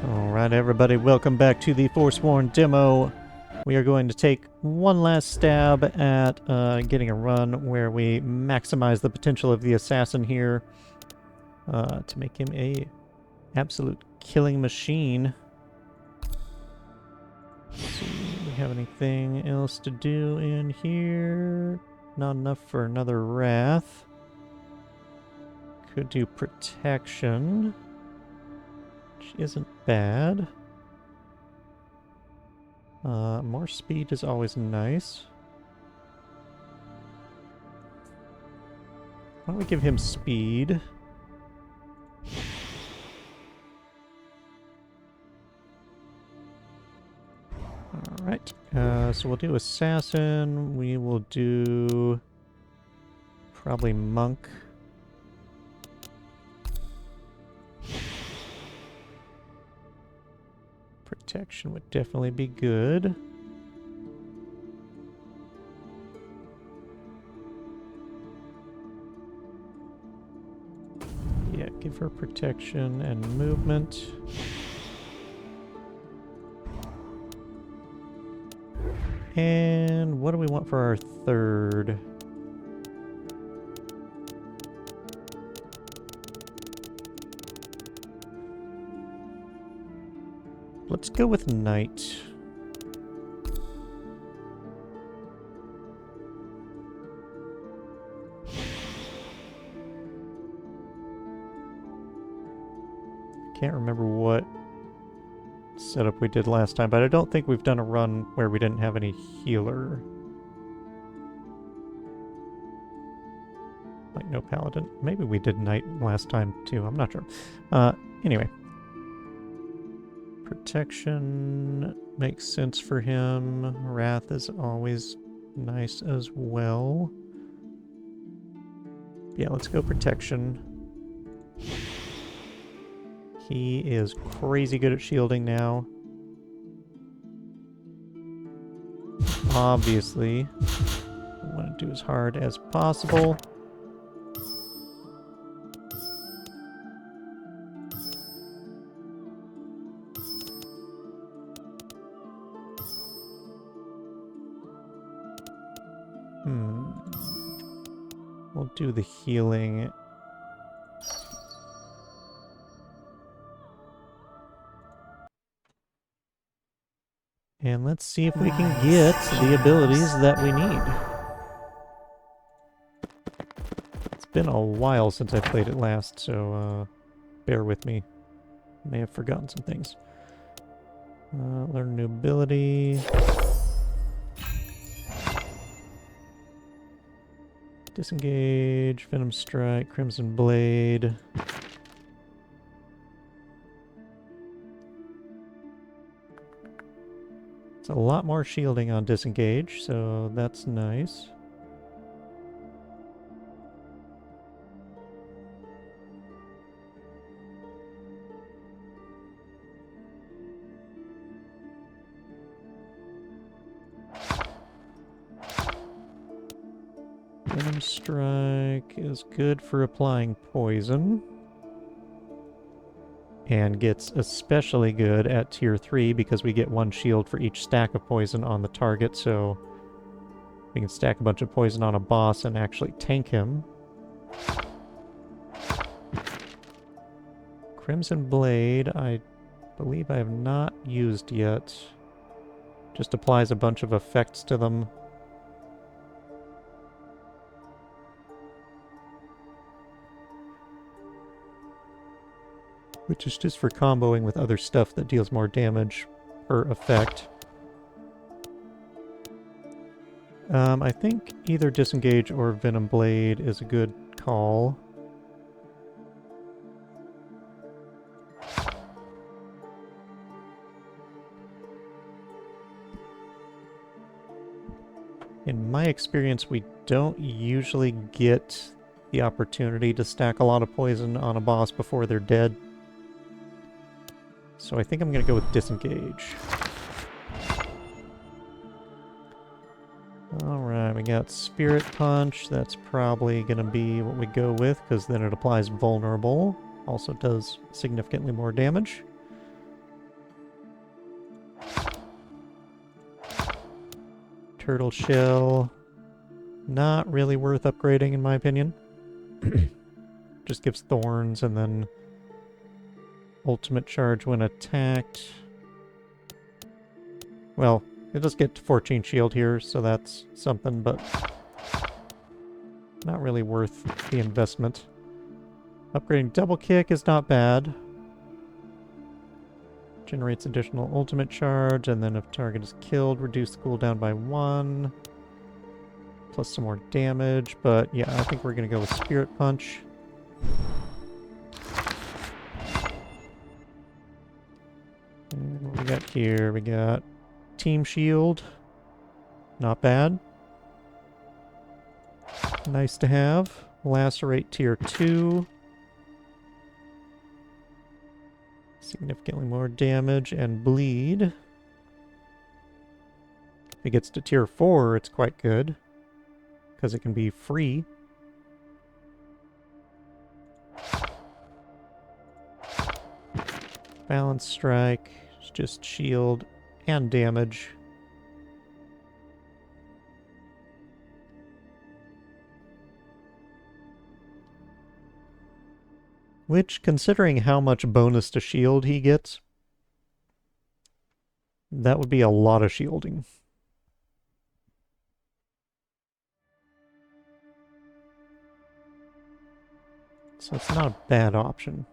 Alright everybody, welcome back to the Forsworn demo. We are going to take one last stab at getting a run where we maximize the potential of the assassin here to make him a absolute killing machine. Let's see, do we have anything else to do in here? Not enough for another wrath. Could do protection, which isn't bad. More speed is always nice. Why don't we give him speed? Alright, so we'll do assassin. We will do probably monk. Protection would definitely be good. Yeah, give her protection and movement. And what do we want for our third? Let's go with Knight. Can't remember what setup we did last time, but I don't think we've done a run where we didn't have any healer. Like no paladin. Maybe we did Knight last time too, I'm not sure. Anyway. Protection makes sense for him. Wrath is always nice as well. Yeah, let's go protection. He is crazy good at shielding now. Obviously, we want to do as hard as possible. We'll do the healing. And let's see if we can get the abilities that we need. It's been a while since I played it last, so bear with me. May have forgotten some things. Learn a new ability. Disengage, Venom Strike, Crimson Blade. It's a lot more shielding on Disengage, so that's nice. Venom Strike is good for applying poison. And gets especially good at tier 3 because we get one shield for each stack of poison on the target, so we can stack a bunch of poison on a boss and actually tank him. Crimson Blade, I believe I have not used yet. Just applies a bunch of effects to them. Which is just for comboing with other stuff that deals more damage per effect. I think either Disengage or Venom Blade is a good call. In my experience, we don't usually get the opportunity to stack a lot of poison on a boss before they're dead. So I think I'm going to go with Disengage. Alright, we got Spirit Punch. That's probably going to be what we go with, because then it applies Vulnerable. Also does significantly more damage. Turtle shell. Not really worth upgrading in my opinion. Just gives thorns and then ultimate charge when attacked. Well, it does get 14 shield here, so that's something, but not really worth the investment. Upgrading double kick is not bad. Generates additional ultimate charge, and then if target is killed, reduce the cooldown by 1. Plus some more damage, but yeah, I think we're going to go with Spirit Punch. And what we got here? We got Team Shield. Not bad. Nice to have. Lacerate Tier 2. Significantly more damage and bleed. If it gets to Tier 4, it's quite good, because it can be free. Balance Strike, it's just shield and damage. Which, considering how much bonus to shield he gets, that would be a lot of shielding. So it's not a bad option.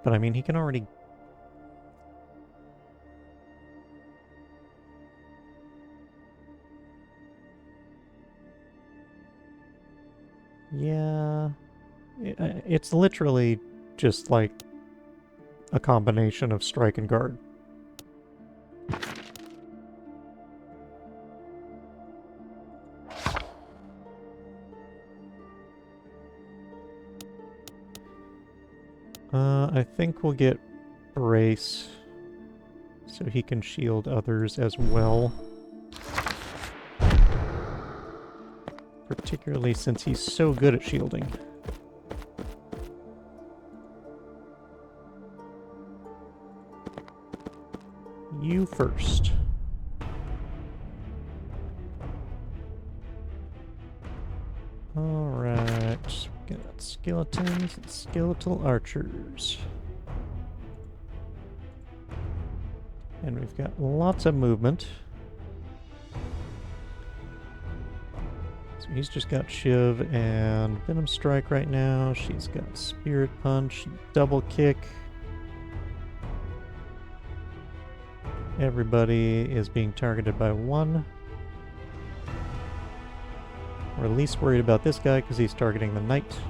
But I mean, he can already... Yeah... It's literally just like a combination of strike and guard. I think we'll get Brace so he can shield others as well. Particularly since he's so good at shielding. You first. Alright, got skeletons and skeletal archers. And we've got lots of movement. So he's just got Shiv and Venom Strike right now. She's got Spirit Punch, Double Kick. Everybody is being targeted by 1. We're least worried about this guy because he's targeting the Knight.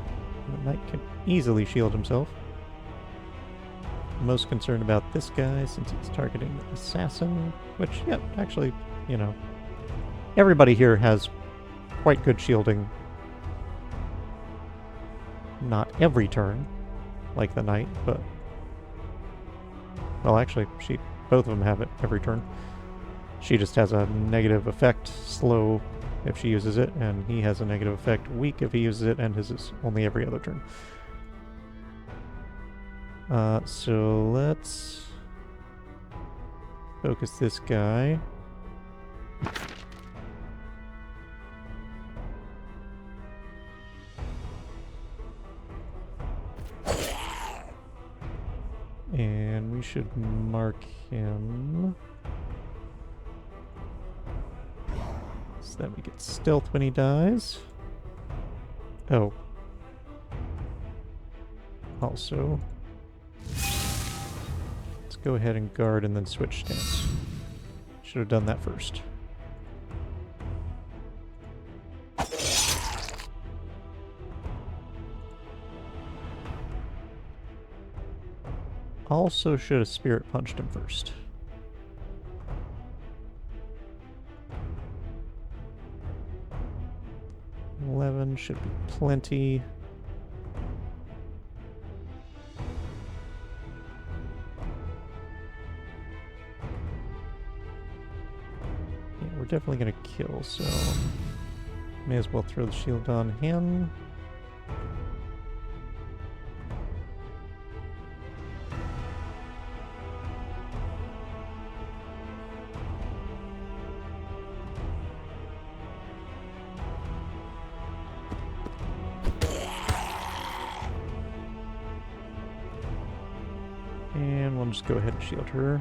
The Knight can easily shield himself. Most concerned about this guy since he's targeting the Assassin, which, yep, actually, you know, everybody here has quite good shielding. Not every turn, like the Knight, but... Well, actually, both of them have it every turn. She just has a negative effect, slow, if she uses it, and he has a negative effect, weak if he uses it, and his is only every other turn. So let's focus this guy. And we should mark him so that we get stealth when he dies. Oh. Also, let's go ahead and guard and then switch stance. Should have done that first. Also should have Spirit Punched him first. $11 should be plenty. Yeah, we're definitely gonna kill, so may as well throw the shield on him. And we'll just go ahead and shield her.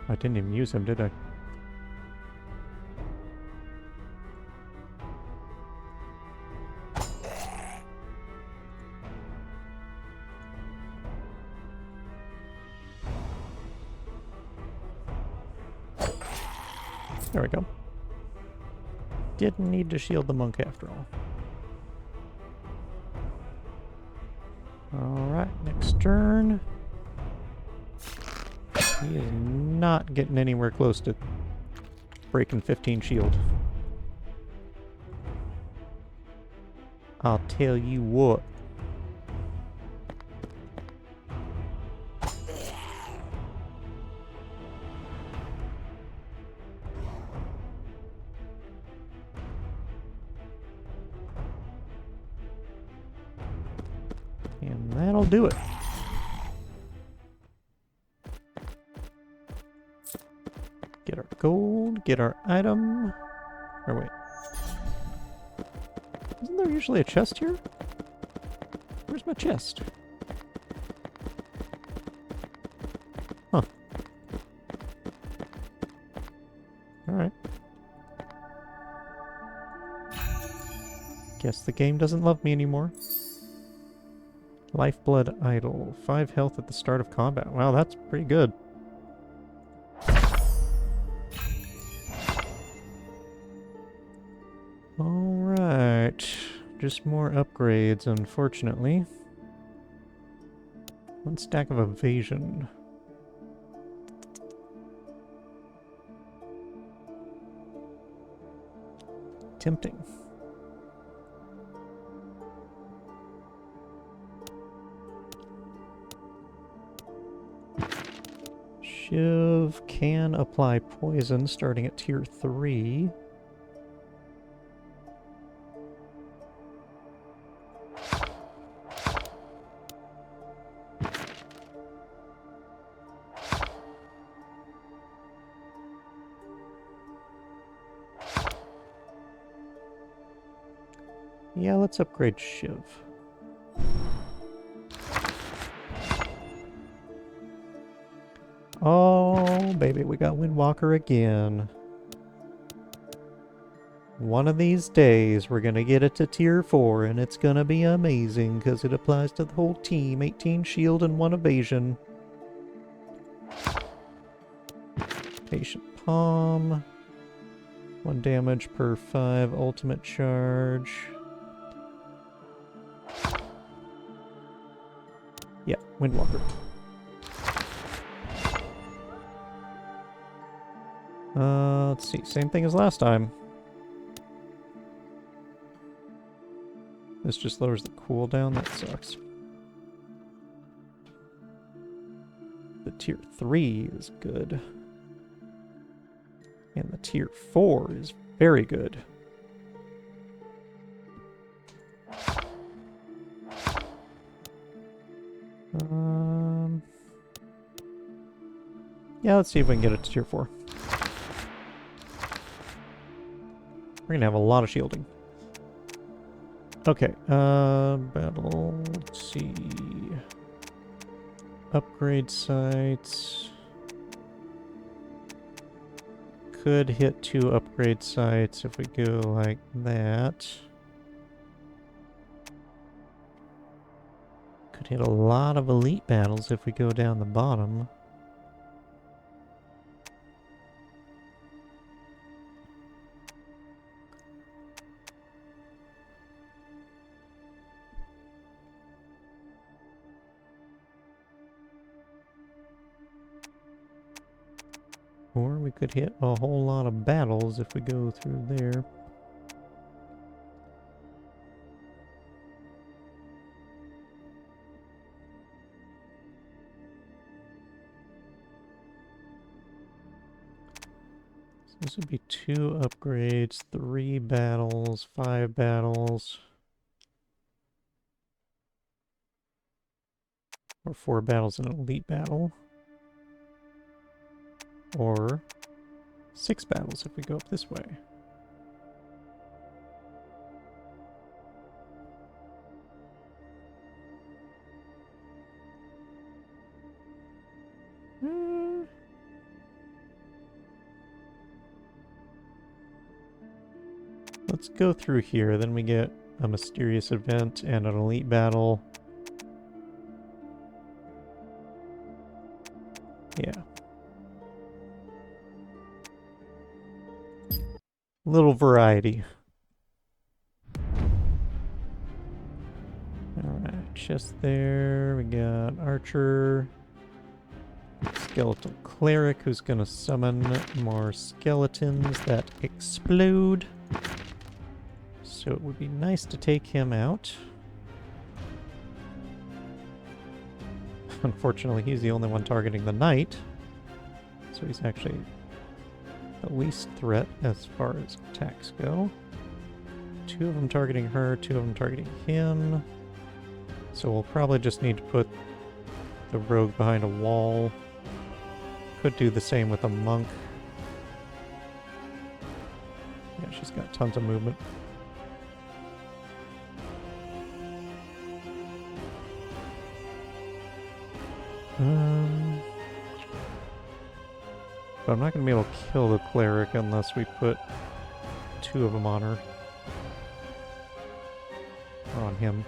I didn't even use him, did I? There we go. Didn't need to shield the monk after all. Alright, next turn. He is not getting anywhere close to breaking 15 shield. I'll tell you what. And that'll do it. Get our gold, get our item. Or wait. Isn't there usually a chest here? Where's my chest? Huh. Alright. Guess the game doesn't love me anymore. Lifeblood Idol. 5 health at the start of combat. Wow, that's pretty good. Alright. Just more upgrades, unfortunately. 1 stack of evasion. Tempting. Shiv can apply poison starting at tier 3. Yeah, let's upgrade Shiv. Oh, baby, we got Windwalker again. One of these days, we're gonna get it to tier 4, and it's gonna be amazing, because it applies to the whole team. 18 shield and 1 evasion. Patient Palm. 1 damage per 5 ultimate charge. Yeah, Windwalker. Let's see. Same thing as last time. This just lowers the cooldown. That sucks. The tier 3 is good. And the tier 4 is very good. Yeah, let's see if we can get it to tier 4. We're gonna have a lot of shielding. Okay, battle, let's see. Upgrade sites. Could hit 2 upgrade sites if we go like that. Could hit a lot of elite battles if we go down the bottom. Or we could hit a whole lot of battles if we go through there. So this would be 2 upgrades, 3 battles, 5 battles. Or 4 battles in an elite battle. Or 6 battles if we go up this way. Let's go through here, then we get a mysterious event and an elite battle. Yeah. Little variety. Alright, chest there. We got Archer. Skeletal Cleric who's gonna summon more skeletons that explode. So it would be nice to take him out. Unfortunately, he's the only one targeting the knight. So he's actually the least threat as far as attacks go. 2 of them targeting her, 2 of them targeting him. So we'll probably just need to put the rogue behind a wall. Could do the same with a monk. Yeah, she's got tons of movement. But I'm not going to be able to kill the cleric unless we put 2 of them on her. Or on him.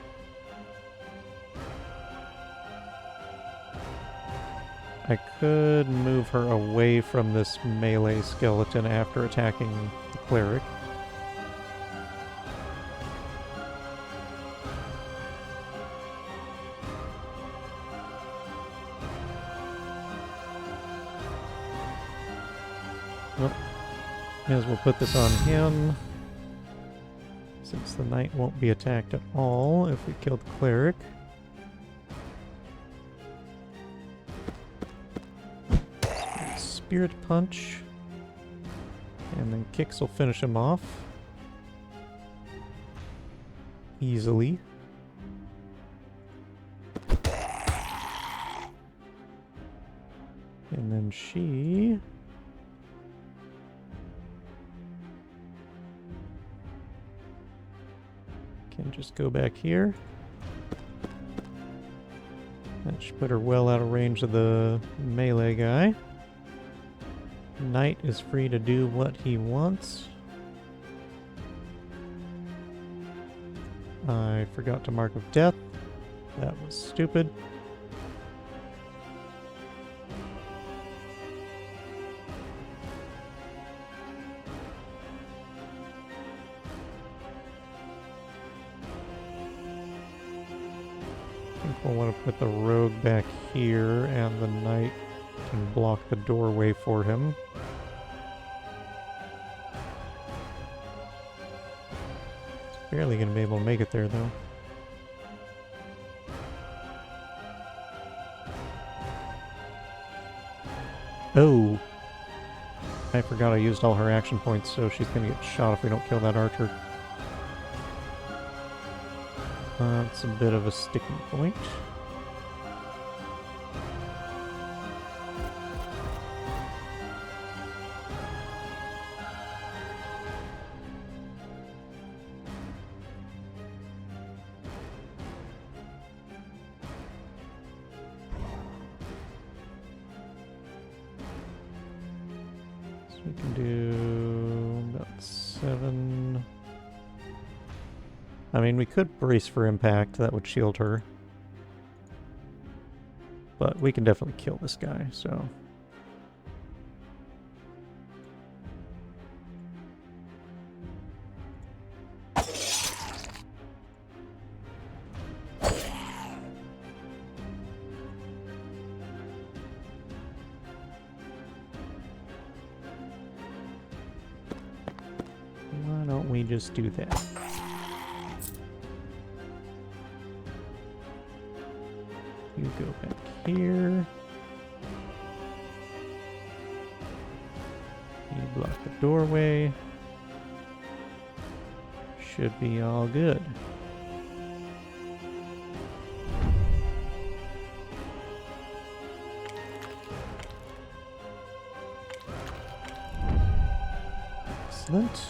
I could move her away from this melee skeleton after attacking the cleric. Well, may as well put this on him, since the knight won't be attacked at all if we kill the cleric. Spirit Punch, and then Kicks will finish him off easily. And then she can just go back here. That should put her well out of range of the melee guy. Knight is free to do what he wants. I forgot to mark of death. That was stupid. I think we'll want to put the rogue back here, and the knight can block the doorway for him. Barely gonna be able to make it there, though. Oh! I forgot I used all her action points, so she's gonna get shot if we don't kill that archer. That's a bit of a sticking point. We can do about 7. I mean, we could brace for impact. That would shield her. But we can definitely kill this guy, so... Why don't we just do that? You go back here. You block the doorway. Should be all good. movement.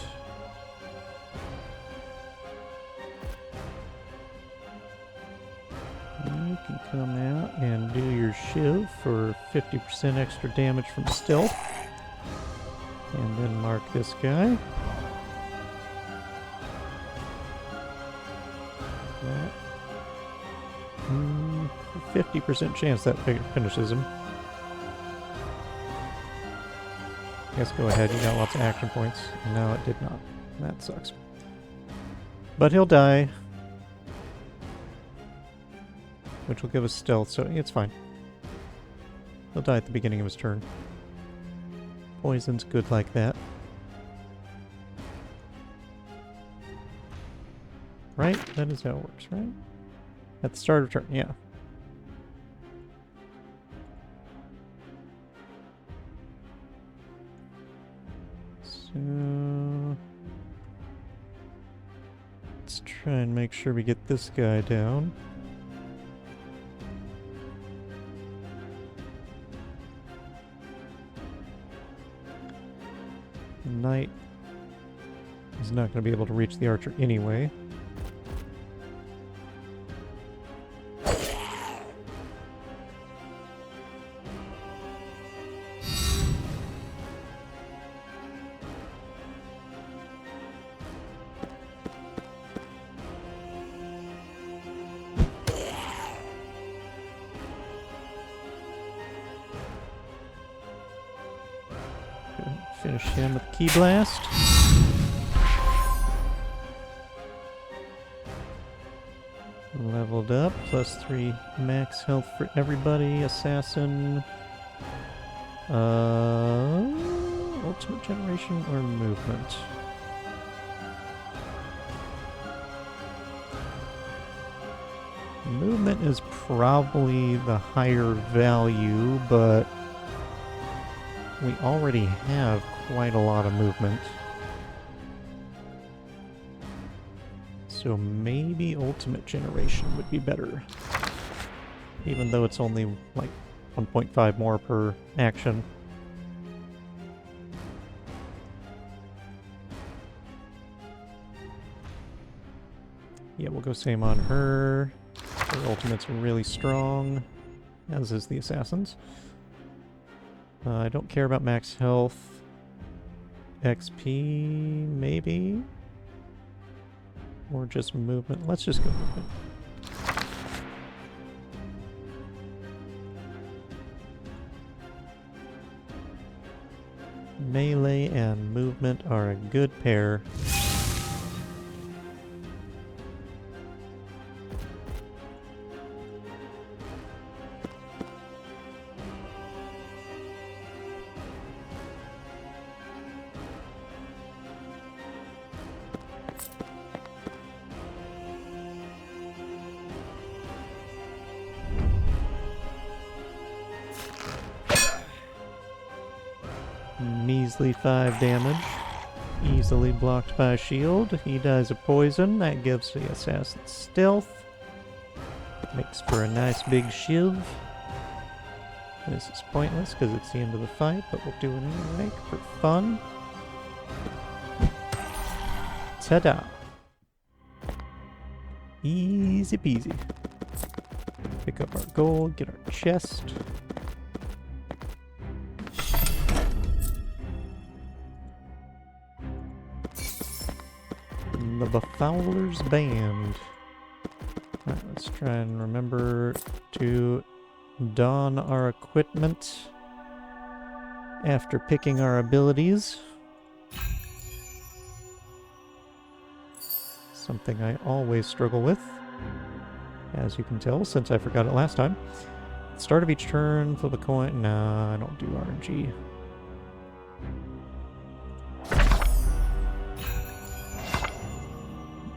You can come out and do your shiv for 50% extra damage from stealth. And then mark this guy. That. 50% chance that finishes him. Yes, go ahead. You got lots of action points. No, it did not. That sucks. But he'll die. Which will give us stealth, so it's fine. He'll die at the beginning of his turn. Poison's good like that. Right? That is how it works, right? At the start of turn, yeah. So... let's try and make sure we get this guy down. The knight is not going to be able to reach the archer anyway. Finish him with Key Blast. Leveled up, +3 max health for everybody. Assassin. Ultimate generation or movement? Movement is probably the higher value, but we already have quite a lot of movement. So maybe ultimate generation would be better. Even though it's only like 1.5 more per action. Yeah, we'll go same on her. Her ultimate's really strong, as is the assassin's. I don't care about max health. XP, maybe? Or just movement. Let's just go movement. Melee and movement are a good pair. Measly 5 damage. Easily blocked by a shield. He dies of poison. That gives the assassin stealth. Makes for a nice big shiv. This is pointless because it's the end of the fight, but we'll do it anyway for fun. Ta-da! Easy peasy. Pick up our gold, get our chest. The Befouler's Band. Alright, let's try and remember to don our equipment after picking our abilities. Something I always struggle with, as you can tell, since I forgot it last time. Start of each turn, flip a coin. Nah, I don't do RNG.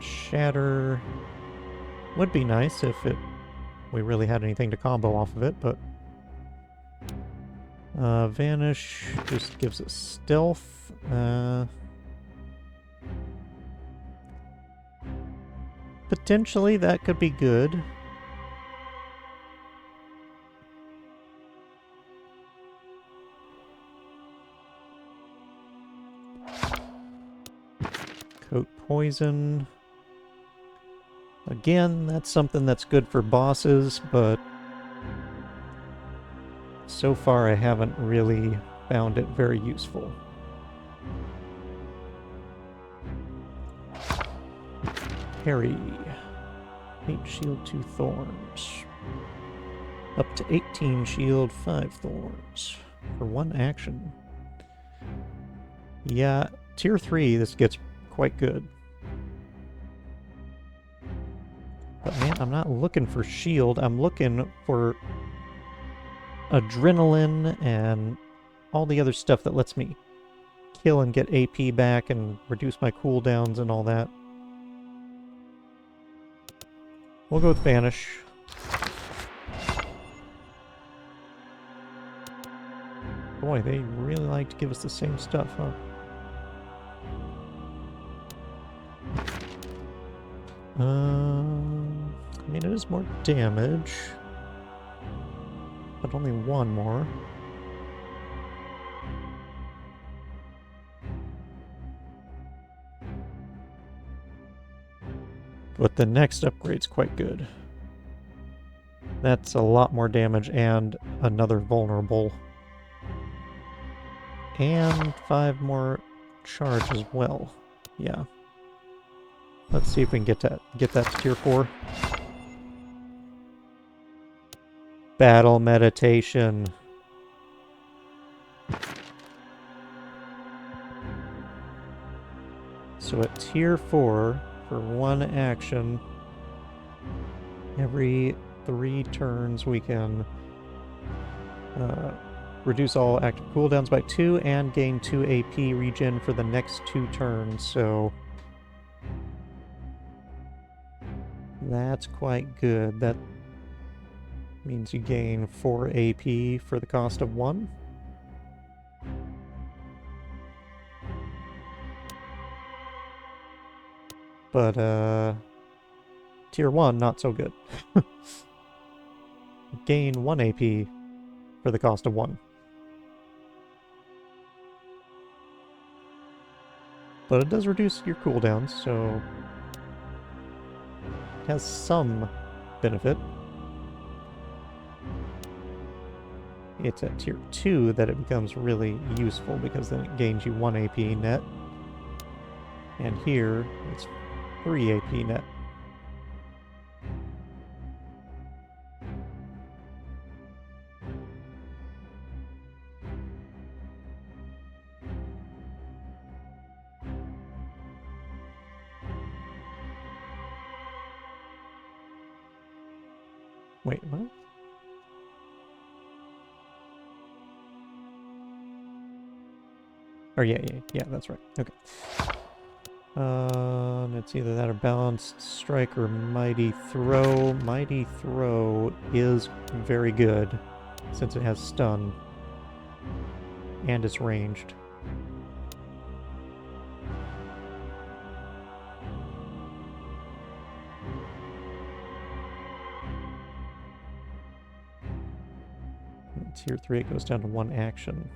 Shatter would be nice if we really had anything to combo off of it, but Vanish just gives us stealth. Potentially that could be good. Oat poison. Again, that's something that's good for bosses, but so far I haven't really found it very useful. Parry. 8 shield, 2 thorns. Up to 18 shield, 5 thorns. For 1 action. Yeah, tier 3, this gets quite good. But man, I'm not looking for shield. I'm looking for adrenaline and all the other stuff that lets me kill and get AP back and reduce my cooldowns and all that. We'll go with Vanish. Boy, they really like to give us the same stuff, huh? I mean, it is more damage, but only 1 more. But the next upgrade's quite good. That's a lot more damage and another vulnerable. And 5 more charge as well. Yeah. Let's see if we can get that to tier 4. Battle meditation. So at tier 4, for 1 action, every 3 turns we can reduce all active cooldowns by 2 and gain 2 AP regen for the next 2 turns, so that's quite good. That means you gain 4 AP for the cost of 1. But, tier 1, not so good. Gain 1 AP for the cost of 1. But it does reduce your cooldowns, so it has some benefit. It's at tier 2 that it becomes really useful, because then it gains you 1 AP net. And here, it's 3 AP net. Wait, what? Oh, yeah, that's right. Okay. It's either that or Balanced Strike or Mighty Throw. Mighty Throw is very good, since it has stun. And it's ranged. Tier 3, it goes down to 1 action.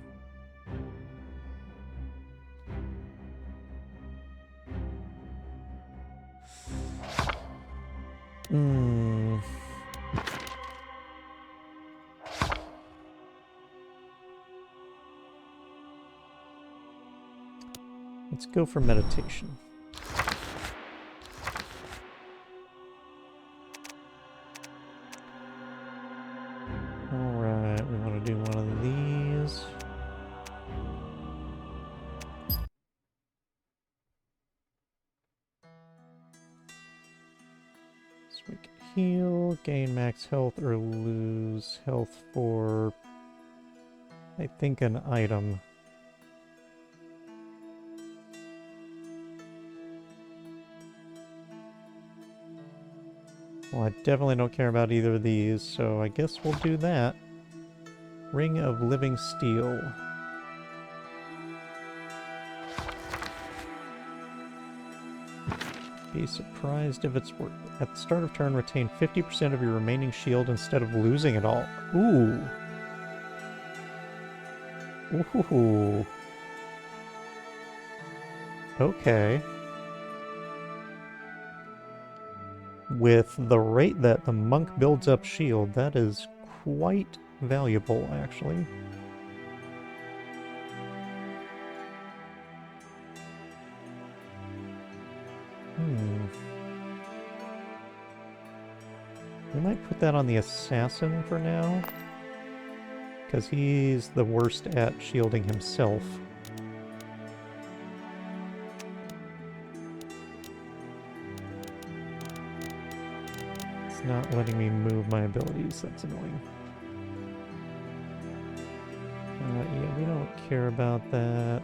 Let's go for meditation. Alright, we want to do one of these. So we can heal, gain max health, or lose health for, I think, an item. Well, I definitely don't care about either of these, so I guess we'll do that. Ring of Living Steel. Be surprised if it's worth it. At the start of turn, retain 50% of your remaining shield instead of losing it all. Ooh. Ooh. Okay. With the rate that the monk builds up shield, that is quite valuable, actually. We might put that on the assassin for now, because he's the worst at shielding himself. It's not letting me move my abilities, that's annoying. Yeah, we don't care about that.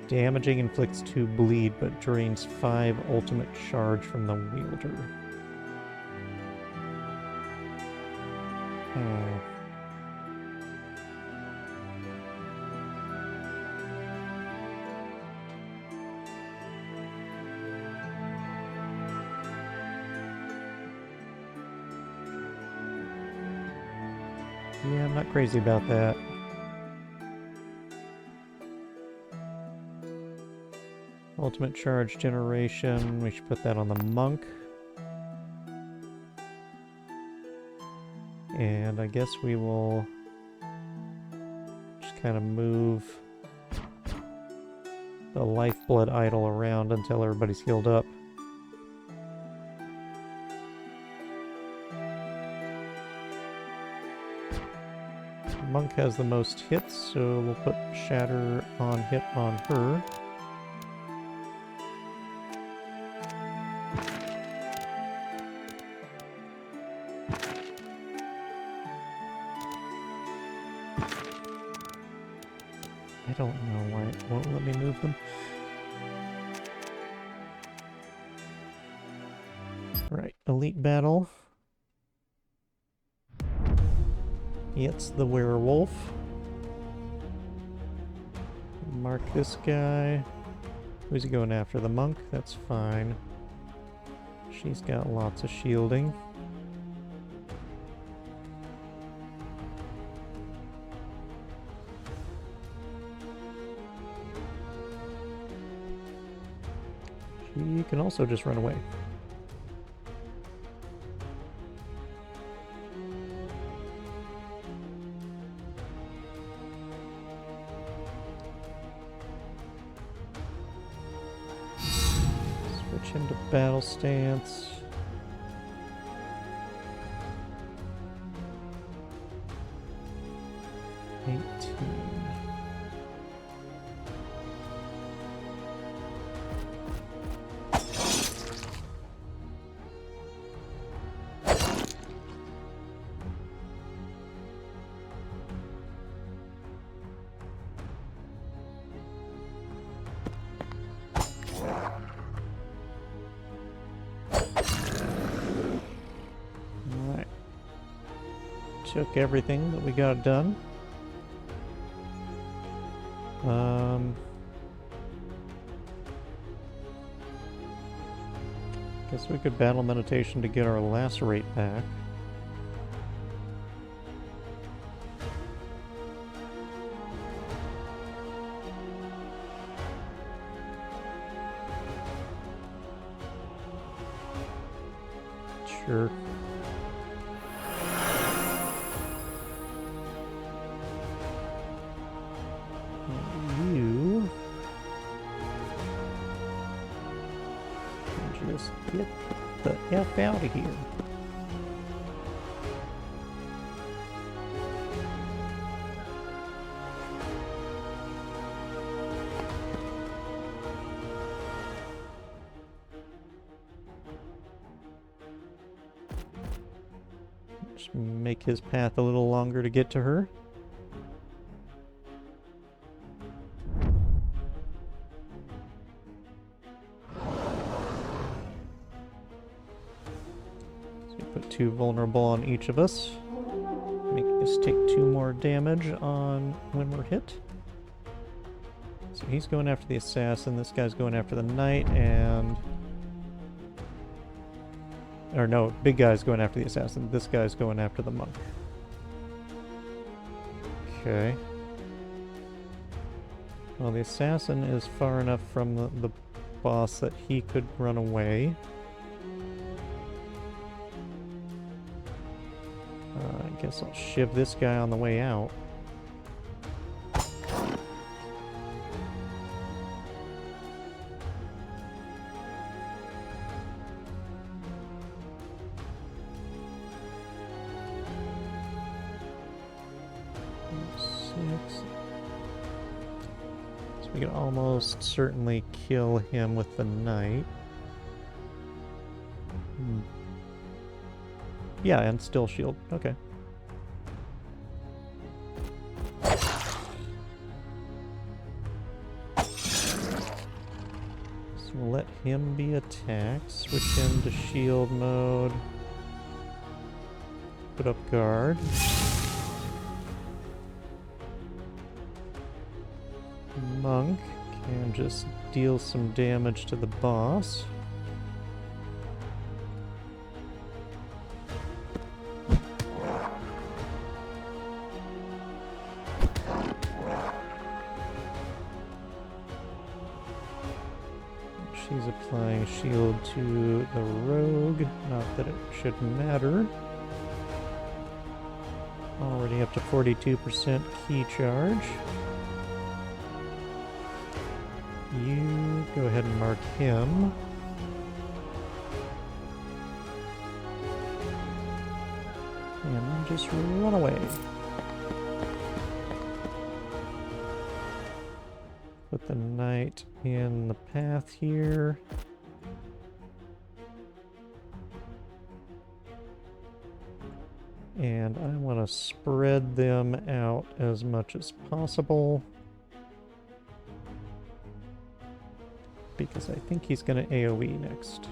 Damaging inflicts 2 bleed, but drains 5 ultimate charge from the wielder. Oh. Yeah, I'm not crazy about that. Ultimate charge generation, we should put that on the monk. And I guess we will just kind of move the lifeblood idol around until everybody's healed up. Monk has the most hits, so we'll put Shatter on hit on her. I don't know why it won't let me move them. Right, Elite Battle. It's the werewolf. Mark this guy. Who's he going after? The monk? That's fine. She's got lots of shielding. She can also just run away. Switch him to battle stance. Took everything that we got done. Guess we could battle meditation to get our lacerate back. Sure. You can just get the F out of here. Just make his path a little longer to get to her. Put 2 vulnerable on each of us. Make us take 2 more damage on when we're hit. So he's going after the assassin, this guy's going after the knight, and... Or no, big guy's going after the assassin, this guy's going after the monk. Okay. Well, the assassin is far enough from the boss that he could run away. I guess I'll shiv this guy on the way out. We can almost certainly kill him with the knight. Yeah, and still shield. Okay. So we'll let him be attacked. Switch him to shield mode. Put up guard. Monk can just deal some damage to the boss. She's applying shield to the rogue, not that it should matter. Already up to 42% key charge. You go ahead and mark him. And just run away. Put the knight in the path here. And I want to spread them out as much as possible. Because I think he's going to AoE next.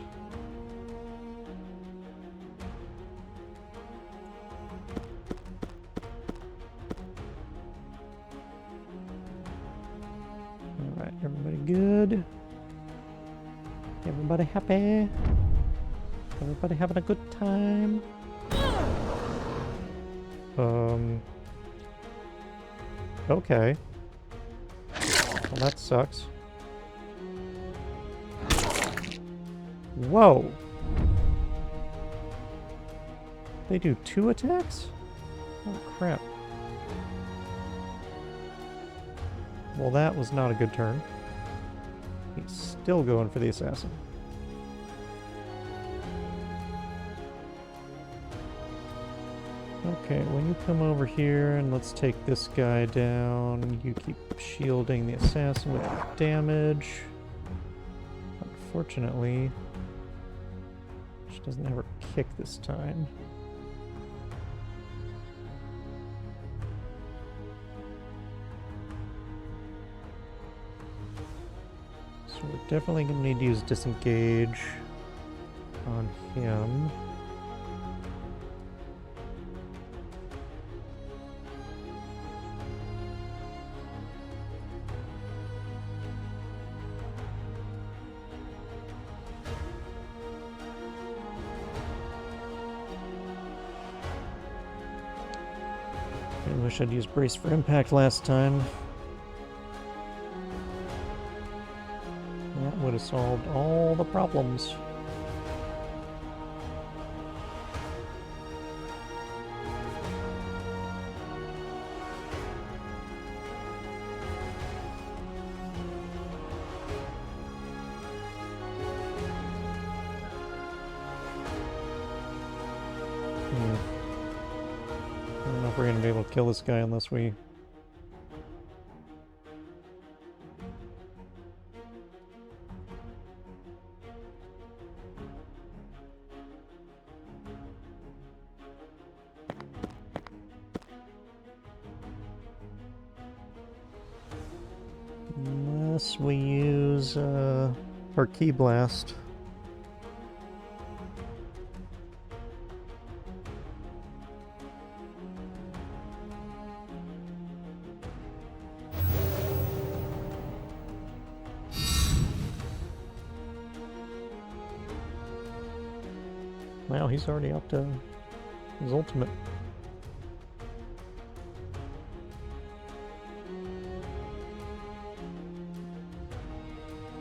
Alright, everybody good? Everybody happy? Everybody having a good time? Okay. Well, that sucks. Whoa! They do 2 attacks? Oh crap. Well, that was not a good turn. He's still going for the assassin. Okay, when you come over here and let's take this guy down, you keep shielding the assassin with damage. Unfortunately, she doesn't have her kick this time. So we're definitely going to need to use disengage on him. I wish I'd used Brace for Impact last time. That would have solved all the problems. I don't know if we're going to be able to kill this guy unless we... Unless we use our Key Blast. Wow, he's already up to his ultimate.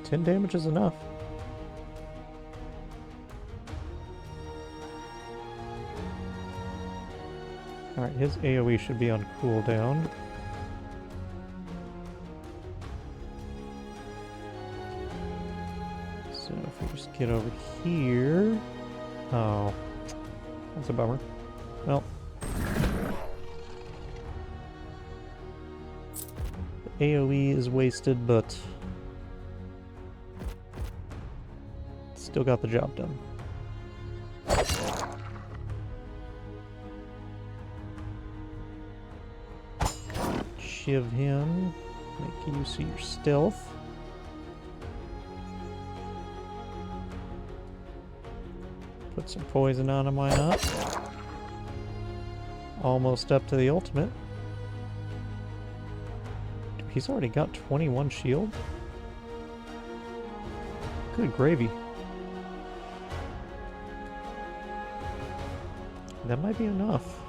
10 damage is enough. Alright, his AoE should be on cooldown. So if we just get over here... Oh, that's a bummer. Well, the AoE is wasted, but still got the job done. Shiv him. Make use of your stealth. Put some poison on him, why not? Almost up to the ultimate. Dude, he's already got 21 shield? Good gravy. That might be enough.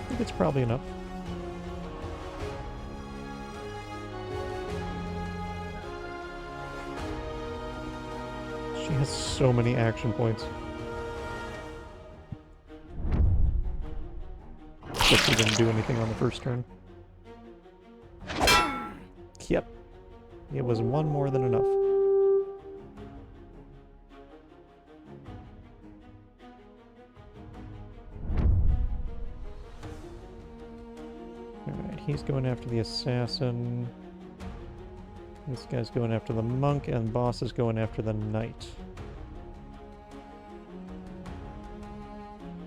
I think it's probably enough. She has so many action points. Except she didn't do anything on the first turn. Yep. It was one more than enough. Alright, he's going after the assassin. This guy's going after the monk, and boss is going after the knight.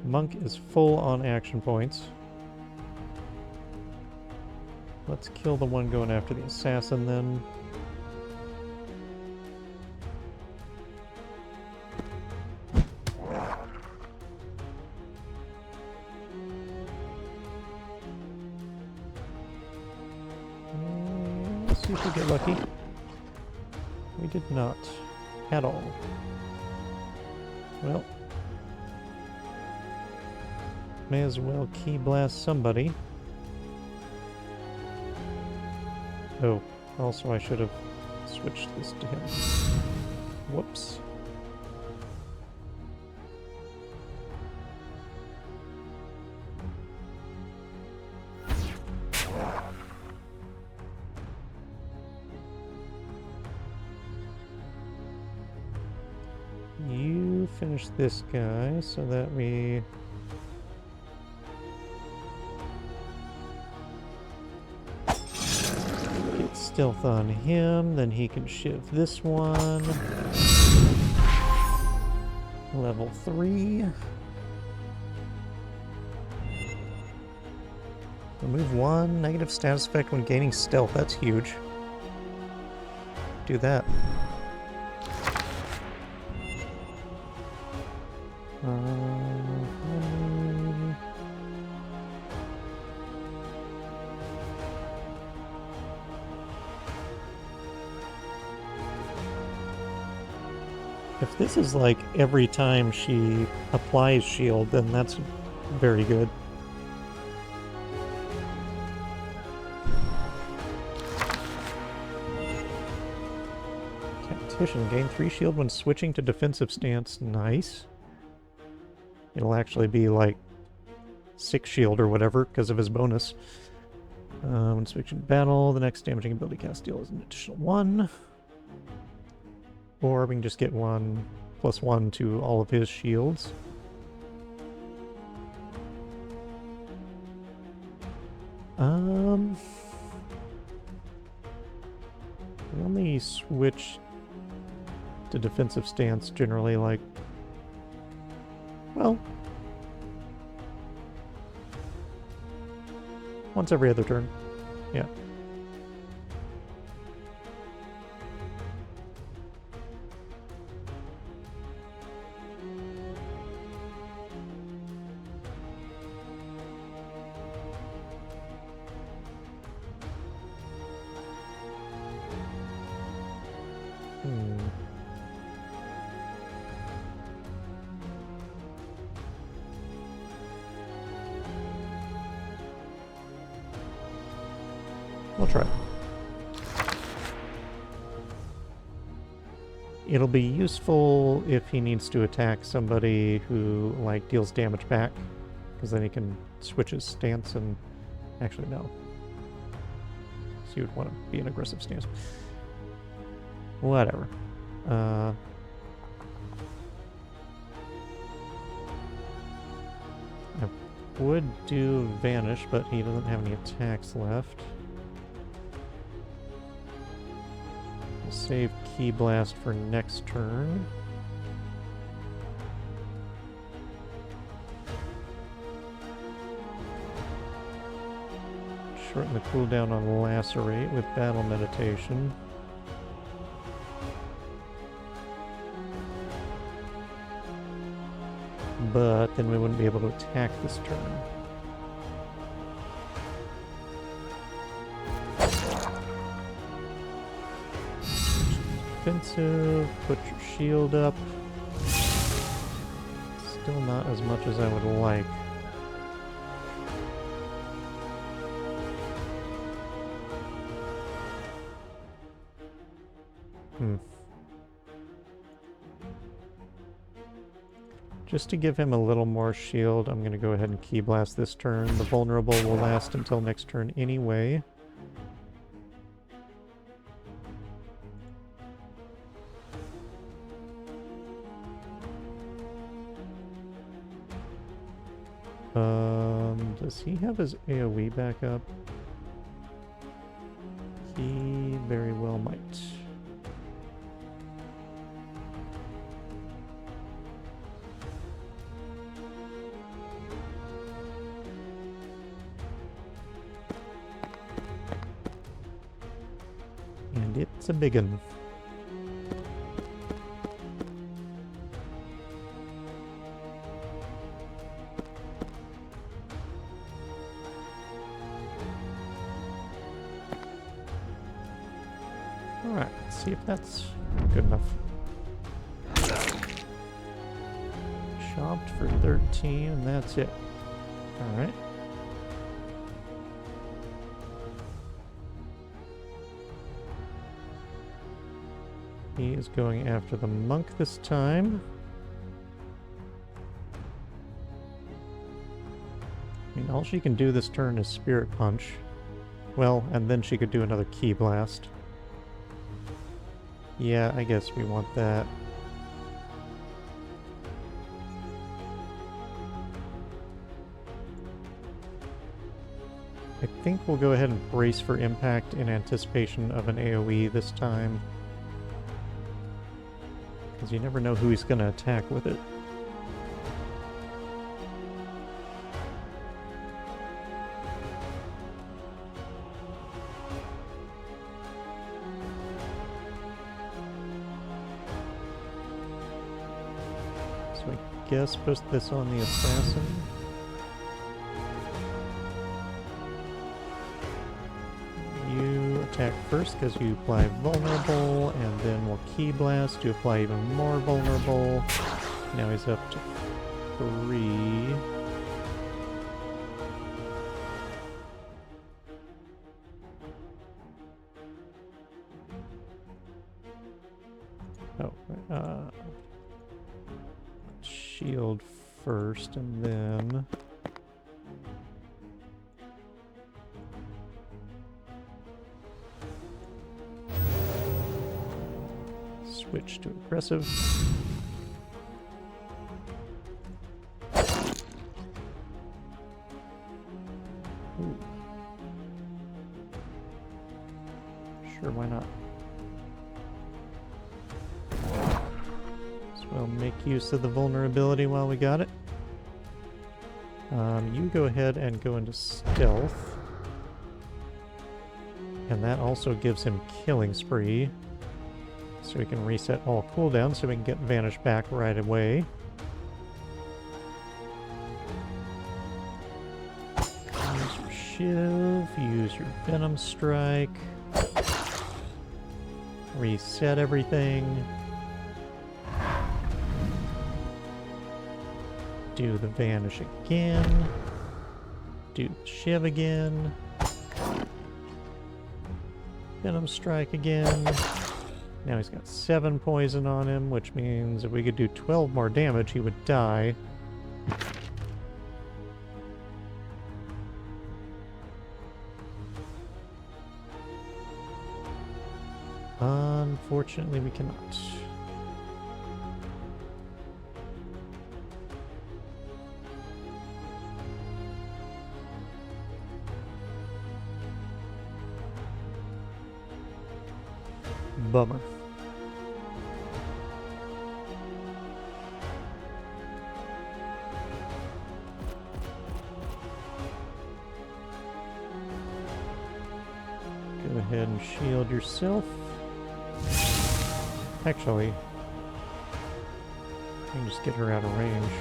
Monk is full on action points. Let's kill the one going after the assassin then. Let's see if we get lucky. We did not. At all. Well. May as well key blast somebody. Oh, also I should have switched this to him. Whoops. You finish this guy so that we... stealth on him, then he can shiv this one. Level 3. Remove 1 negative status effect when gaining stealth. That's huge. Do that. If this is like every time she applies shield, then that's very good. Tactician, gain 3 shield when switching to defensive stance. Nice. It'll actually be like 6 shield or whatever because of his bonus. When switching to battle, the next damaging ability cast deal is an additional 1. Or we can just get 1 plus 1 to all of his shields. We only switch to defensive stance generally, like, well, once every other turn. Yeah. We'll try. It'll be useful if he needs to attack somebody who, like, deals damage back, because then he can switch his stance and... Actually, no. So you would want to be an aggressive stance. Whatever. I would do Vanish, but he doesn't have any attacks left. We'll save Ki Blast for next turn. Shorten the cooldown on Lacerate with Battle Meditation. But then we wouldn't be able to attack this turn. Defensive, put your shield up. Still not as much as I would like. Just to give him a little more shield, I'm going to go ahead and Ki Blast this turn. The vulnerable will last until next turn anyway. Does he have his AoE back up? He very well might. And it's a biggin. Alright, let's see if that's good enough. Chopped for 13, and that's it. Alright. He is going after the monk this time. I mean, all she can do this turn is Spirit Punch. Well, and then she could do another Ki Blast. Yeah, I guess we want that. I think we'll go ahead and brace for impact in anticipation of an AoE this time. Because you never know who he's going to attack with it. So I guess post this on the assassin. You attack first because you apply vulnerable, and then we'll Ki Blast to apply even more vulnerable. Now he's up to 3. Oh, shield first, and then... switch to aggressive. Ooh. Sure, why not? So we'll make use of the vulnerability while we got it. You go ahead and go into stealth. And that also gives him Killing Spree. So we can reset all cooldowns so we can get Vanish back right away. Use your Shiv, use your Venom Strike. Reset everything. Do the Vanish again. Do the Shiv again. Venom Strike again. Now he's got 7 poison on him, which means if we could do 12 more damage, he would die. Unfortunately, we cannot. Bummer. Go ahead and shield yourself. Actually, I can just get her out of range.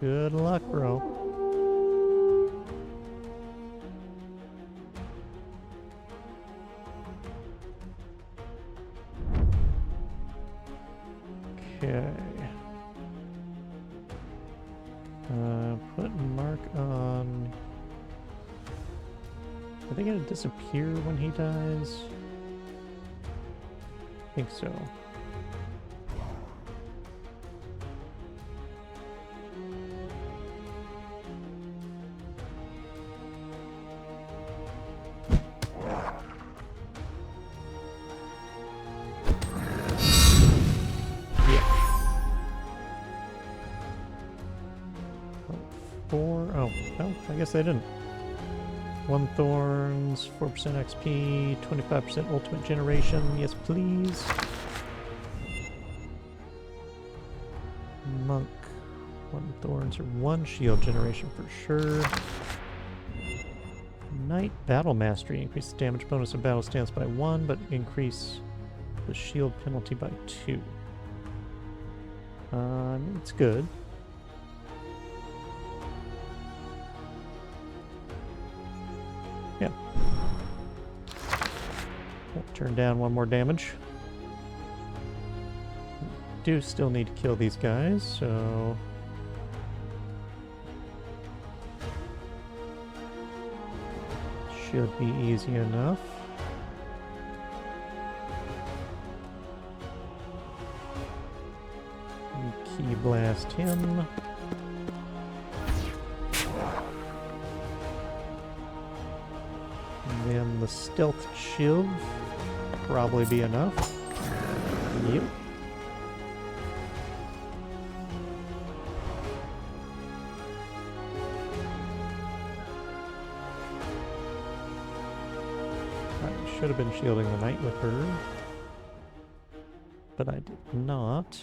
Good luck, bro. Okay. Put mark on... Are they gonna disappear when he dies? I think so. I guess they didn't. 1 thorns, 4% XP, 25% ultimate generation. Yes, please. Monk. 1 thorns or 1 shield generation for sure. Knight battle mastery. Increase the damage bonus of battle stance by 1, but increase the shield penalty by 2. It's good. Yeah. We'll turn down 1 more damage. Do still need to kill these guys, so... Should be easy enough. Key blast him. And then the stealth shiv probably be enough. Yep. I should have been shielding the knight with her, but I did not.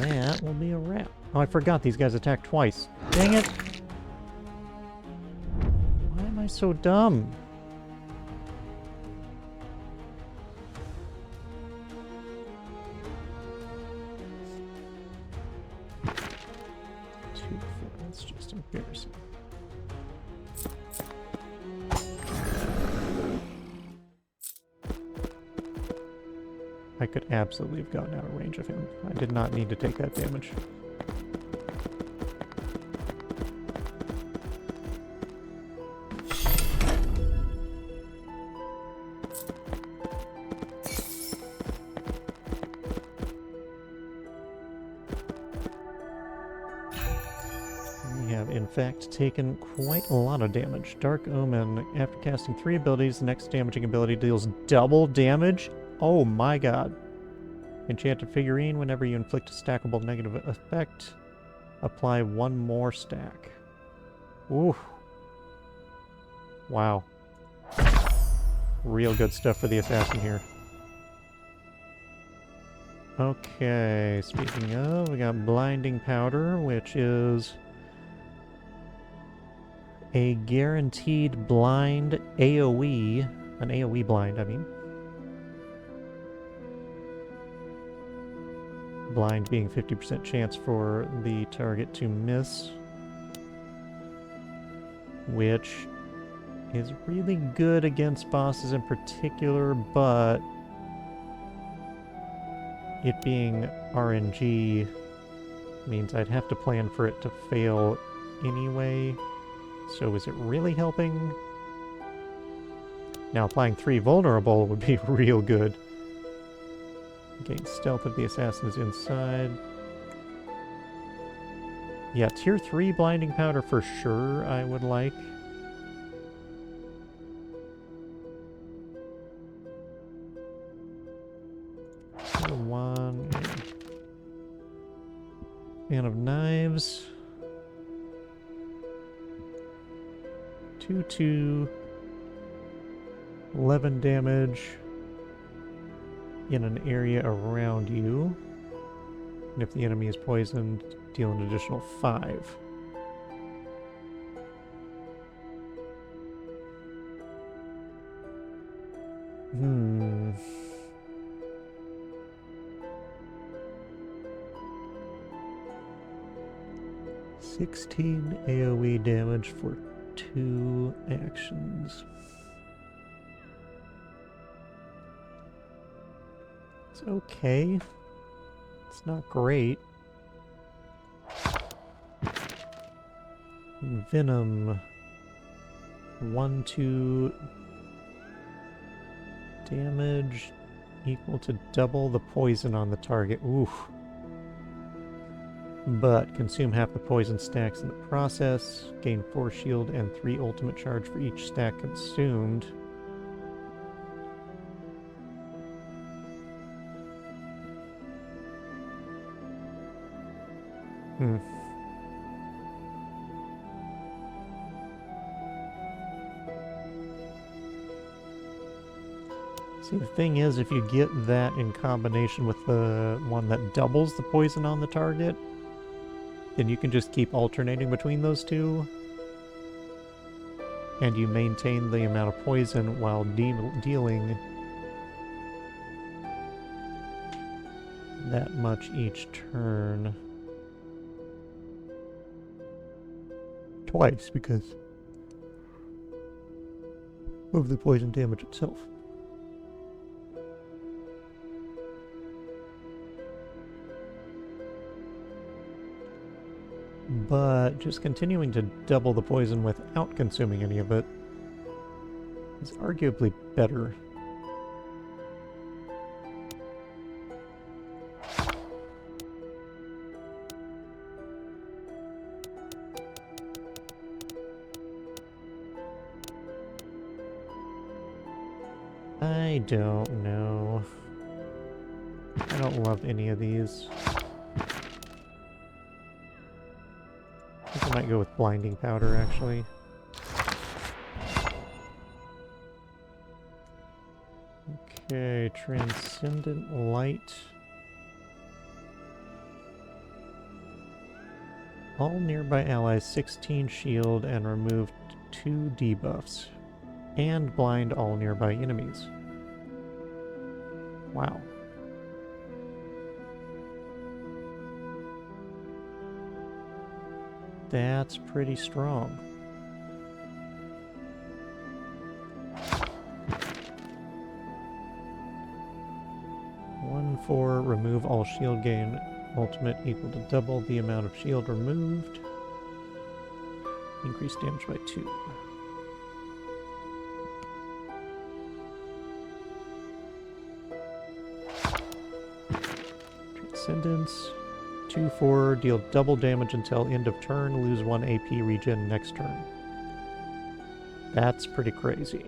That will be a wrap. Oh, I forgot these guys attack twice. Dang it! Why am I so dumb? That's just embarrassing. I could absolutely have gotten out of range of him. I did not need to take that damage. We have, in fact, taken quite a lot of damage. Dark Omen. After casting 3 abilities, the next damaging ability deals double damage. Oh my god. Enchanted figurine. Whenever you inflict a stackable negative effect, apply one more stack. Ooh. Wow. Real good stuff for the assassin here. Okay, speaking of, we got blinding powder, which is a guaranteed blind AoE. An AoE blind, I mean. Blind being 50% chance for the target to miss, which is really good against bosses in particular, but it being RNG means I'd have to plan for it to fail anyway. So is it really helping? Now applying 3 vulnerable would be real good. Gain stealth if the assassin is inside. Yeah, tier 3 blinding powder for sure I would like. Tier 1. Man of Knives. 2/2. 11 damage in an area around you. And if the enemy is poisoned, deal an additional 5. Hmm. $16 AoE damage for 2 actions. It's okay. It's not great. Venom. 1/2 damage equal to double the poison on the target. Oof. But consume half the poison stacks in the process. Gain 4 shield and 3 ultimate charge for each stack consumed. See, the thing is, if you get that in combination with the one that doubles the poison on the target, then you can just keep alternating between those two, and you maintain the amount of poison while dealing that much each turn. Twice, because of the poison damage itself. But just continuing to double the poison without consuming any of it is arguably better. I don't know. I don't love any of these. I think I might go with blinding powder, actually. Okay, transcendent light. All nearby allies 16 shield and remove 2 debuffs. And blind all nearby enemies. Wow. That's pretty strong. One for remove all shield gain. Ultimate equal to double the amount of shield removed. Increase damage by 2. Transcendence. 2/4, deal double damage until end of turn, lose 1 AP regen next turn. That's pretty crazy.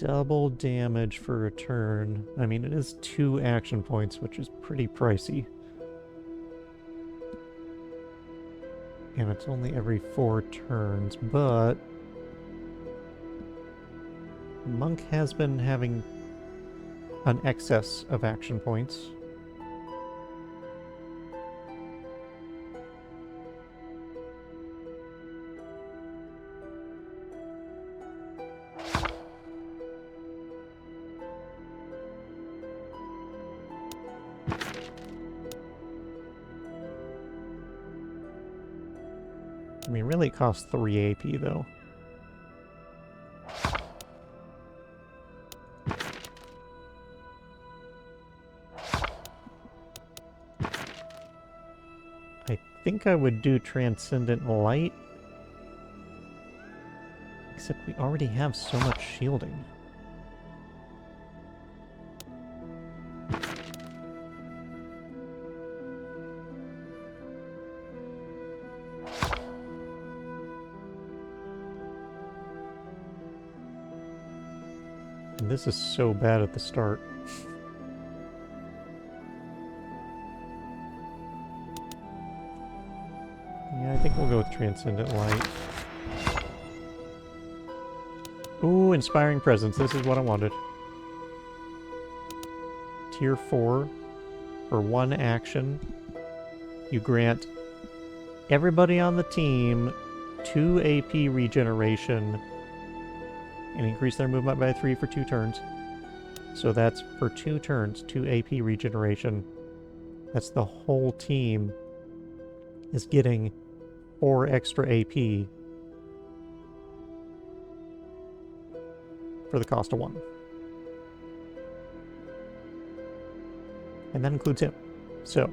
double damage for a turn. I mean, it is 2 action points, which is pretty pricey. And it's only every 4 turns, but Monk has been having an excess of action points. I mean, really it costs 3 AP, though. I think I would do Transcendent Light. Except we already have so much shielding. And this is so bad at the start. Yeah, I think we'll go with Transcendent Light. Ooh, Inspiring Presence. This is what I wanted. Tier 4. For 1 action, you grant everybody on the team 2 AP regeneration and increase their movement by 3 for 2 turns. So that's for 2 turns, 2 AP regeneration. That's the whole team is getting 4 extra AP for the cost of 1. And that includes him. So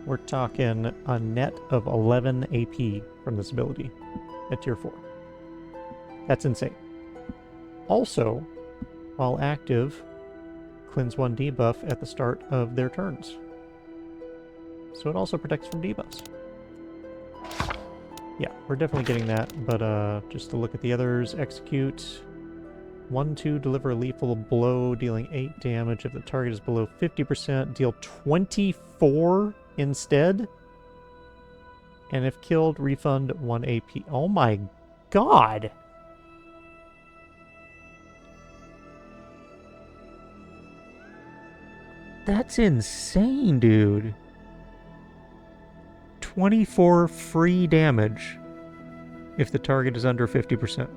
we're talking a net of 11 AP from this ability at tier 4. That's insane. Also, while active, cleanse 1 debuff at the start of their turns. So it also protects from debuffs. Yeah, we're definitely getting that, but just to look at the others, execute 1/2, deliver a lethal blow, dealing 8 damage. If the target is below 50%, deal 24 instead. And if killed, refund 1 AP. Oh my god! That's insane, dude. 24 free damage if the target is under 50%.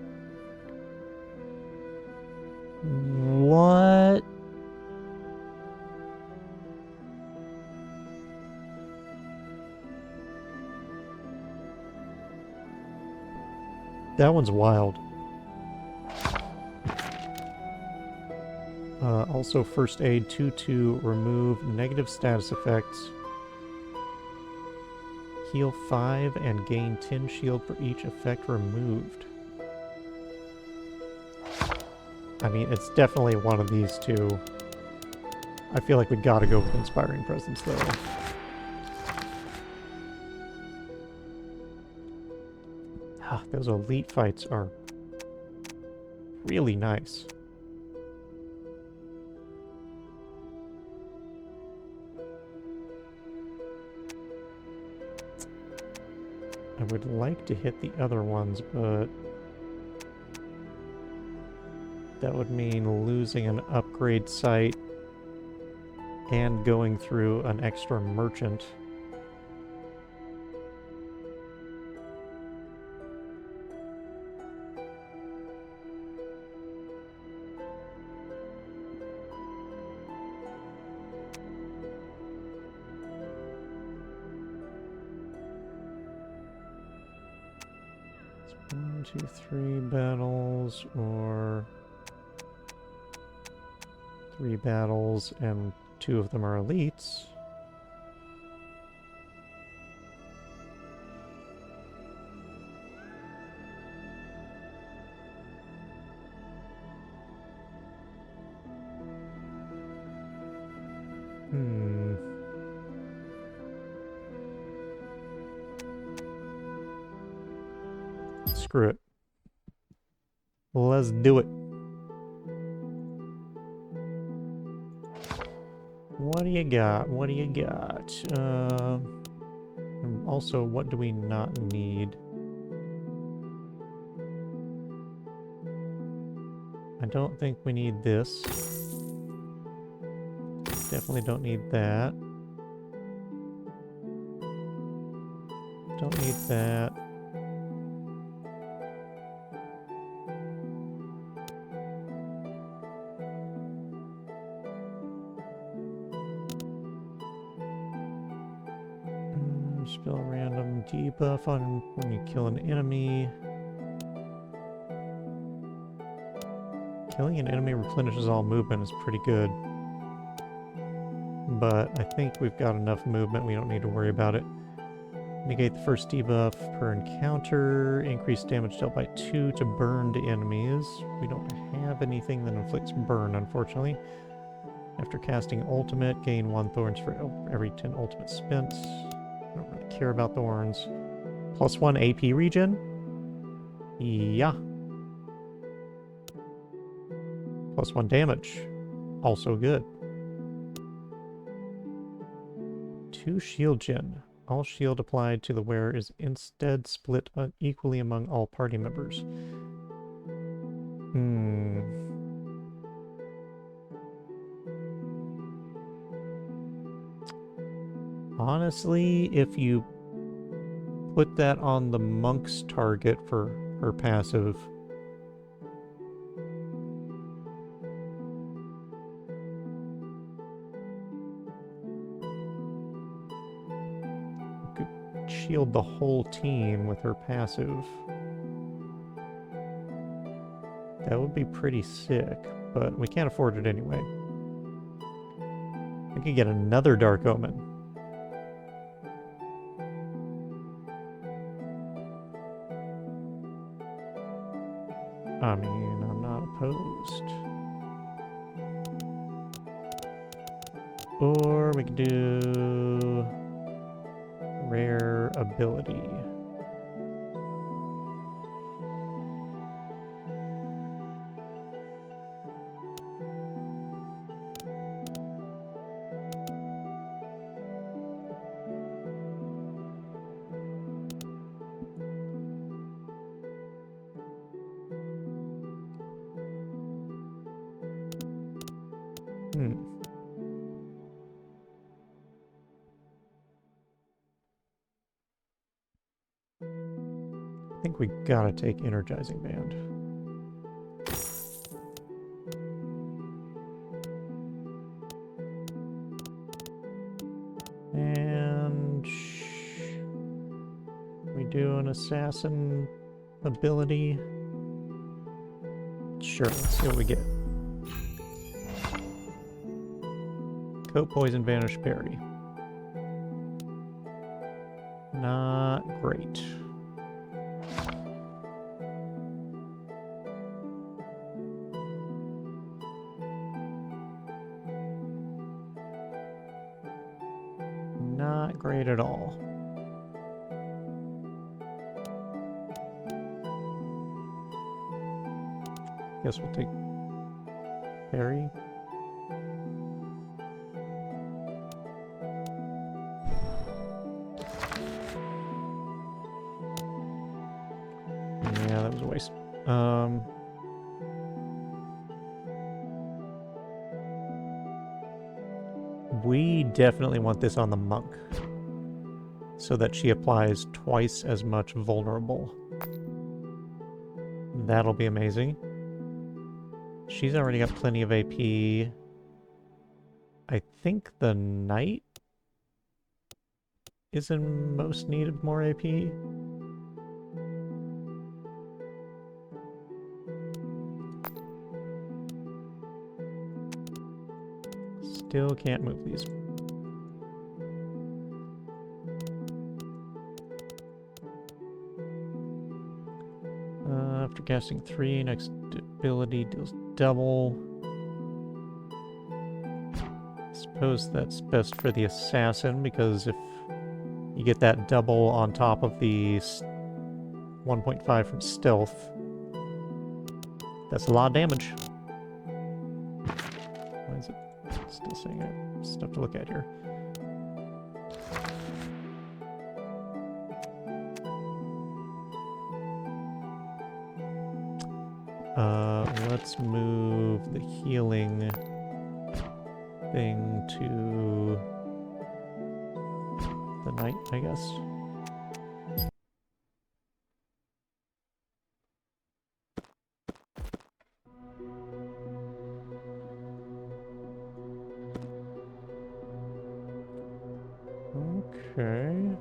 What? That one's wild. Also, first aid 2/2, remove negative status effects. Heal 5 and gain 10 shield for each effect removed. I mean, it's definitely one of these two. I feel like we gotta go with Inspiring Presence, though. Ah, those elite fights are really nice. I would like to hit the other ones, but that would mean losing an upgrade site and going through an extra merchant. It's 1, 2, 3 battles, or 3 battles, and 2 of them are elites. Screw it. Let's do it. What do you got? What do you got? Also, what do we not need? I don't think we need this. Definitely don't need that. Don't need that. Spell random debuff on when you kill an enemy. Killing an enemy replenishes all movement is pretty good. But I think we've got enough movement, we don't need to worry about it. Negate the first debuff per encounter. Increase damage dealt by 2 to burned enemies. We don't have anything that inflicts burn, unfortunately. After casting ultimate, gain 1 thorns for every 10 ultimate spent. I don't really care about thorns. +1 AP regen? Yeah. +1 damage. Also good. 2 shield gen. All shield applied to the wearer is instead split equally among all party members. Honestly, if you put that on the monk's target for her passive, you could shield the whole team with her passive. That would be pretty sick, but we can't afford it anyway. We could get another Dark Omen. I mean, I'm not opposed. Or we could do rare ability. I think we gotta take Energizing Band. And we do an assassin ability. Sure, let's see what we get. Coat Poison Vanish Parry. Not great. Not great at all. Guess we'll take Parry. Yeah, that was a waste. We definitely want this on the monk, so that she applies twice as much vulnerable. That'll be amazing. She's already got plenty of AP. I think the knight is in most need of more AP. Still can't move these. After casting 3, next ability deals double. Suppose that's best for the assassin, because if you get that double on top of the 1.5 from stealth, That's a lot of damage. Why is it still saying it? Stuff to look at here. Let's move the healing thing to the night, I guess. Okay.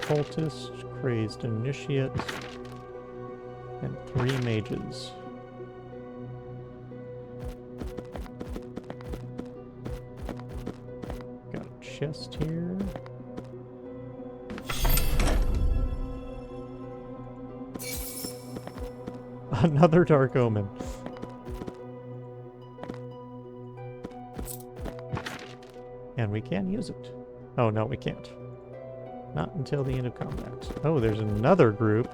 Cultist, crazed initiate, and 3 mages. Got a chest here. Another Dark Omen. And we can use it. Oh, no, we can't. Not until the end of combat. Oh, there's another group.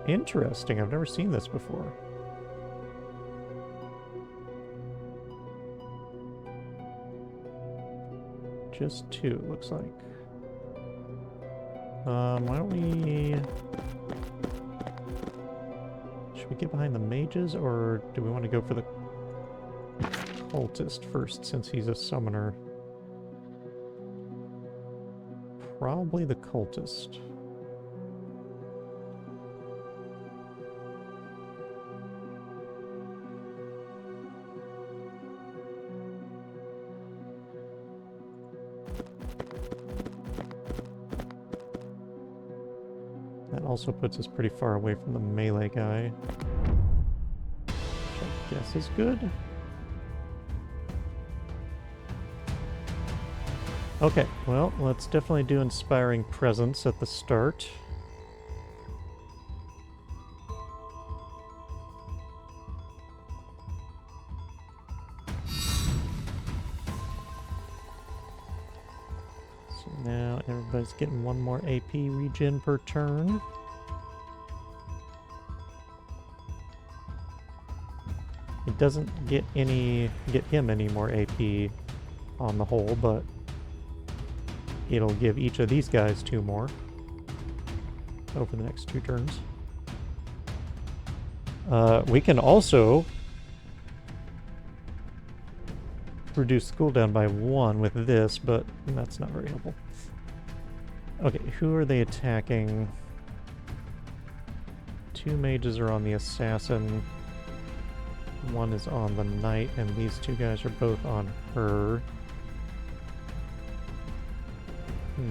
Interesting. I've never seen this before. Just 2, it looks like. Why don't we... Should we get behind the mages, or do we want to go for the cultist first, since he's a summoner? Probably the cultist. That also puts us pretty far away from the melee guy, which I guess is good. Okay, well, let's definitely do Inspiring Presence at the start. So now everybody's getting 1 more AP regen per turn. It doesn't get him any more AP on the whole, but it'll give each of these guys 2 more over the next 2 turns. We can also reduce the cooldown by 1 with this, but that's not very helpful. Okay, who are they attacking? 2 mages are on the assassin. 1 is on the knight, and these 2 guys are both on her. I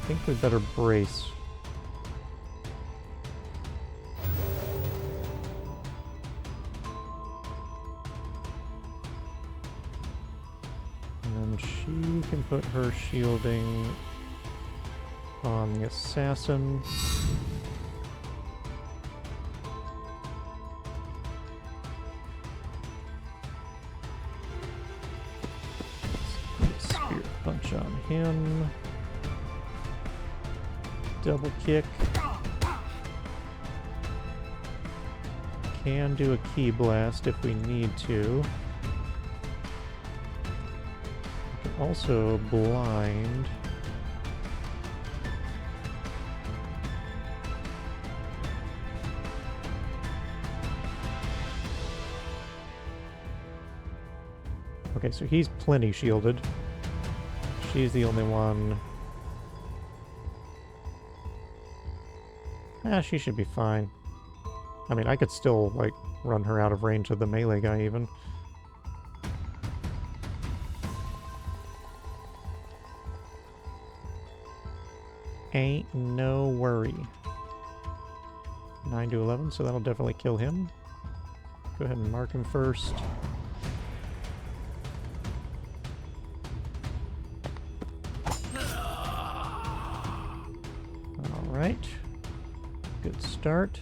think we better brace. And then she can put her shielding on the assassin. Spear punch on him. Double kick. Can do a key blast if we need to. We can also blind. Okay, so he's plenty shielded. She's the only one. She should be fine. I mean, I could still, like, run her out of range of the melee guy, even. Ain't no worry. 9 to 11, so that'll definitely kill him. Go ahead and mark him first. Alright. Good start.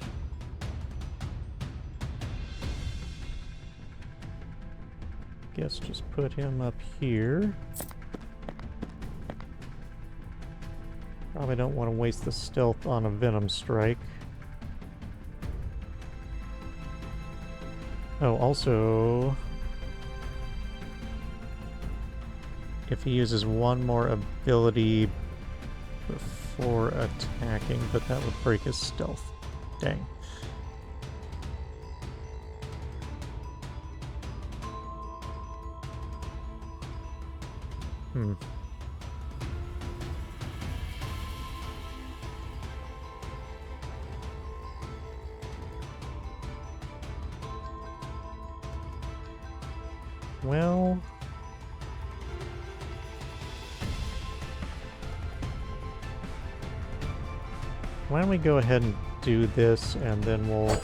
Guess just put him up here. Probably don't want to waste the stealth on a Venom Strike. Oh, also, if he uses one more ability before attacking, but that would break his stealth. Dang. Hmm. Well... why don't we go ahead and do this, and then we'll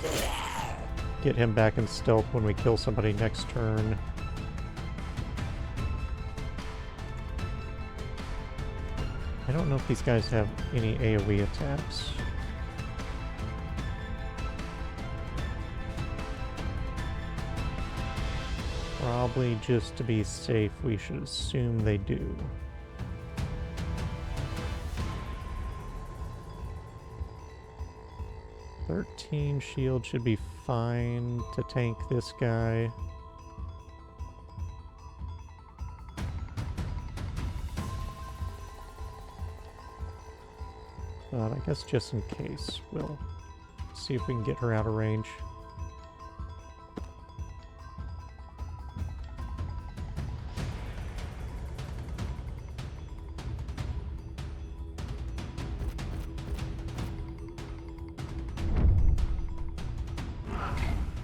get him back in stealth when we kill somebody next turn. I don't know if these guys have any AoE attacks. Probably just to be safe, we should assume they do. $13 shield should be fine to tank this guy. But I guess just in case, we'll see if we can get her out of range.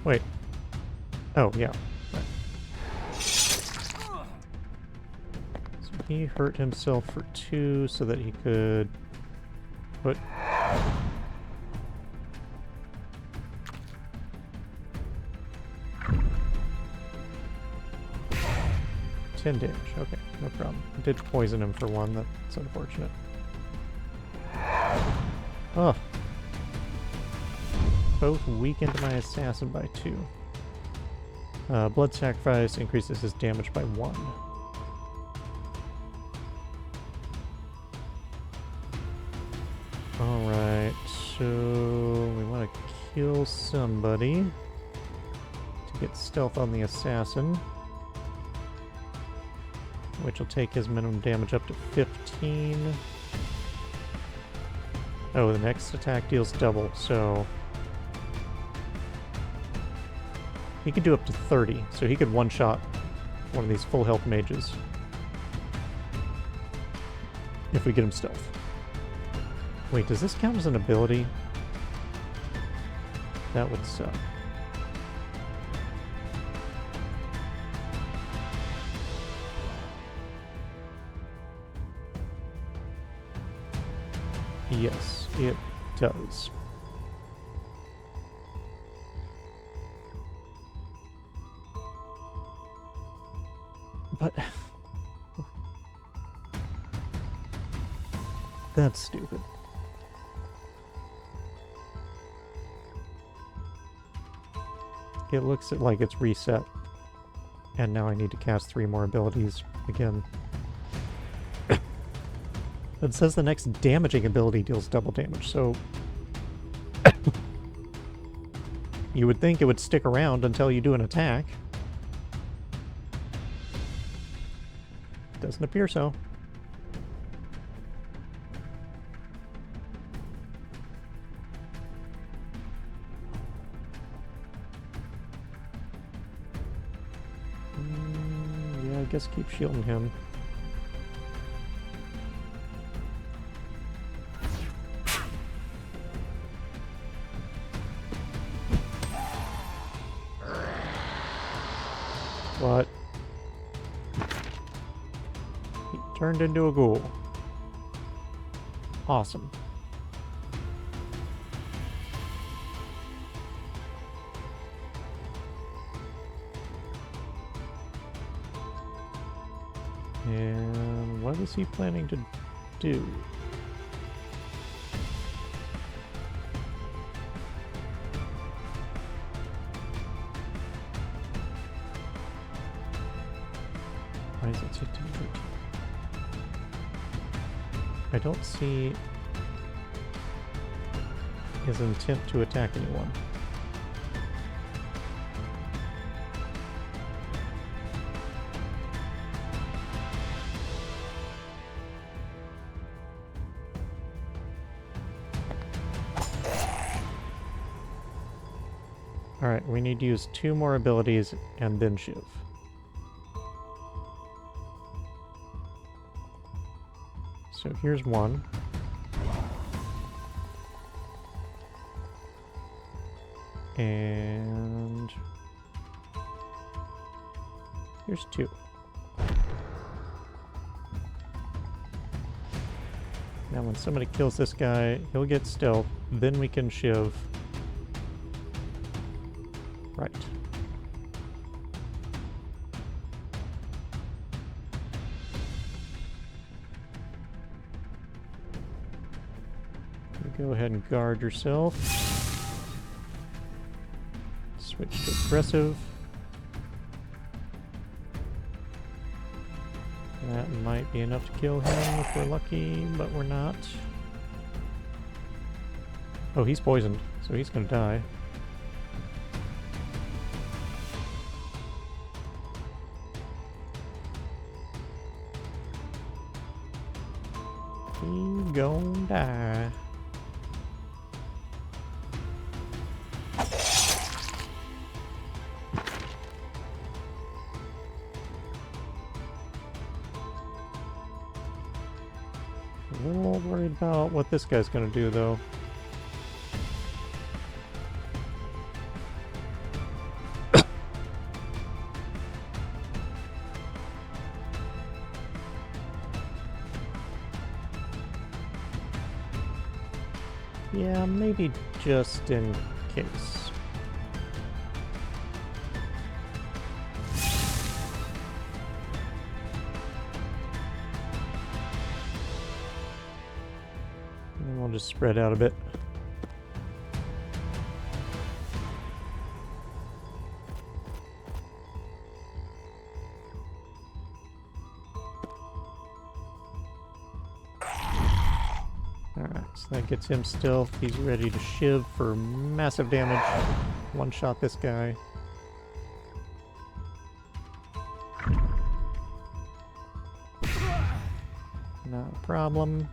Wait. Oh, yeah. Right. So he hurt himself for 2 so that he could put... 10 damage. Okay, no problem. I did poison him for 1. That's unfortunate. Oh. Both weakened my assassin by 2. Blood sacrifice increases his damage by 1. Alright, so we want to kill somebody to get stealth on the assassin, which will take his minimum damage up to 15. Oh, the next attack deals double, so... he could do up to 30, so he could one-shot one of these full health mages. If we get him stealth. Wait, does this count as an ability? That would suck. Yes, it does. But... that's stupid. It looks like it's reset. And now I need to cast 3 more abilities again. It says the next damaging ability deals double damage, so... you would think it would stick around until you do an attack. Doesn't appear so. Yeah, I guess keep shielding him. What? He turned into a ghoul. Awesome. And what is he planning to do? Why is it 16, 13? I don't see his intent to attack anyone. Alright, we need to use 2 more abilities and then Shiv. So here's one. And here's 2. Now when somebody kills this guy, he'll get stealth, then we can Shiv. Right. Go ahead and guard yourself. Switch to aggressive. That might be enough to kill him if we're lucky, but we're not. Oh, he's poisoned, so he's gonna die. He gon' die. A little worried about what this guy's gonna do, though. Yeah, maybe just in case. And we'll just spread out a bit. Alright, so that gets him stealth. He's ready to Shiv for massive damage. One-shot this guy. Not a problem.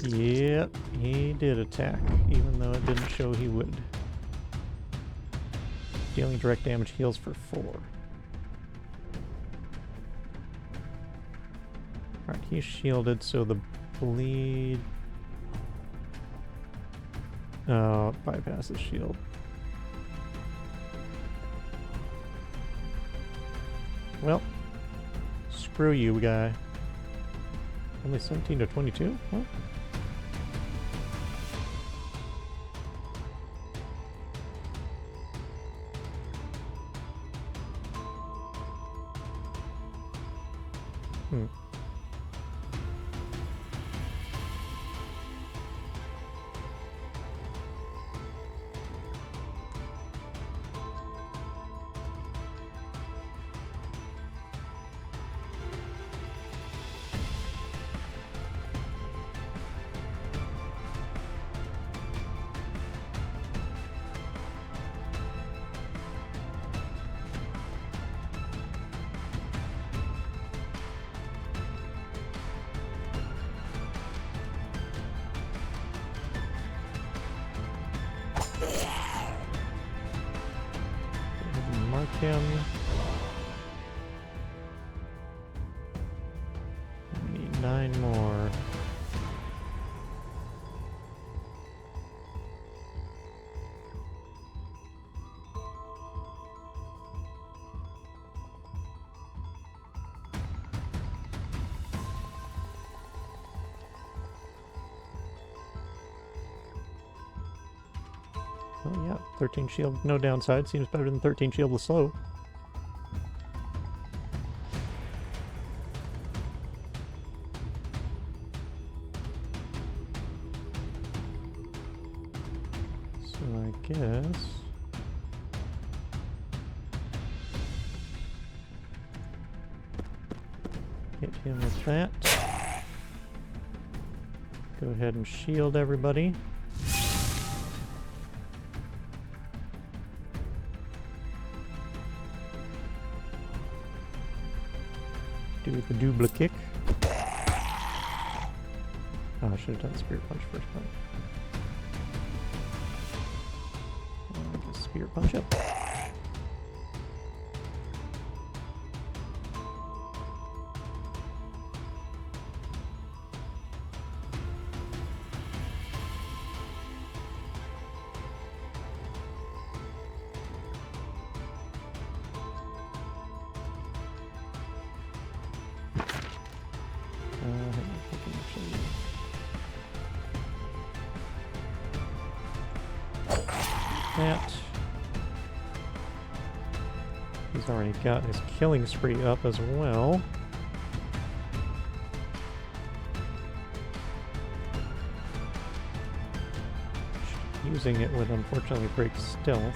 Yep, he did attack, even though it didn't show he would. Dealing direct damage heals for 4. Alright, he's shielded, so the bleed... bypasses shield. Well, screw you, guy. Only 17 to 22? Huh? Hmm. Mark him. We need 9 more. Oh yeah, 13 shield, no downside. Seems better than 13 shield with slow. So I guess... hit him with that. Go ahead and shield everybody. Do the double kick. Oh, I should have done Spirit Punch first, but... just Spirit Punch up. That. He's already got his killing spree up as well. Using it would unfortunately break stealth.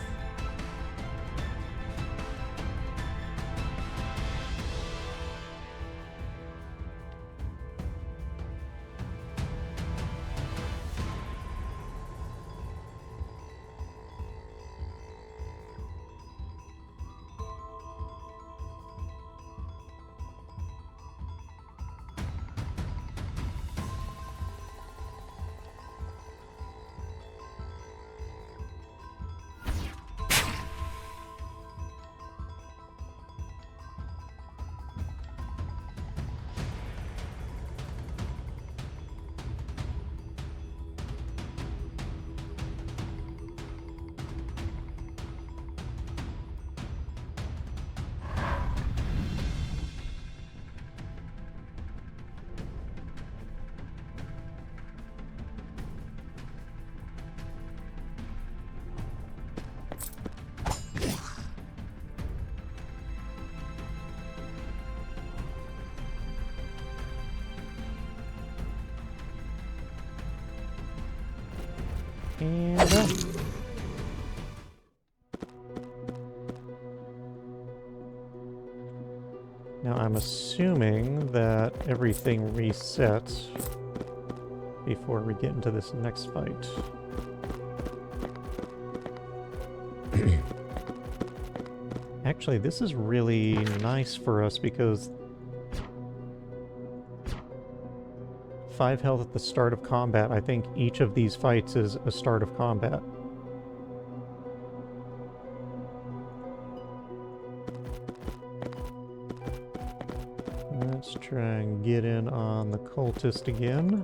And now I'm assuming that everything resets before we get into this next fight. Actually, this is really nice for us because 5 health at the start of combat. I think each of these fights is a start of combat. Let's try and get in on the cultist again.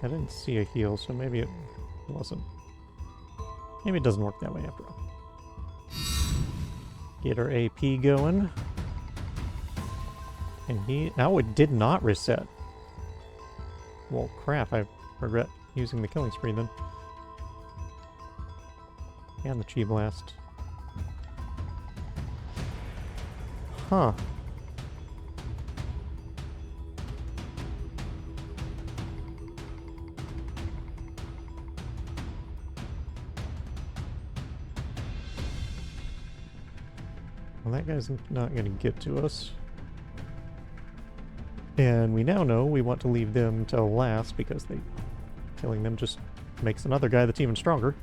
I didn't see a heal, so maybe it wasn't. Maybe it doesn't work that way after all. Get our AP going. And he... Oh, it did not reset. Well, crap. I regret using the killing spree then. And the Chi Blast. Huh. Well, that guy's not going to get to us. And we now know we want to leave them till last because killing them just makes another guy that's even stronger.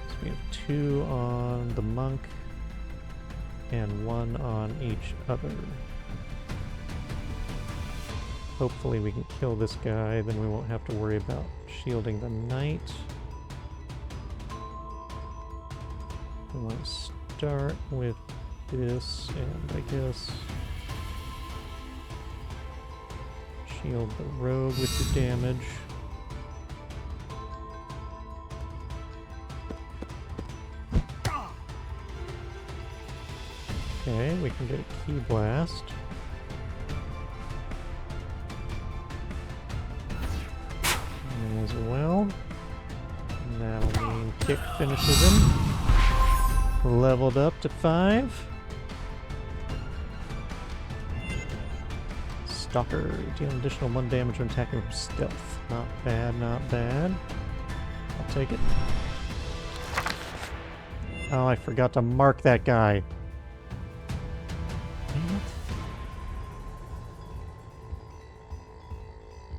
So we have 2 on the monk and 1 on each other. Hopefully we can kill this guy, then we won't have to worry about shielding the knight. We want to start with this, and I guess shield the rogue with the damage. Okay, we can get a Ki Blast. As well. That'll mean Kick finishes him. Leveled up to 5. Stalker, deal additional 1 damage when attacking from stealth. Not bad, not bad. I'll take it. Oh, I forgot to mark that guy. Dang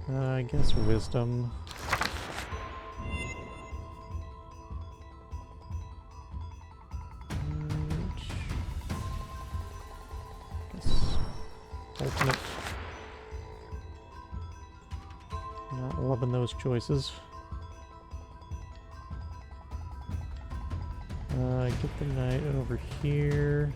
it. I guess Wisdom. Nope. Not loving those choices. Get the knight over here.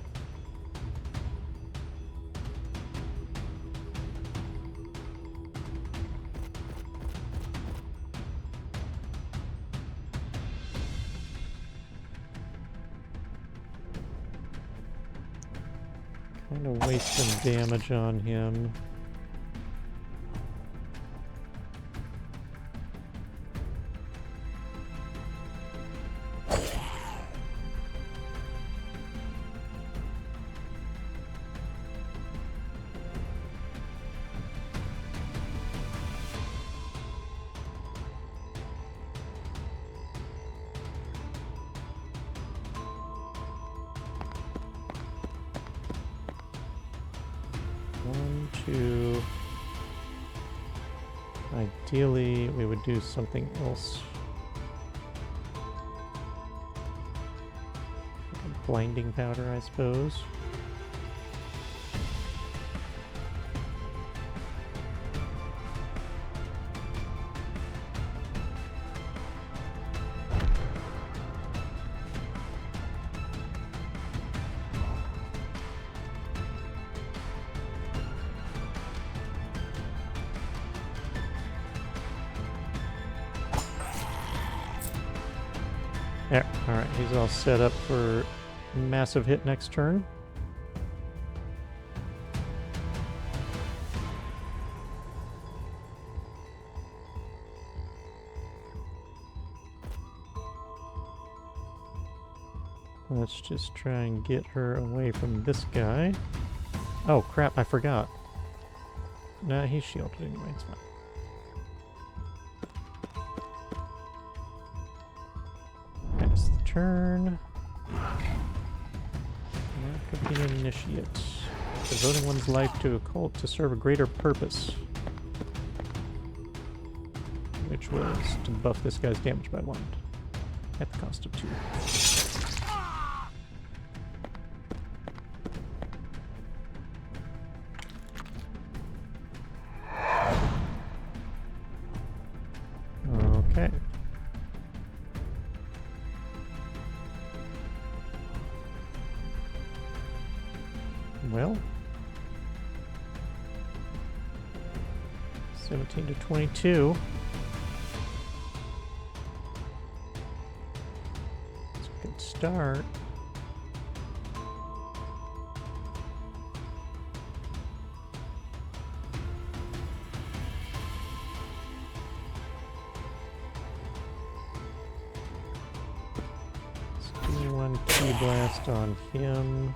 Kind of waste some damage on him. Ideally, we would do something else. Like a blinding powder, I suppose. There, alright, he's all set up for massive hit next turn. Let's just try and get her away from this guy. Oh crap, I forgot. Nah, he's shielded anyway, it's fine. Pass the turn. That could be an initiate. Devoting one's life to a cult to serve a greater purpose. Which was to buff this guy's damage by 1. At the cost of 2. Okay. Well, 17 to 22. It's a good start. Let's do one key blast on him.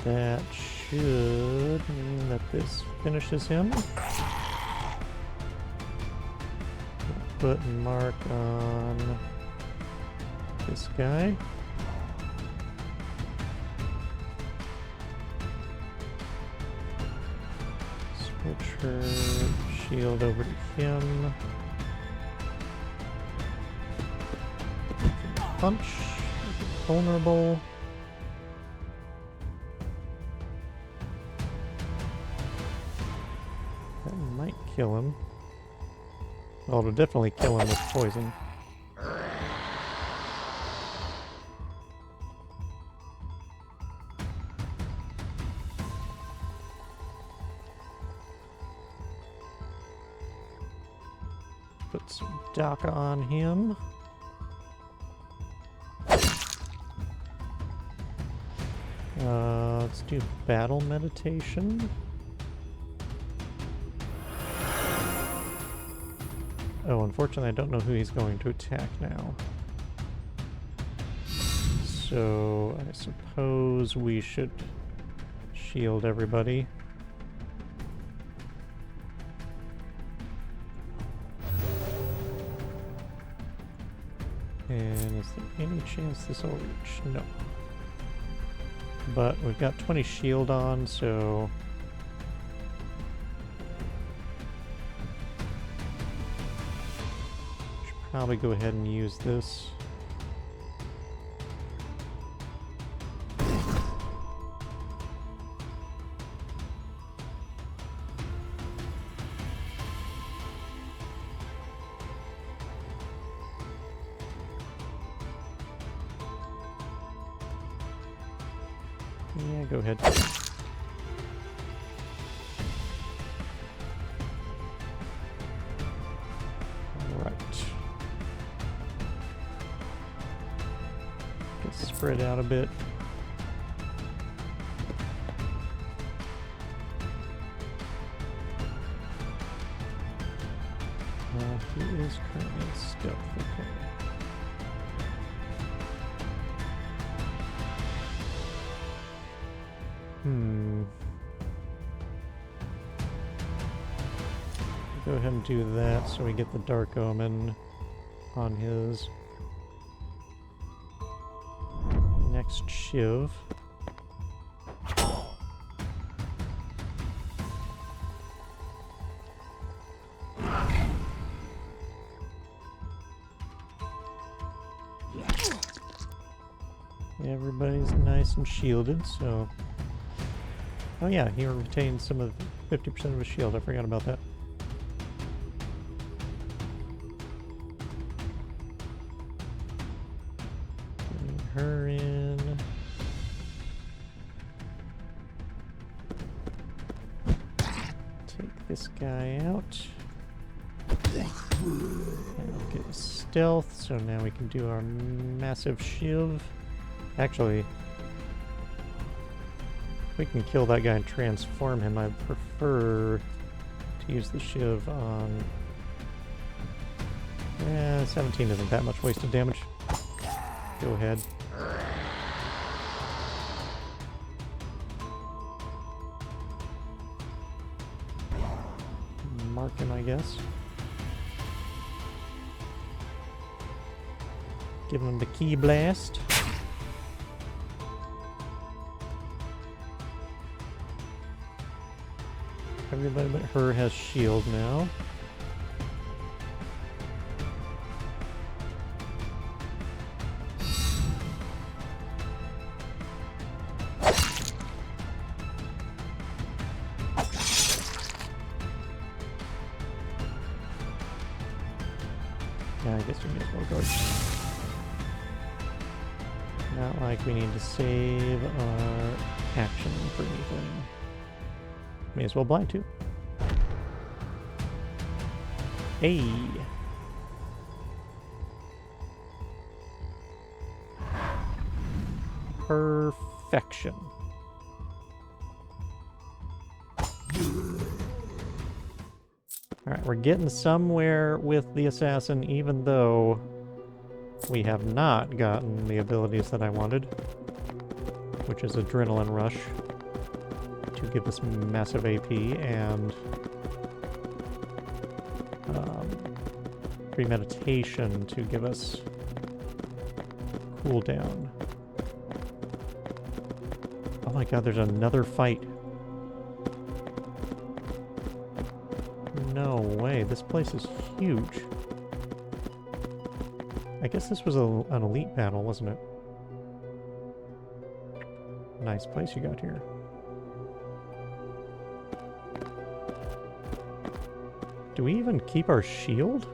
That should mean that this finishes him. Put mark on this guy. Switch her shield over to him. Punch. Vulnerable. That might kill him. Well, it'll definitely kill him with poison. Put some Daka on him. Let's do battle meditation. Oh, unfortunately, I don't know who he's going to attack now. So, I suppose we should shield everybody. And is there any chance this will reach? No. But we've got 20 shield on, so... should probably go ahead and use this. Yeah, go ahead. Right. Get spread out a bit. He is currently in stealth, okay. Go ahead and do that so we get the Dark Omen on his next shiv. Everybody's nice and shielded, so... Oh yeah, he retains some of 50% of his shield. I forgot about that. Bring her in. Take this guy out. And get stealth, so now we can do our massive shiv. Actually, we can kill that guy and transform him. I prefer to use the shiv on... 17 isn't that much wasted damage. Go ahead. Mark him, I guess. Give him the key blast. Everybody but her has shield now. Yeah, I guess we may as well guard. Not like we need to save our action for anything. May as well blind too. Hey! Perfection. Alright, we're getting somewhere with the assassin, even though we have not gotten the abilities that I wanted, which is Adrenaline Rush to give us massive AP and Premeditation to give us cooldown. Oh my god, there's another fight. No way, this place is huge. I guess this was an elite battle, wasn't it? Nice place you got here. Do we even keep our shield?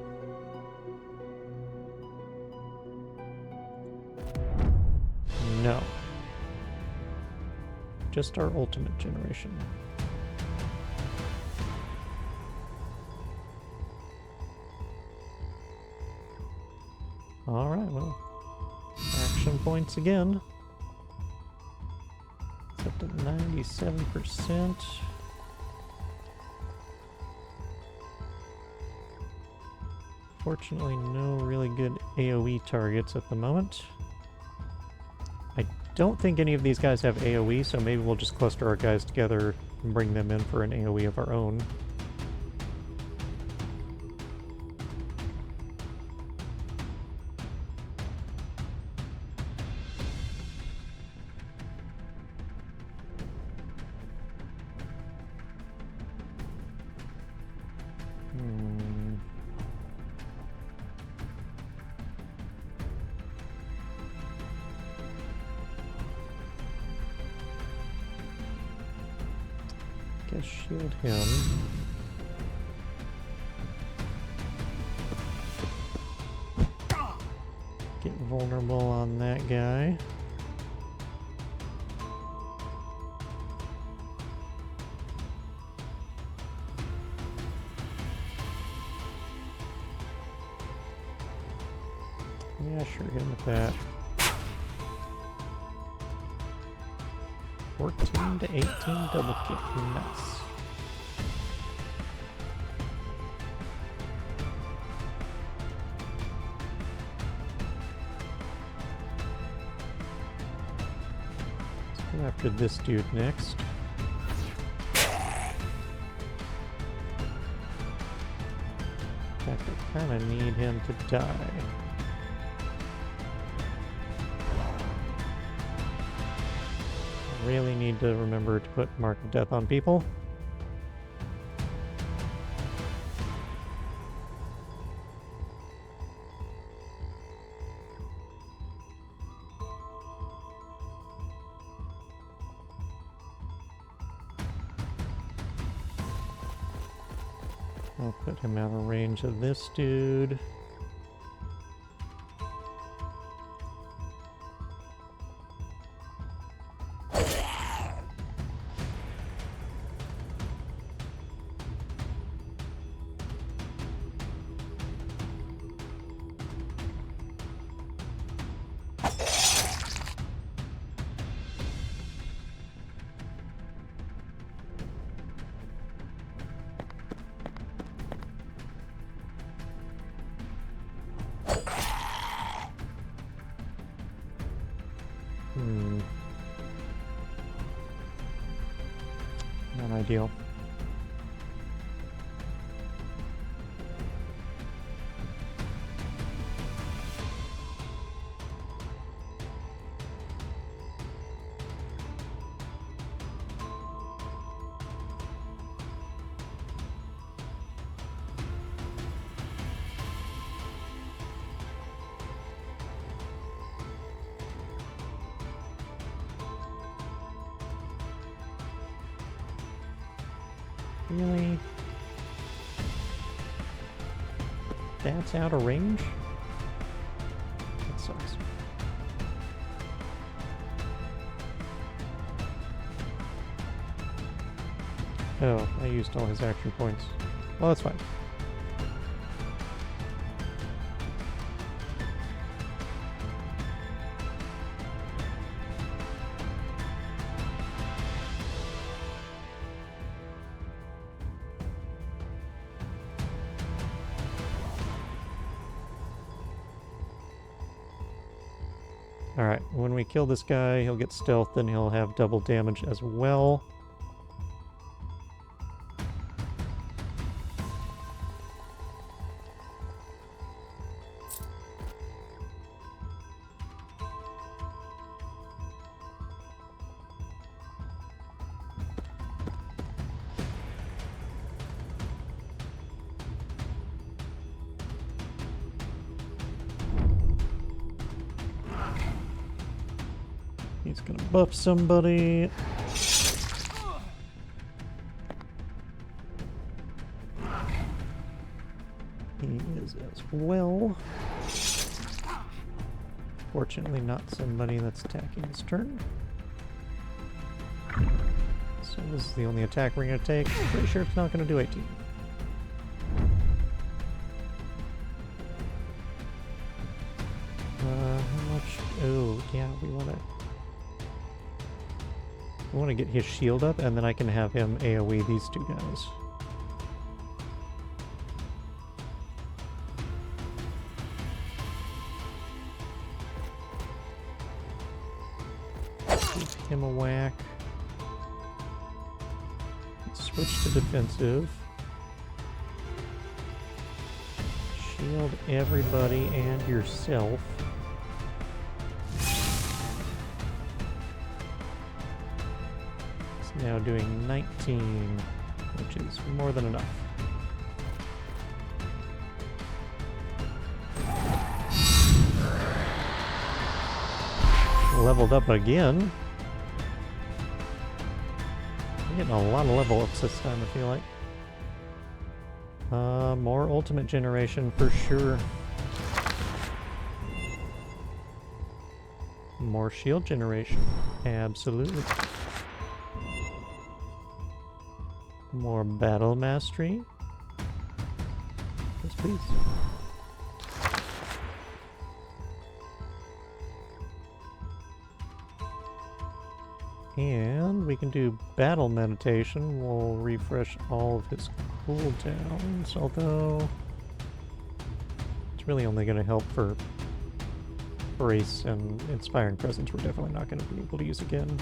No. Just our ultimate generation. Alright, well. Action points again. It's up to 97%. Fortunately, no really good AoE targets at the moment. I don't think any of these guys have AoE, so maybe we'll just cluster our guys together and bring them in for an AoE of our own. Shield him. Get vulnerable on that guy. Yeah, sure, hit him with that. 14 to 18 double kick. Nice. Let's go after this dude next. In fact, I kind of need him to die. Really need to remember to put Mark of Death on people. I'll put him out of range of this dude. Not ideal. Really? That's out of range? That sucks. Oh, I used all his action points. Well, that's fine. Alright, when we kill this guy, he'll get stealth, and he'll have double damage as well. He's gonna buff somebody. He is as well. Fortunately not somebody that's attacking this turn. So this is the only attack we're gonna take. Pretty sure it's not gonna do 18. How much? Oh, yeah, we want to get his shield up, and then I can have him AoE these two guys. Give him a whack. Switch to defensive. Shield everybody and yourself. Now doing 19, which is more than enough. Leveled up again. I'm getting a lot of level ups this time, I feel like. More ultimate generation for sure. More shield generation. Absolutely. More battle mastery. Yes, please. And we can do battle meditation. We'll refresh all of his cooldowns, although it's really only going to help for Brace and Inspiring Presence. We're definitely not going to be able to use again.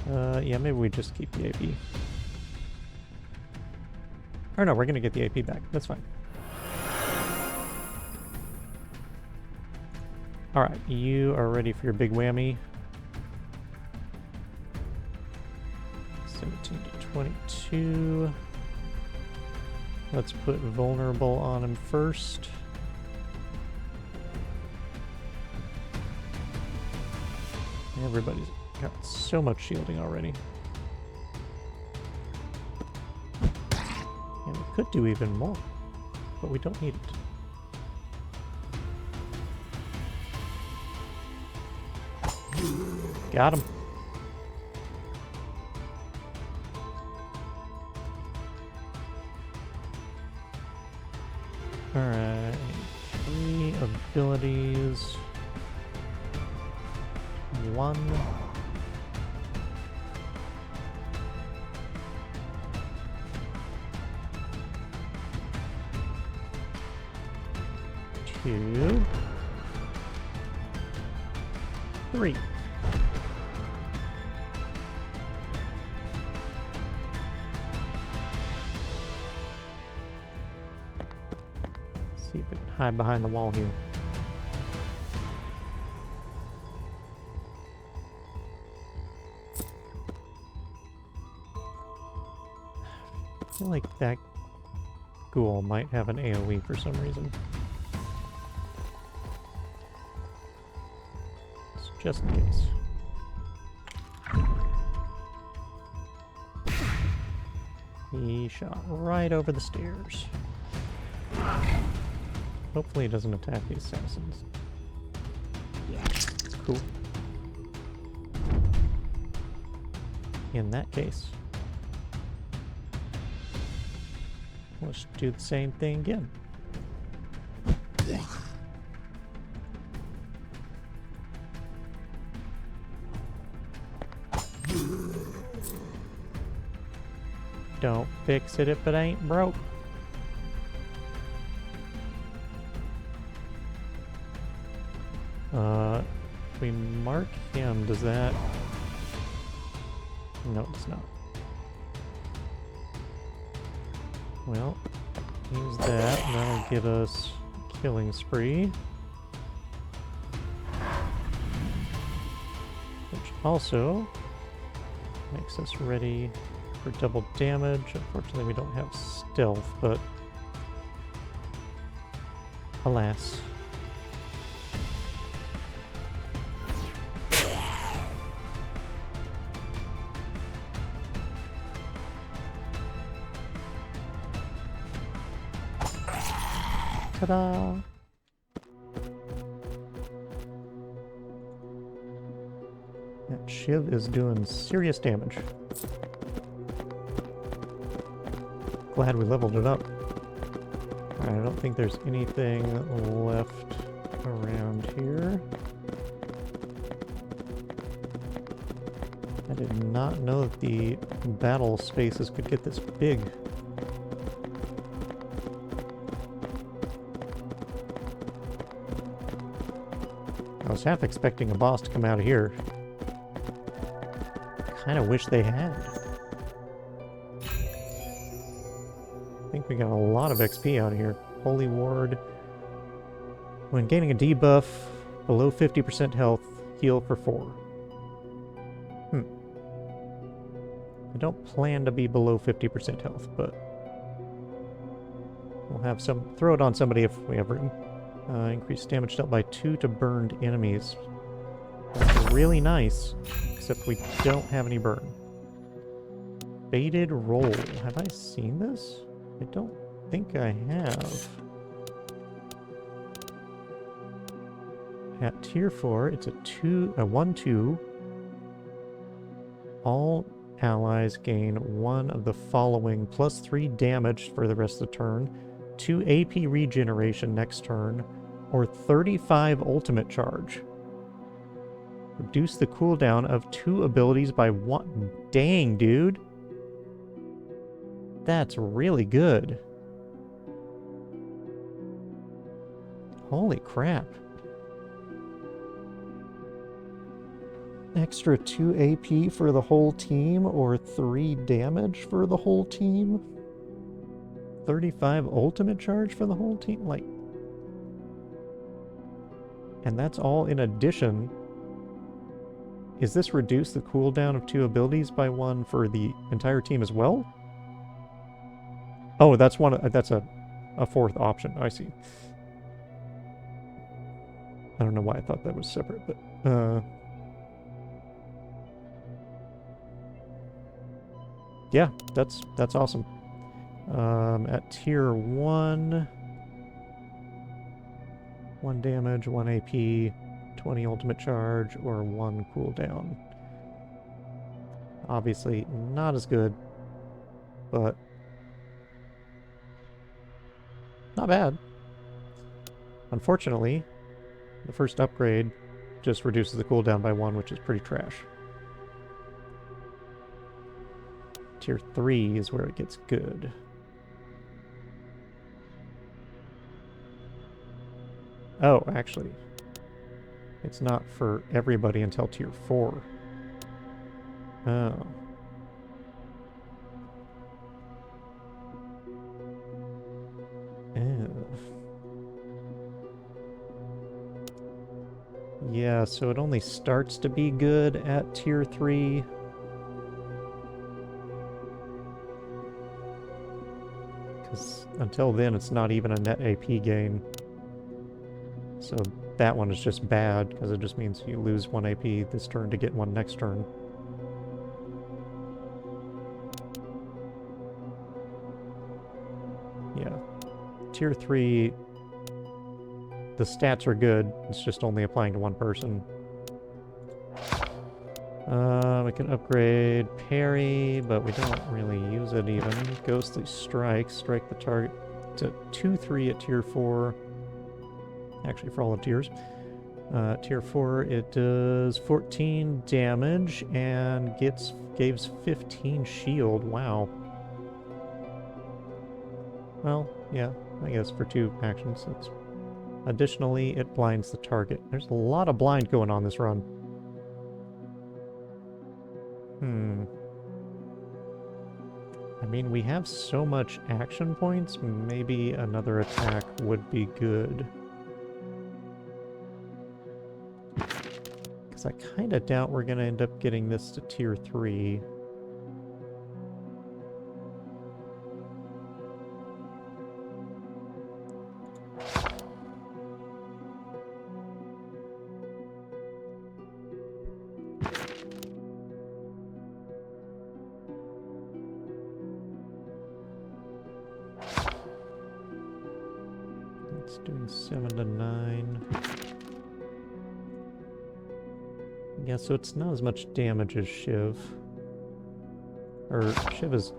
Yeah, maybe we just keep the AP. Or no, we're going to get the AP back. That's fine. Alright, you are ready for your big whammy. 17 to 22. Let's put vulnerable on him first. Everybody's got so much shielding already. And we could do even more, but we don't need it. Got him. Alright, 3 abilities. 1. 2. 3. See if we can hide behind the wall here. I feel like that ghoul might have an AoE for some reason. So just in case. He shot right over the stairs. Hopefully he doesn't attack the assassins. Cool. In that case, let's do the same thing again. Don't fix it if it ain't broke. If we mark him, does that... No, it does not. Well, use that, and that'll get us Killing Spree. Which also makes us ready for double damage. Unfortunately, we don't have stealth, but alas. Ta-da! That Shiv is doing serious damage. Glad we leveled it up. Alright, I don't think there's anything left around here. I did not know that the battle spaces could get this big. I was half expecting a boss to come out of here. Kinda wish they had. I think we got a lot of XP out of here. Holy Ward. When gaining a debuff, below 50% health, heal for 4. I don't plan to be below 50% health, but we'll have some... Throw it on somebody if we have room. Increase damage dealt by 2 to burned enemies. That's really nice, except we don't have any burn. Baited roll. Have I seen this? I don't think I have. At tier 4, it's a 1-2. All allies gain 1 of the following, plus 3 damage for the rest of the turn, 2 AP regeneration next turn, or 35 ultimate charge. Reduce the cooldown of 2 abilities by 1. Dang, dude. That's really good. Holy crap. Extra 2 AP for the whole team, or 3 damage for the whole team? 35 ultimate charge for the whole team? Like... And that's all in addition. Is this reduce the cooldown of 2 abilities by 1 for the entire team as well? Oh, that's one. That's a 4th option. I see. I don't know why I thought that was separate, but yeah, that's awesome. At tier 1, 1 damage, 1 AP, 20 ultimate charge, or 1 cooldown. Obviously not as good, but not bad. Unfortunately, the first upgrade just reduces the cooldown by 1, which is pretty trash. Tier 3 is where it gets good. Oh, actually, it's not for everybody until tier 4. Oh. Yeah, so it only starts to be good at tier 3. Because until then, it's not even a net AP gain. So that one is just bad, because it just means you lose 1 AP this turn to get 1 next turn. Yeah. Tier 3, the stats are good, it's just only applying to 1 person. We can upgrade parry, but we don't really use it even. Ghostly Strike, strike the target to 2-3 at tier 4. Actually, for all the tiers. Tier 4, it does 14 damage and gives 15 shield. Wow. Well, yeah, I guess for 2 actions. It's... Additionally, it blinds the target. There's a lot of blind going on this run. I mean, we have so much action points, maybe another attack would be good. Because I kind of doubt we're going to end up getting this to tier 3. It's doing 7 to 9. Yeah, so it's not as much damage as Shiv. Or, Shiv is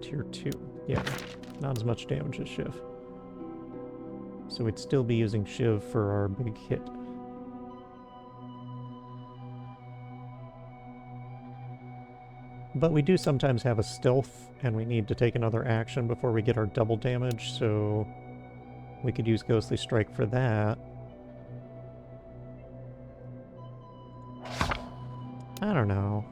tier 2. Yeah, not as much damage as Shiv. So we'd still be using Shiv for our big hit. But we do sometimes have a stealth, and we need to take another action before we get our double damage, so we could use Ghostly Strike for that. I don't know.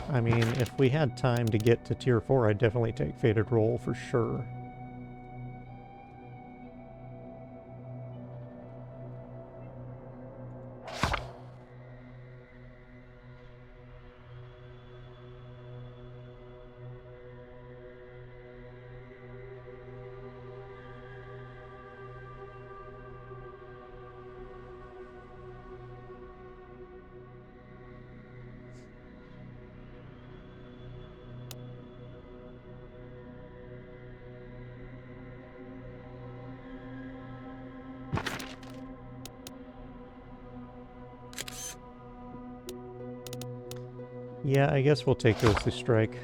I mean, if we had time to get to tier 4, I'd definitely take Fated Roll for sure. Yeah, I guess we'll take Ghostly Strike.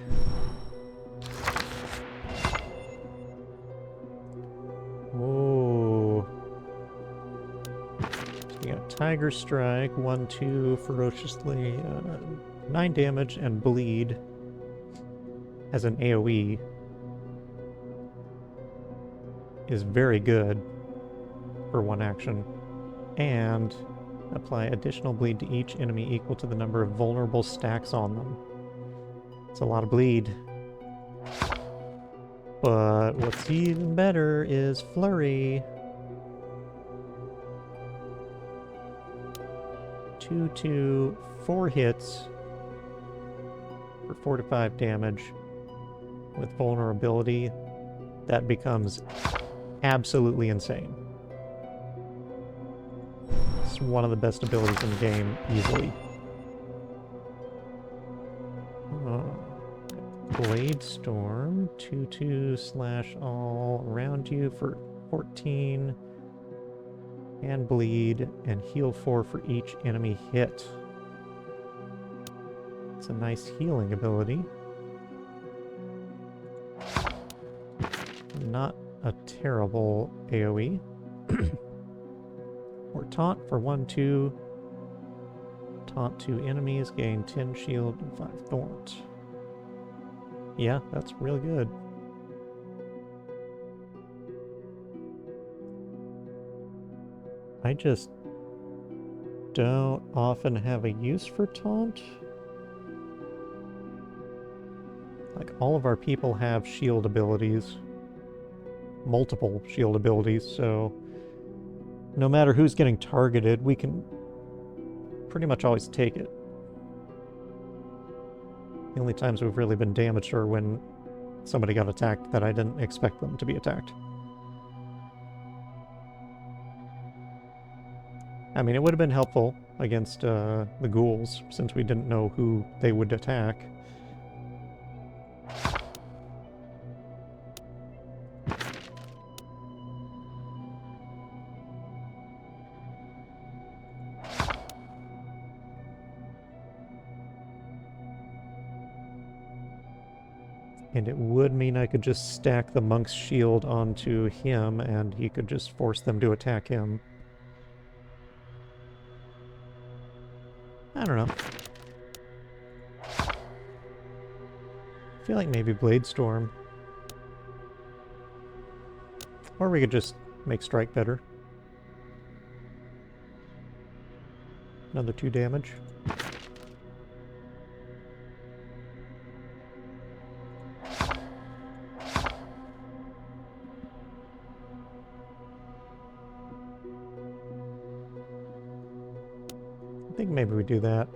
Oh. So we got Tiger Strike, 1-2, ferociously, 9 damage, and bleed as an AoE is very good for one action. And apply additional bleed to each enemy equal to the number of vulnerable stacks on them. It's a lot of bleed. But what's even better is Flurry. 2-2, 4 hits for 4 to 5 damage with vulnerability. That becomes absolutely insane. It's one of the best abilities in the game, easily. Blade Storm, 2-2/all around you for 14. And bleed, and heal 4 for each enemy hit. It's a nice healing ability. Not a terrible AoE. Or taunt for 1-2. Taunt 2 enemies, gain 10 shield and 5 thorns. Yeah, that's really good. I just don't often have a use for taunt. Like, all of our people have shield abilities. Multiple shield abilities, so no matter who's getting targeted, we can pretty much always take it. The only times we've really been damaged are when somebody got attacked that I didn't expect them to be attacked. I mean, it would have been helpful against the ghouls, since we didn't know who they would attack. And it would mean I could just stack the monk's shield onto him, and he could just force them to attack him. I don't know. I feel like maybe Blade Storm. Or we could just make Strike better. Another 2 damage. I think maybe we do that.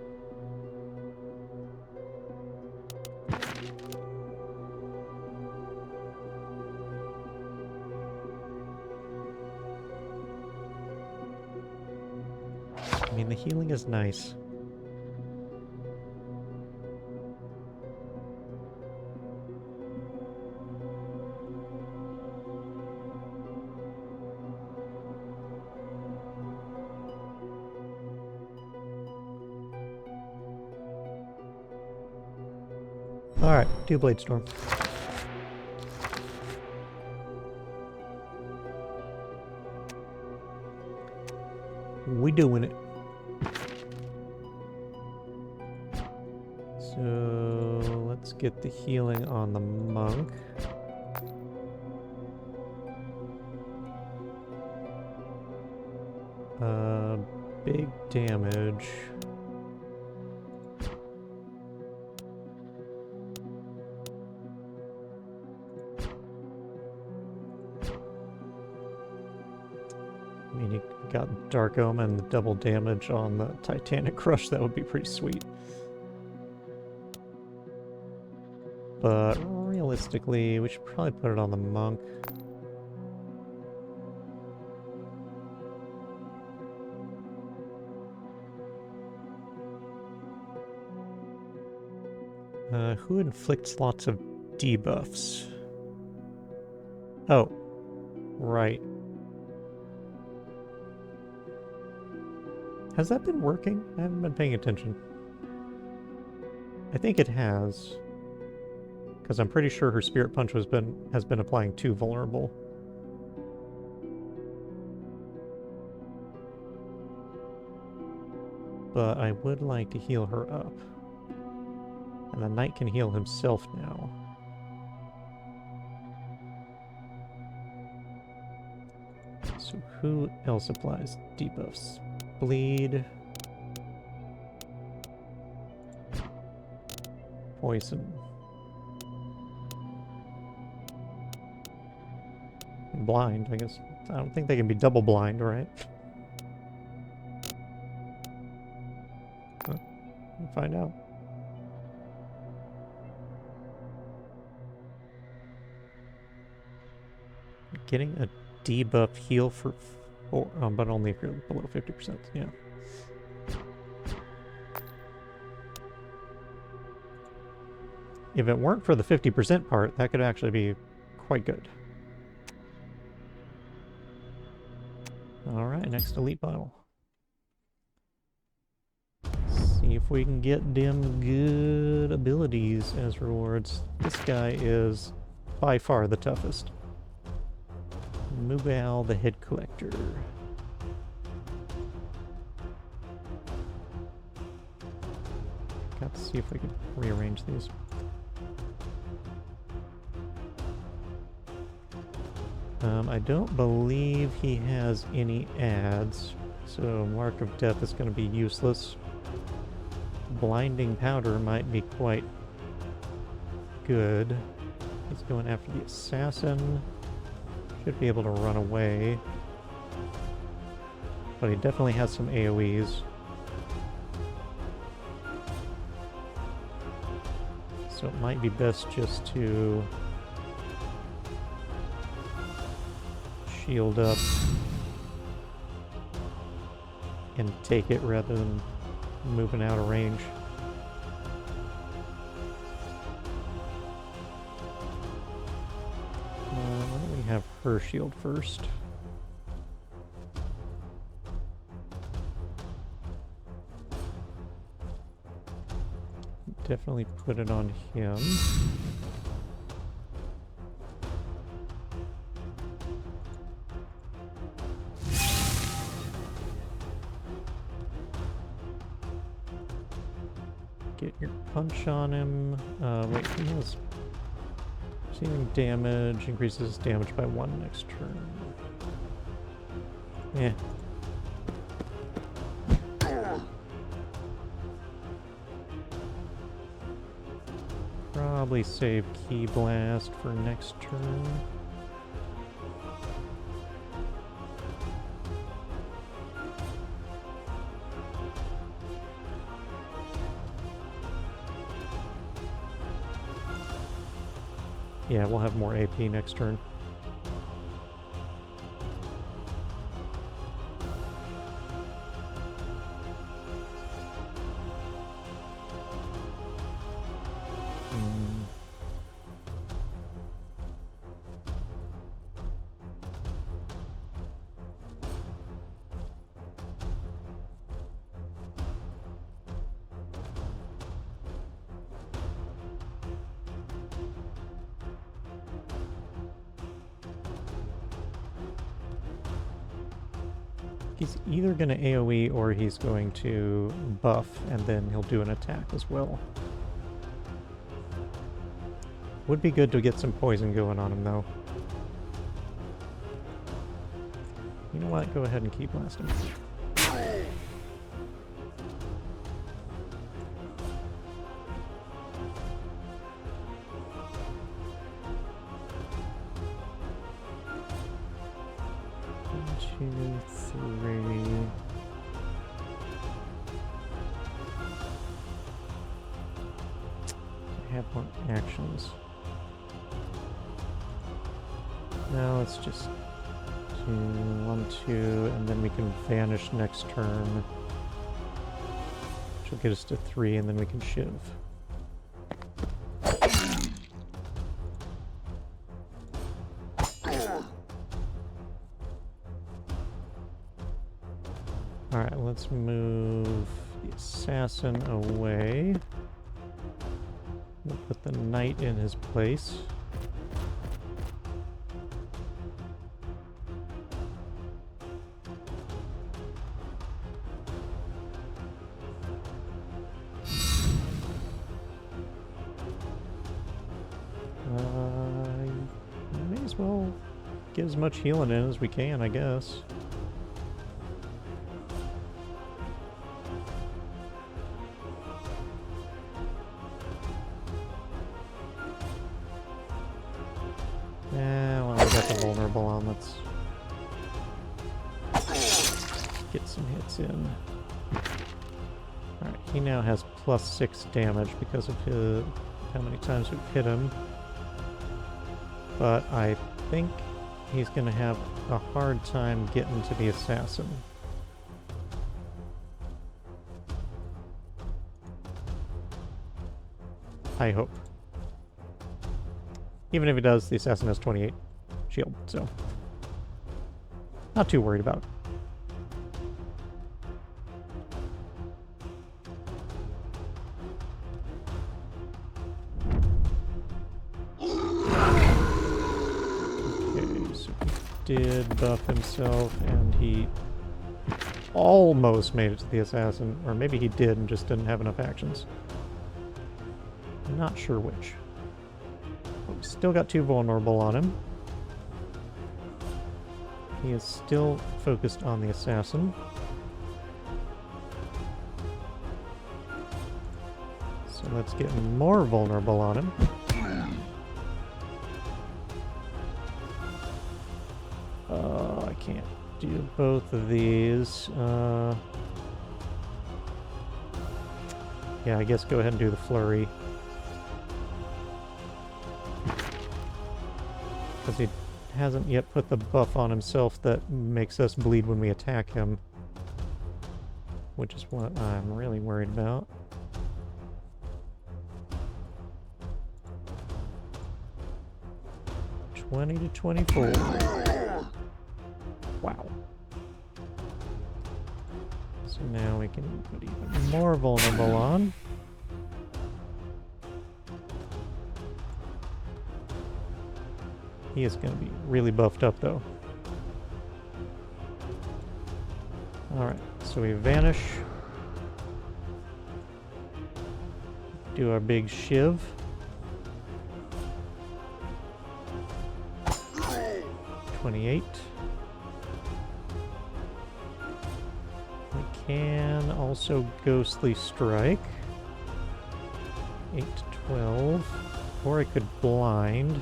I mean, the healing is nice. Alright, do Blade Storm. We doing it. So let's get the healing on the monk. Big damage. I mean, you got Dark Omen and the double damage on the Titanic Crush. That would be pretty sweet. But realistically, we should probably put it on the monk. Who inflicts lots of debuffs? Oh, right. Has that been working? I haven't been paying attention. I think it has. Because I'm pretty sure her Spirit Punch has been applying 2 vulnerable. but I would like to heal her up. And the knight can heal himself now. So who else applies debuffs? Bleed. Poison. Blind, I guess. I don't think they can be double blind, right? We'll find out. Getting a debuff heal for 4, but only if you're below 50%, yeah. If it weren't for the 50% part, that could actually be quite good. Alright, next elite bottle. See if we can get them good abilities as rewards. This guy is by far the toughest. Mubal, the head collector. Got to see if we could rearrange these. I don't believe he has any ads, so Mark of Death is going to be useless. Blinding Powder might be quite good. He's going after the assassin. Should be able to run away. But he definitely has some AoEs. So it might be best just to shield up and take it rather than moving out of range. Why don't we have her shield first? Definitely put it on him. Get your punch on him. Wait, he has receiving damage, increases damage by 1 next turn. Yeah. Probably save Key Blast for next turn. Yeah, we'll have more AP next turn. He's either going to AoE or he's going to buff, and then he'll do an attack as well. Would be good to get some poison going on him, though. You know what? Go ahead and keep blasting. Actions. Now let's just do 1, 2, and then we can vanish next turn, which will get us to 3, and then we can shiv. Alright, let's move the assassin away. We'll put the knight in his place. get as much healing in as we can, I guess. Yeah, well, we got the vulnerable on. Let's get some hits in. Alright, he now has +6 damage because of how many times we've hit him. But I think he's going to have a hard time getting to the assassin. I hope. Even if he does, the assassin has 28 shield, so not too worried about it. Did buff himself, and he almost made it to the assassin, or maybe he did and just didn't have enough actions. I'm not sure which. But we still got 2 vulnerable on him. He is still focused on the assassin. So let's get more vulnerable on him. I can't do both of these. Yeah, I guess go ahead and do the flurry. Because he hasn't yet put the buff on himself that makes us bleed when we attack him. Which is what I'm really worried about. $20 to 24. Wow. So now we can put even more vulnerable on. He is going to be really buffed up though. Alright, so we vanish. Do our big shiv. $28. We can also Ghostly Strike. 8 to 12. Or I could Blind.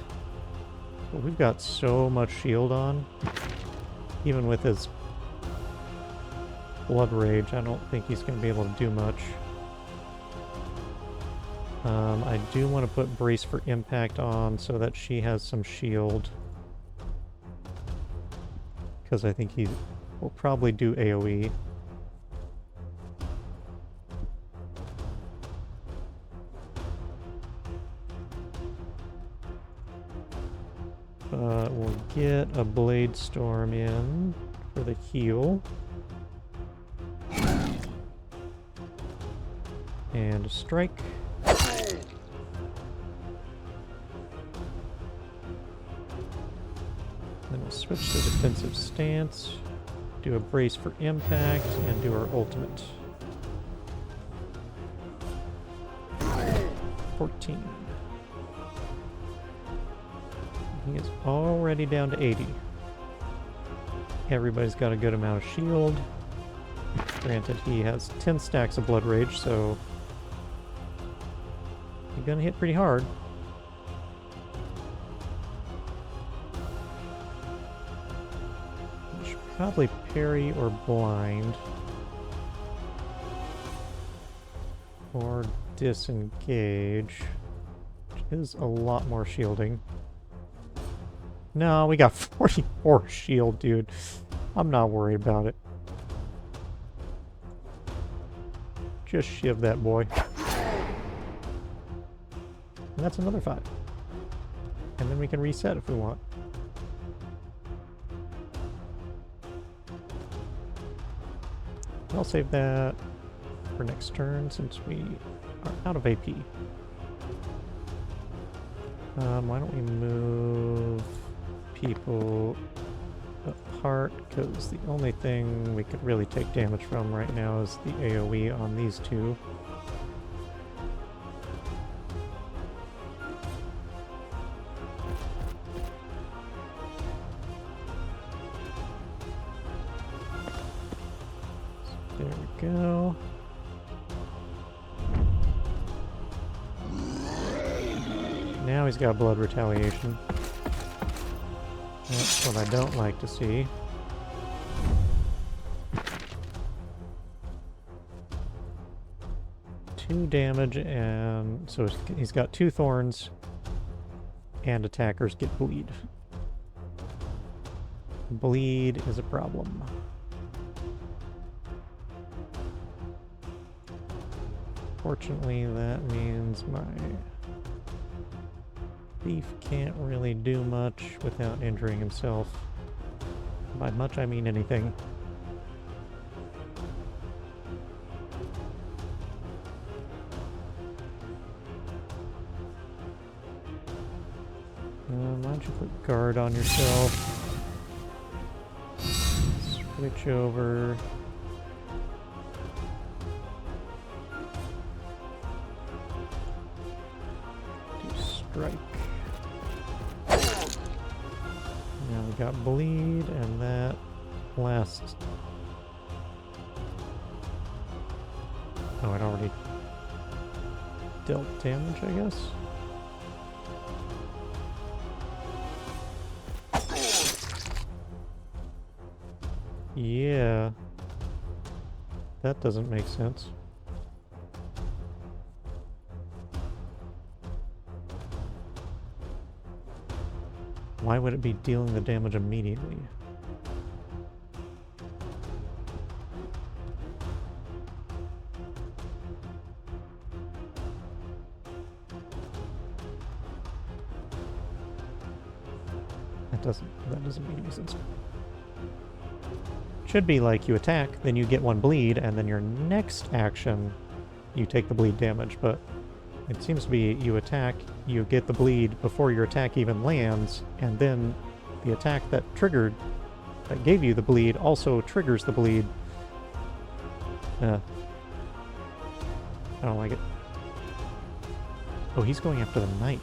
But we've got so much shield on. Even with his Blood Rage, I don't think he's going to be able to do much. I do want to put Brace for Impact on so that she has some shield. Because I think he will probably do AoE. But we'll get a Blade Storm in for the heal. And a strike. Then we'll switch to defensive stance, do a brace for impact, and do our ultimate. 14. He is already down to 80. Everybody's got a good amount of shield. Granted, he has 10 stacks of Blood Rage, so he's gonna hit pretty hard. Probably parry or blind. Or disengage. Which is a lot more shielding. No, we got 44 shield, dude. I'm not worried about it. Just shiv that boy. And that's another 5. And then we can reset if we want. I'll save that for next turn since we are out of AP. Why don't we move people apart? Because the only thing we could really take damage from right now is the AoE on these two. go. Now he's got blood retaliation. That's what I don't like to see. Two damage, and so he's got 2 thorns, and attackers get bleed. Bleed is a problem. Fortunately, that means my thief can't really do much without injuring himself. By much, I mean anything. Why don't you put guard on yourself? Switch over. Do strike. Now we got bleed, and that lasts. Oh, it already dealt damage, I guess. Yeah. That doesn't make sense. Why would it be dealing the damage immediately? That doesn't make any sense. Should be like you attack, then you get 1 bleed, and then your next action you take the bleed damage, but it seems to be you attack, you get the bleed before your attack even lands, and then the attack that gave you the bleed also triggers the bleed. I don't like it. Oh, he's going after the knight.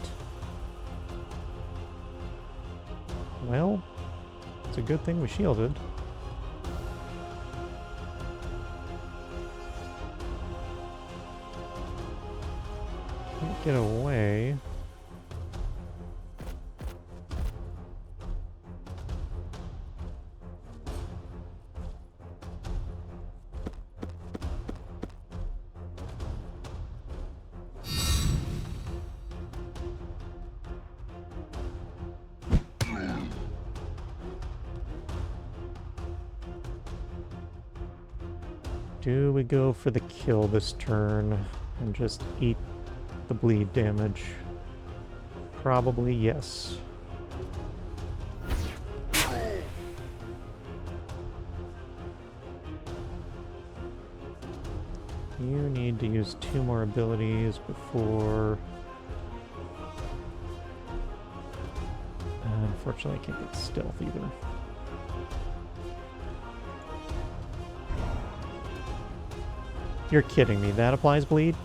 Well, it's a good thing we shielded. Can't get away. Do we go for the kill this turn and just eat the bleed damage? Probably yes. You need to use 2 more abilities before... Unfortunately, I can't get stealth either. You're kidding me. That applies bleed?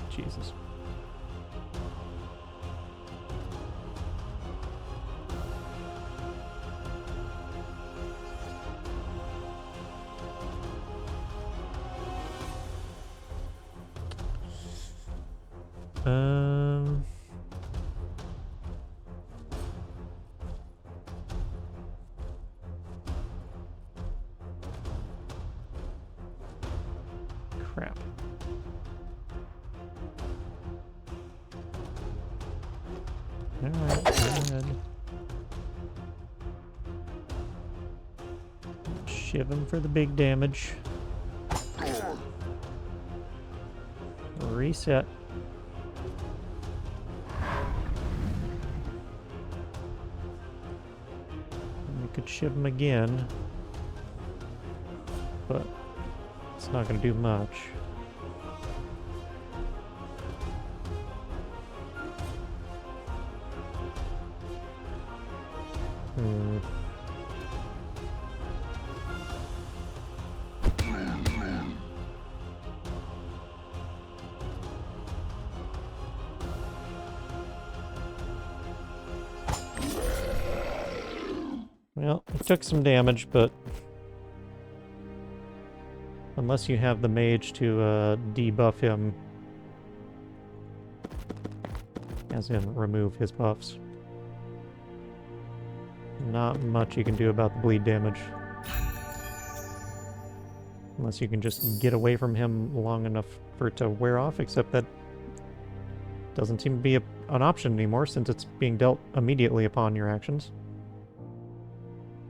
Jesus. Crap. Alright, go ahead. Shiv him for the big damage. Reset. We could shiv him again, but it's not going to do much. Well, it took some damage, but Unless you have the mage to debuff him. As in, remove his buffs. Not much you can do about the bleed damage. Unless you can just get away from him long enough for it to wear off, except that doesn't seem to be an option anymore since it's being dealt immediately upon your actions.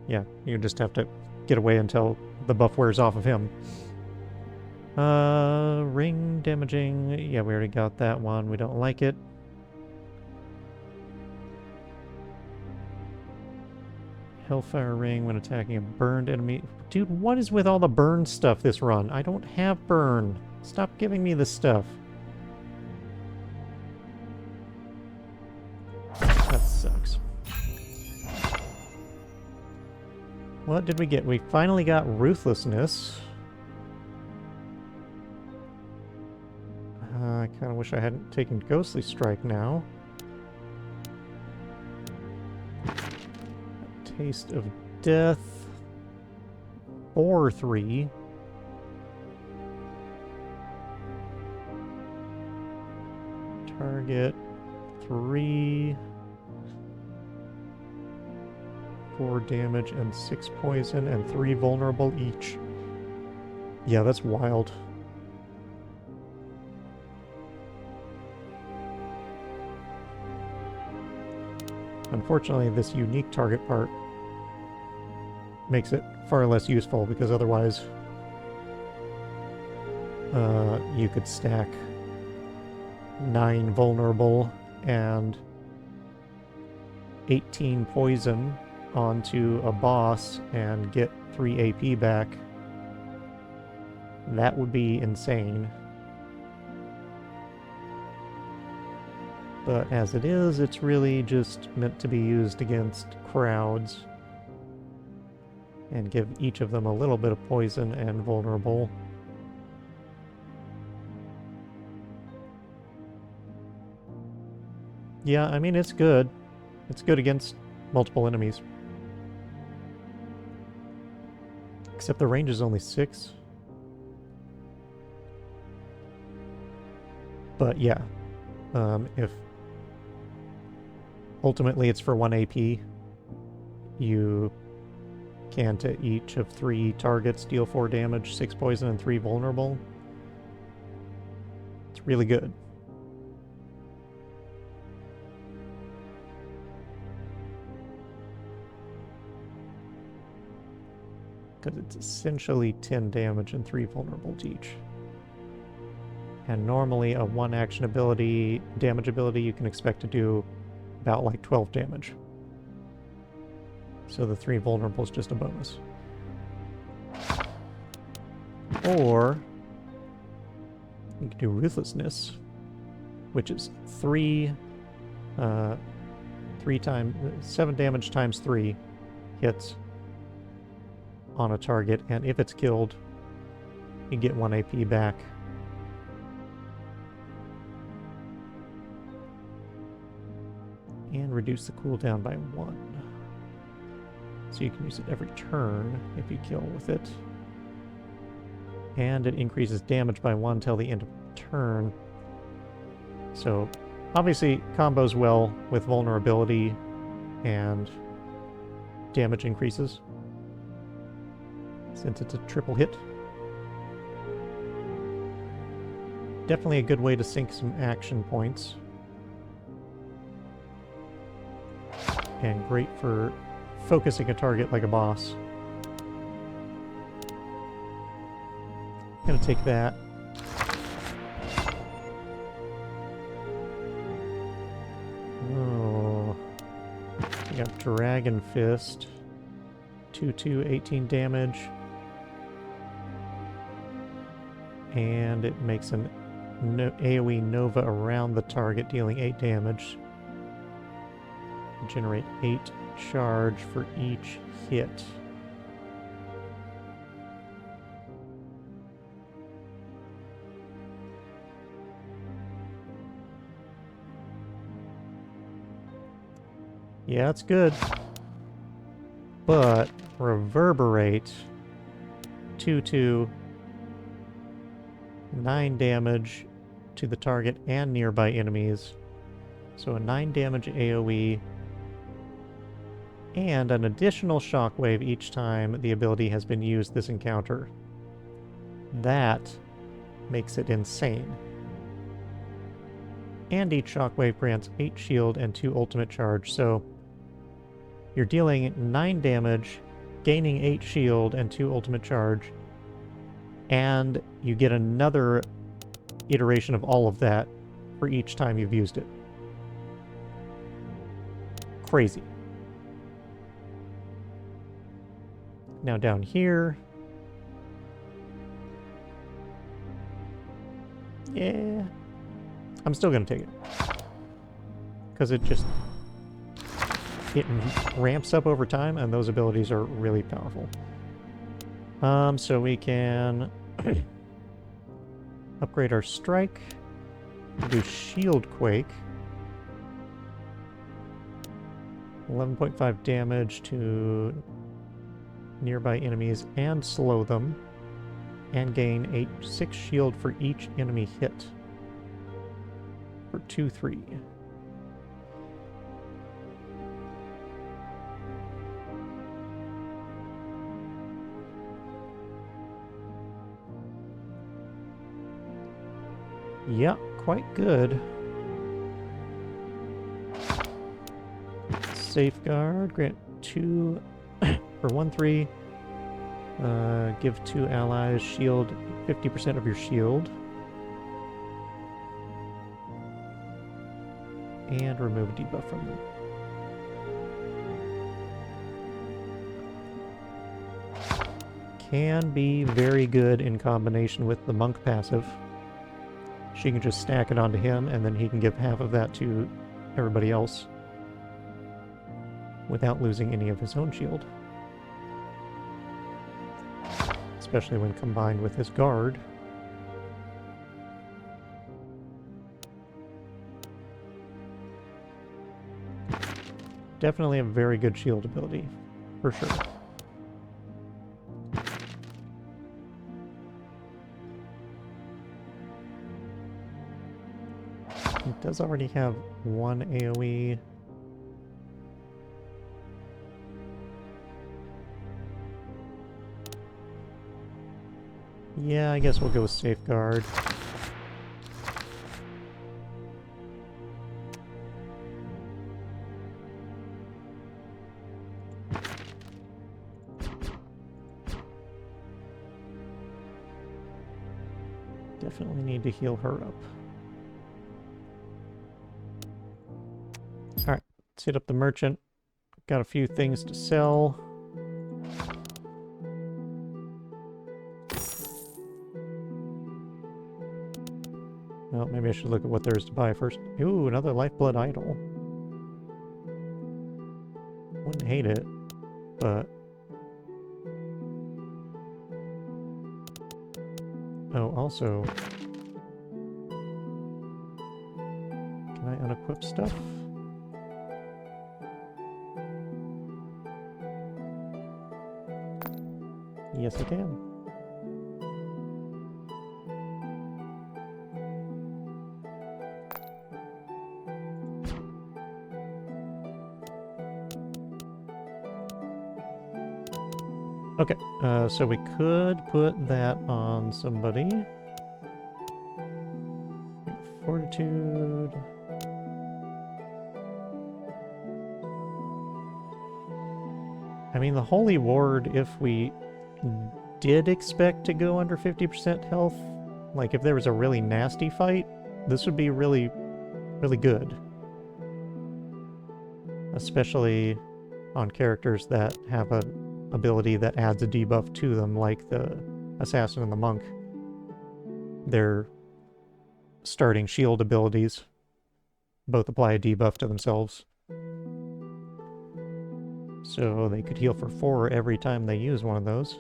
Yeah, you just have to get away until the buff wears off of him. Ring damaging. Yeah, we already got that one. We don't like it. Hellfire ring when attacking a burned enemy. Dude, what is with all the burn stuff this run? I don't have burn. Stop giving me this stuff. That sucks. What did we get? We finally got Ruthlessness. I kind of wish I hadn't taken Ghostly Strike now. Taste of Death. 4/3. Target 3. 4 damage and 6 poison and 3 vulnerable each. Yeah, that's wild. Unfortunately, this unique target part makes it far less useful, because otherwise you could stack 9 vulnerable and 18 poison onto a boss and get 3 AP back. That would be insane. But as it is, it's really just meant to be used against crowds and give each of them a little bit of poison and vulnerable. Yeah, I mean, it's good. It's good against multiple enemies. Except the range is only 6. But yeah, if ultimately it's for 1 AP, you can to each of 3 targets deal 4 damage, 6 poison, and 3 vulnerable. It's really good. Because it's essentially 10 damage and 3 vulnerable to each. And normally a 1 action ability, damage ability, you can expect to do about like 12 damage. So the 3 vulnerable is just a bonus. Or you can do Ruthlessness, which is 7 damage times 3 hits on a target, and if it's killed, you get 1 AP back. And reduce the cooldown by 1. So you can use it every turn if you kill with it. And it increases damage by 1 till the end of the turn. So obviously combos well with vulnerability and damage increases, since it's a triple hit. Definitely a good way to sink some action points. And great for focusing a target like a boss. Gonna take that. Oh. We got Dragon Fist. 2/2, 18 damage. And it makes an AoE Nova around the target, dealing 8 damage. Generate 8 charge for each hit. Yeah, it's good. But Reverberate 2/2 9 damage to the target and nearby enemies. So a 9 damage AoE and an additional shockwave each time the ability has been used this encounter. That makes it insane. And each shockwave grants 8 shield and 2 ultimate charge, so you're dealing 9 damage, gaining 8 shield and 2 ultimate charge, and you get another iteration of all of that for each time you've used it. Crazy. Now down here... yeah... I'm still gonna take it. Because it ramps up over time, and those abilities are really powerful. So we can upgrade our strike, do shield quake, 11.5 damage to nearby enemies and slow them, and gain 6 shield for each enemy hit for 2-3. Yeah, quite good. Safeguard, grant 2 for 1-3. Give 2 allies shield 50% of your shield. And remove a debuff from them. Can be very good in combination with the monk passive. She can just stack it onto him, and then he can give half of that to everybody else without losing any of his own shield. Especially when combined with his guard. Definitely a very good shield ability, for sure. It does already have 1 AoE. Yeah, I guess we'll go with Safeguard. Definitely need to heal her up. Alright, let's hit up the merchant. Got a few things to sell. Well, maybe I should look at what there is to buy first. Ooh, another Lifeblood Idol. Wouldn't hate it, but... oh, also... can I unequip stuff? Yes, I can. Okay, so we could put that on somebody. Fortitude. I mean, the Holy Ward, if we did expect to go under 50% health, like if there was a really nasty fight, this would be really, really good. Especially on characters that have an ability that adds a debuff to them, like the Assassin and the Monk. Their starting shield abilities both apply a debuff to themselves. So they could heal for 4 every time they use one of those.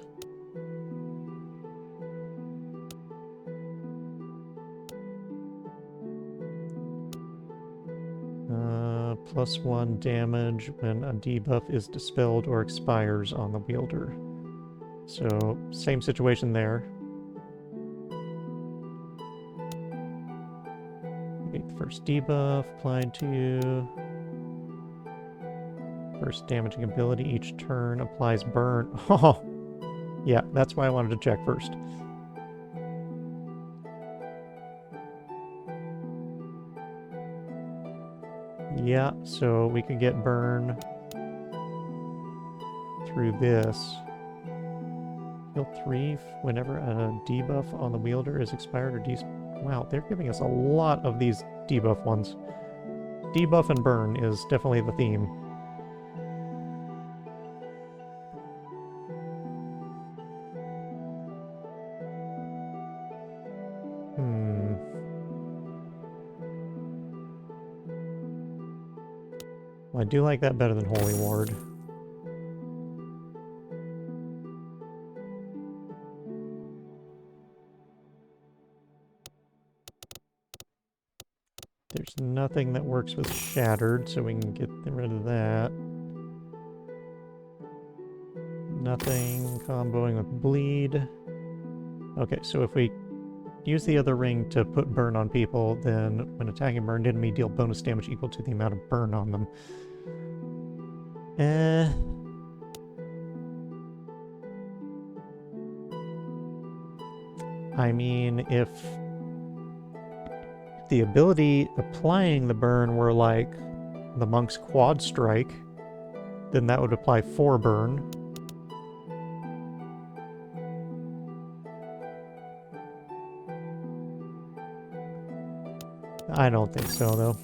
+1 damage when a debuff is dispelled or expires on the wielder. So, same situation there. First debuff applied to you. First damaging ability each turn applies burn. Oh, yeah, that's why I wanted to check first. Yeah, so we could get burn through this. Heal 3 whenever a debuff on the wielder is expired or wow, they're giving us a lot of these debuff ones. Debuff and burn is definitely the theme. Well, I do like that better than Holy Ward. There's nothing that works with Shattered, so we can get rid of that. Nothing comboing with Bleed. Okay, so if we use the other ring to put burn on people, then when attacking a burned enemy, deal bonus damage equal to the amount of burn on them. I mean, if the ability applying the burn were like the monk's quad strike, then that would apply 4 burn. I don't think so, though.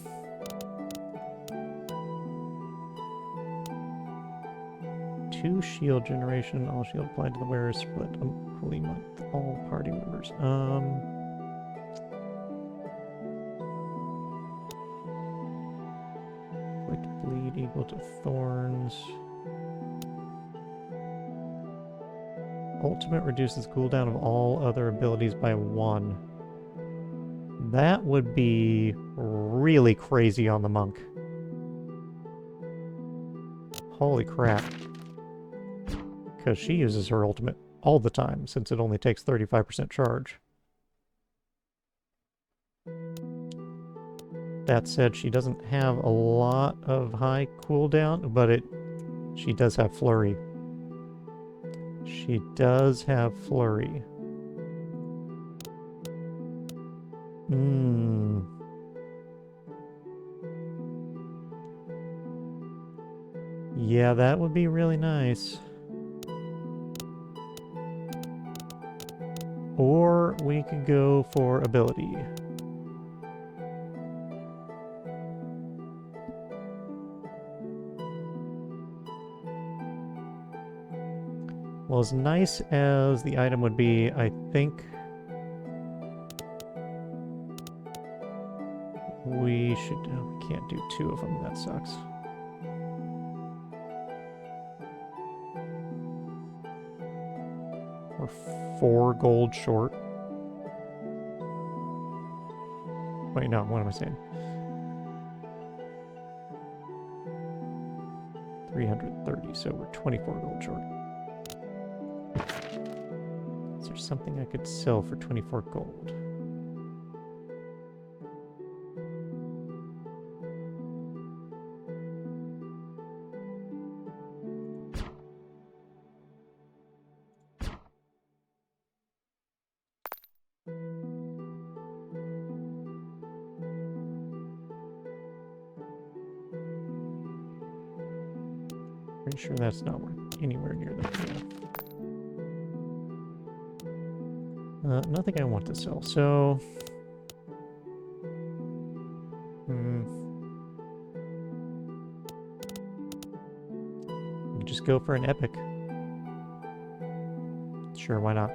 Two shield generation, all shield applied to the wearer, split equally among all party members. Inflict bleed equal to thorns. Ultimate reduces cooldown of all other abilities by 1. That would be really crazy on the monk. Holy crap. Because she uses her ultimate all the time, since it only takes 35% charge. That said, she doesn't have a lot of high cooldown, but she does have Flurry. She does have Flurry. Yeah, that would be really nice. Or we could go for ability. Well, as nice as the item would be, I think we should... Oh, we can't do 2 of them, that sucks. We're 4 gold short. Wait, no, what am I saying? 330, so we're 24 gold short. Is there something I could sell for 24 gold? Pretty sure that's not anywhere near that. Yeah. Nothing I want to sell, so... We just go for an epic. Sure, why not?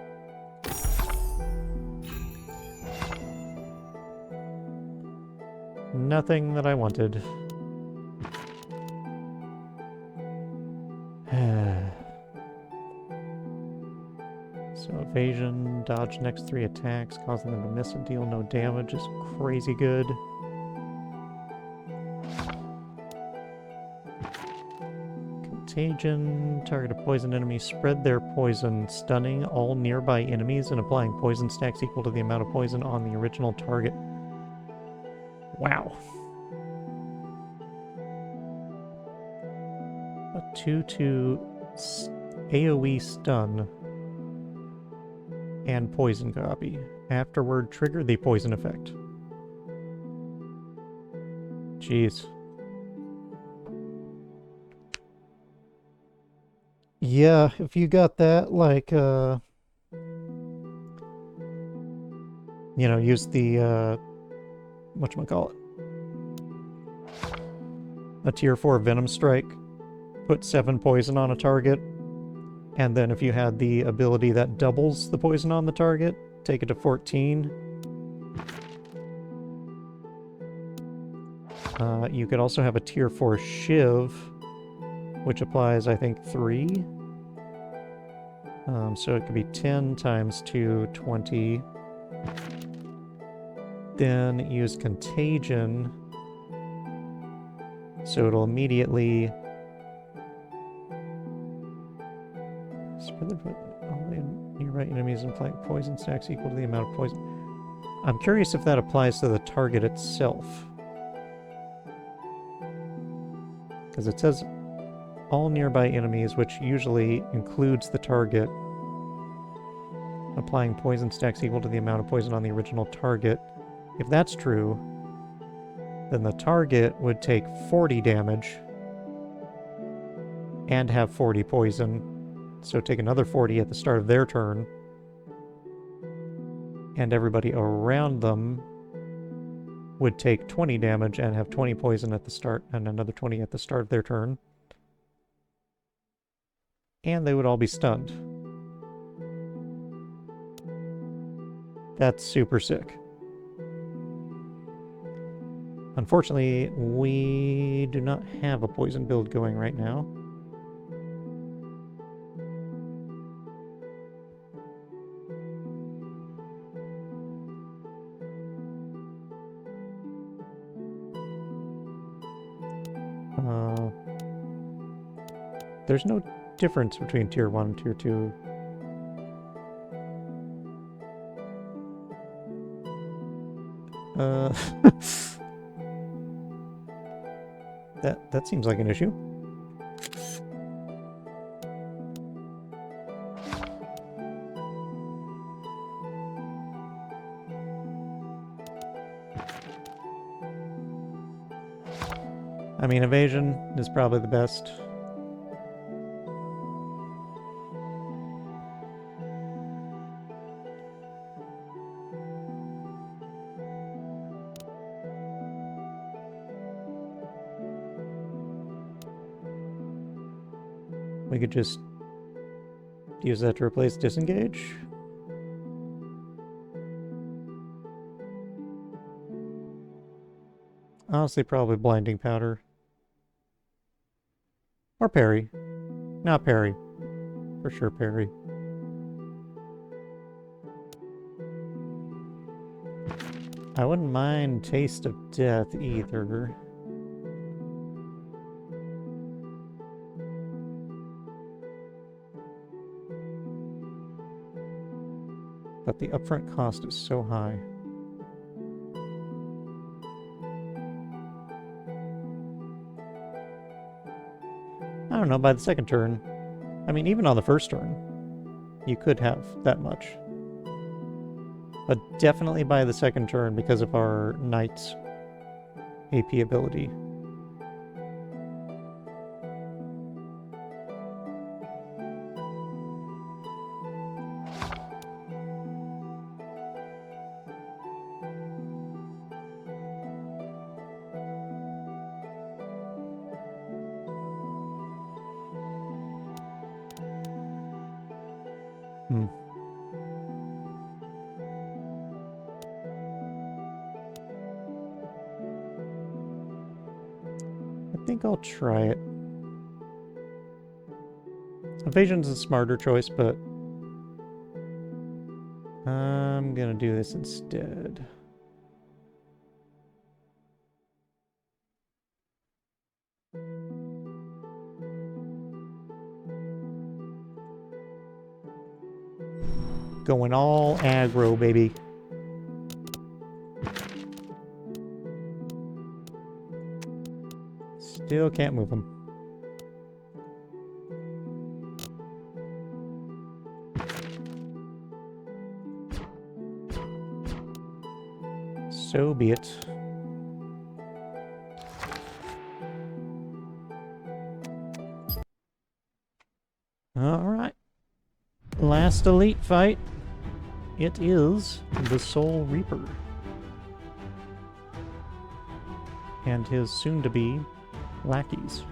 Nothing that I wanted. So evasion, dodge next 3 attacks, causing them to miss and deal no damage is crazy good. Contagion, target a poison enemy, spread their poison, stunning all nearby enemies and applying poison stacks equal to the amount of poison on the original target. Wow. A 2/2 AoE stun and poison copy. Afterward, trigger the poison effect. Jeez. Yeah, if you got that, like, use the, whatchamacallit? A tier 4 Venom Strike. Put 7 poison on a target. And then if you had the ability that doubles the poison on the target, take it to 14. You could also have a tier 4 Shiv, which applies, I think, 3. So it could be 10 times 2, 20. Then use Contagion, so it'll immediately... Spread all nearby enemies and flank poison stacks equal to the amount of poison. I'm curious if that applies to the target itself. Because it says all nearby enemies, which usually includes the target, applying poison stacks equal to the amount of poison on the original target. If that's true, then the target would take 40 damage and have 40 poison. So take another 40 at the start of their turn. And everybody around them would take 20 damage and have 20 poison at the start, and another 20 at the start of their turn. And they would all be stunned. That's super sick. Unfortunately, we do not have a poison build going right now. There's no difference between tier 1 and tier 2. That seems like an issue. I mean, evasion is probably the best. We could just use that to replace disengage. Honestly, probably blinding powder. Or parry. Not parry. For sure parry. I wouldn't mind Taste of Death either. But the upfront cost is so high. I don't know, by the second turn. I mean, even on the first turn, you could have that much. But definitely by the second turn because of our Knight's AP ability. I think I'll try it. Evasion's a smarter choice, but I'm gonna do this instead. Going all aggro, baby. Still can't move him. So be it. Alright. Last elite fight. It is the Soul Reaper. And his soon-to-be lackeys,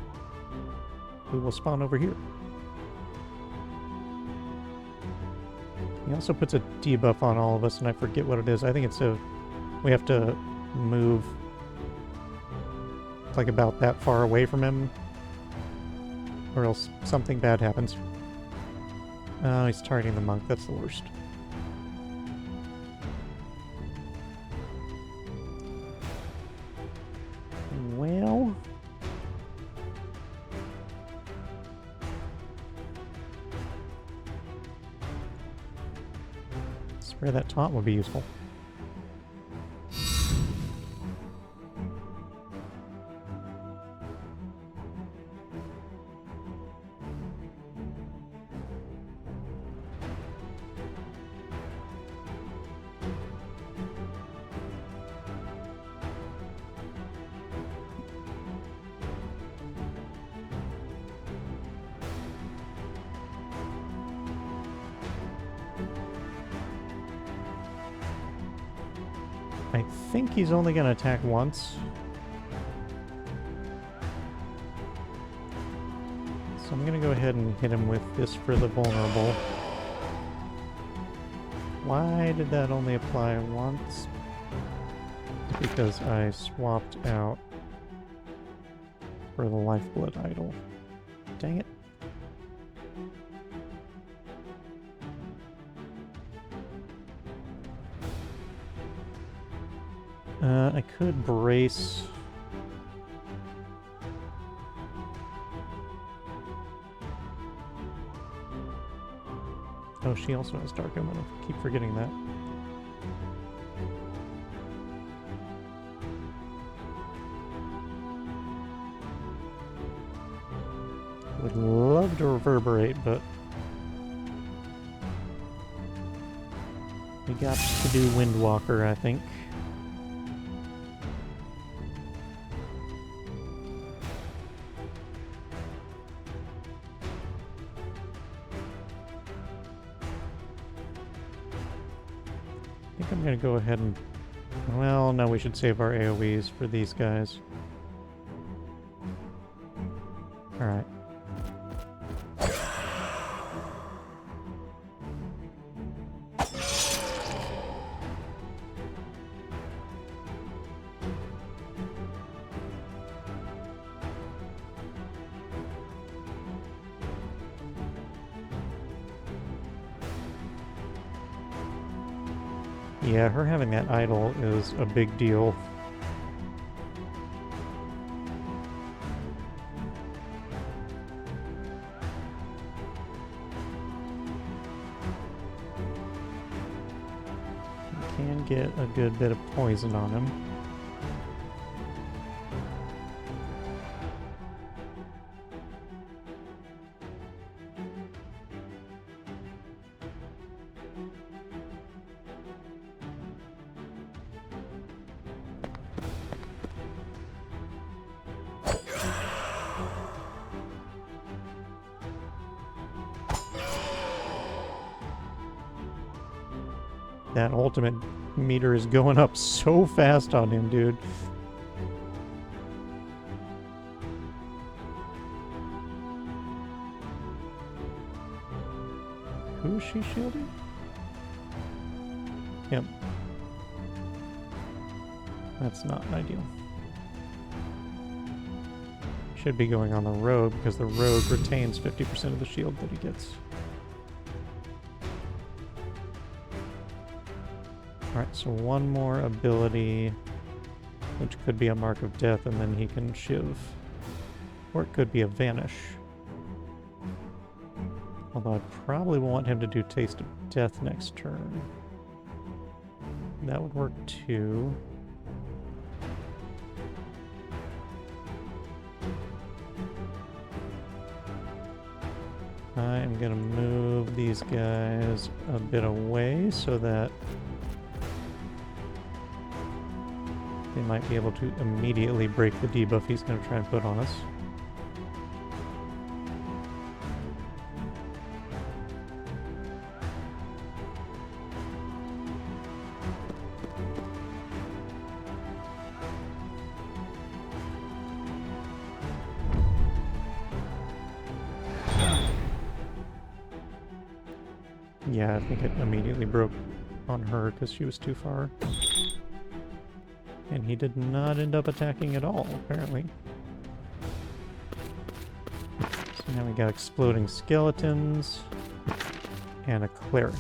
who will spawn over here. He also puts a debuff on all of us, and I forget what it is. I think it's a... we have to move like about that far away from him, or else something bad happens. Oh, he's targeting the monk. That's the worst. Well... spare that taunt would be useful. I think he's only going to attack once. So I'm going to go ahead and hit him with this for the vulnerable. Why did that only apply once? Because I swapped out for the Lifeblood Idol. Dang it. I could brace. Oh, she also has Dark Omen. I keep forgetting that. Would love to reverberate, but we got to do Windwalker, I think. I think I'm going to go ahead and... well, no, we should save our AoEs for these guys. Alright. Yeah, her having that idol is a big deal. You can get a good bit of poison on him. That ultimate meter is going up so fast on him, dude. Who is she shielding? Yep. That's not ideal. Should be going on the rogue because the rogue retains 50% of the shield that he gets. Alright, so one more ability, which could be a Mark of Death, and then he can shiv. Or it could be a Vanish. Although I probably want him to do Taste of Death next turn. That would work too. I am going to move these guys a bit away so that they might be able to immediately break the debuff he's going to try and put on us. Yeah, I think it immediately broke on her because she was too far. And he did not end up attacking at all, apparently. So now we got exploding skeletons and a cleric,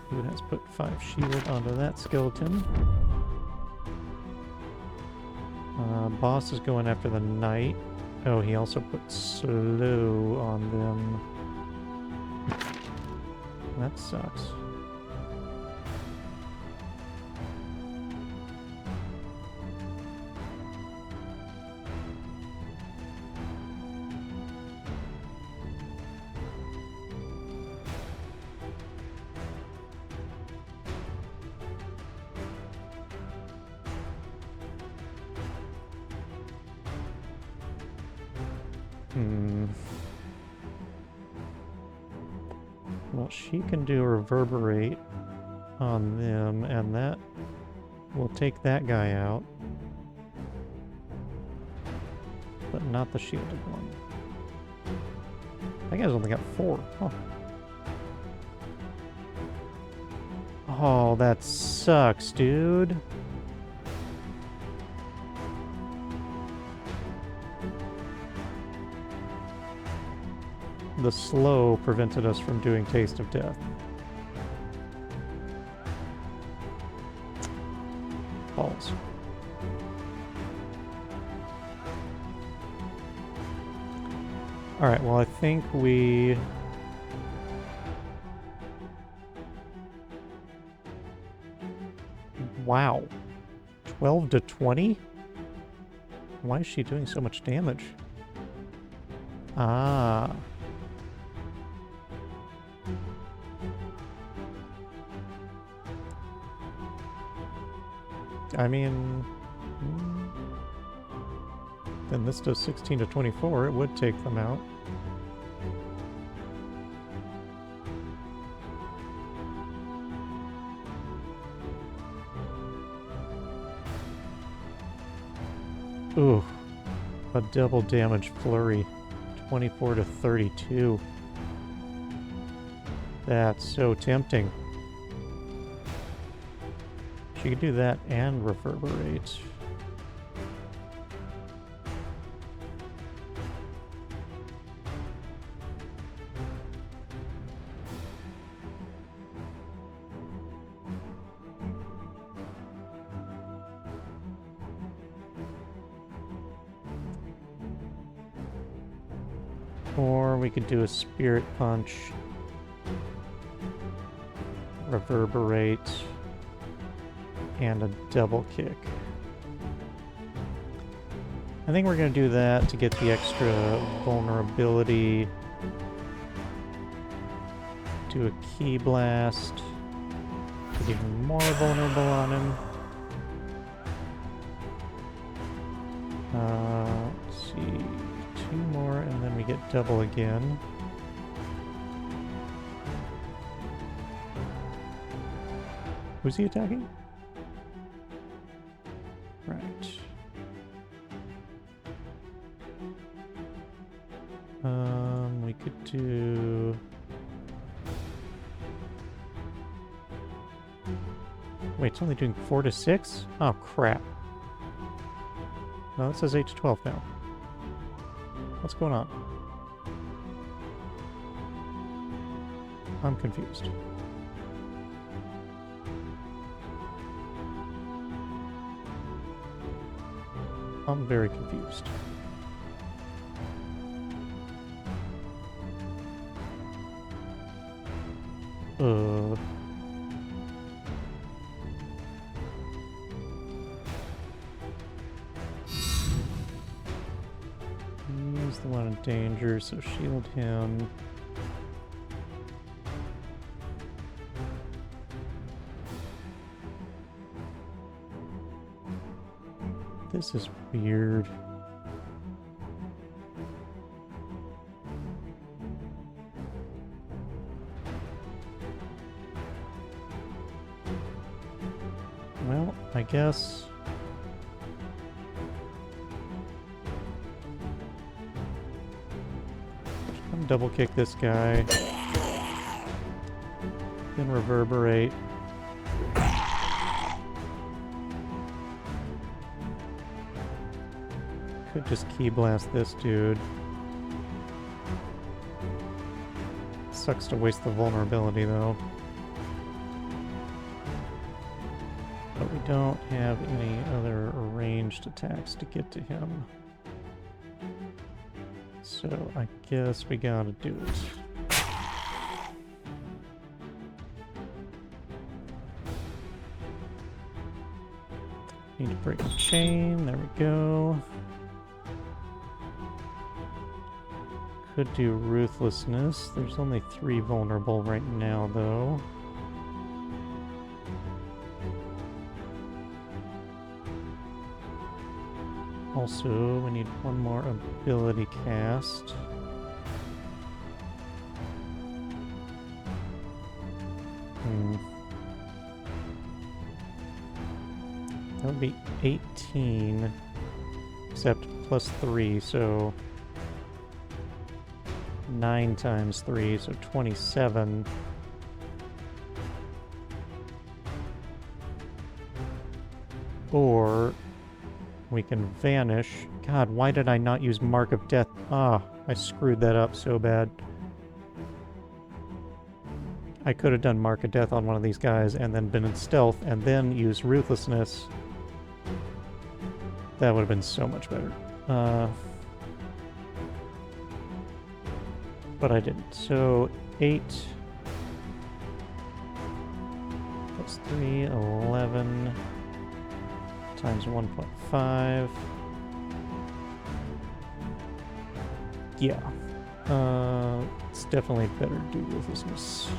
who has put 5 shield onto that skeleton. Boss is going after the knight. Oh, he also put slow on them. That sucks. Well, she can do a reverberate on them, and that will take that guy out. But not the shielded one. That guy's only got 4. Huh. Oh, that sucks, dude. The slow prevented us from doing Taste of Death. Balls. Alright, well I think we... Wow. 12 to 20? Why is she doing so much damage? Ah... I mean, then this does 16 to 24. It would take them out. Ooh, a double damage flurry, 24 to 32. That's so tempting. She could do that and reverberate. Or we could do a spirit punch, reverberate, and a double kick. I think we're going to do that to get the extra vulnerability. Do a key blast. Get even more vulnerable on him. Let's see. 2 more and then we get double again. Who's he attacking? Right. We could do... Wait, it's only doing 4 to 6? Oh, crap. No, it says 8 to 12 now. What's going on? I'm confused. I'm very confused. He's the one danger, so shield him. This is weird. Well, I guess... I'm double kick this guy. Then reverberate. Could just key blast this dude. Sucks to waste the vulnerability though. But we don't have any other ranged attacks to get to him. So I guess we gotta do it. Need to break the chain, there we go. Could do Ruthlessness. There's only 3 vulnerable right now, though. Also, we need one more ability cast. That would be 18, except plus 3, so 9 times 3, so 27. Or we can vanish. God, why did I not use Mark of Death? Ah, I screwed that up so bad. I could have done Mark of Death on one of these guys and then been in stealth and then used Ruthlessness. That would have been so much better. But I didn't. So 8 plus 3, 11 times 1.5. Yeah. It's definitely better to do Ruthlessness.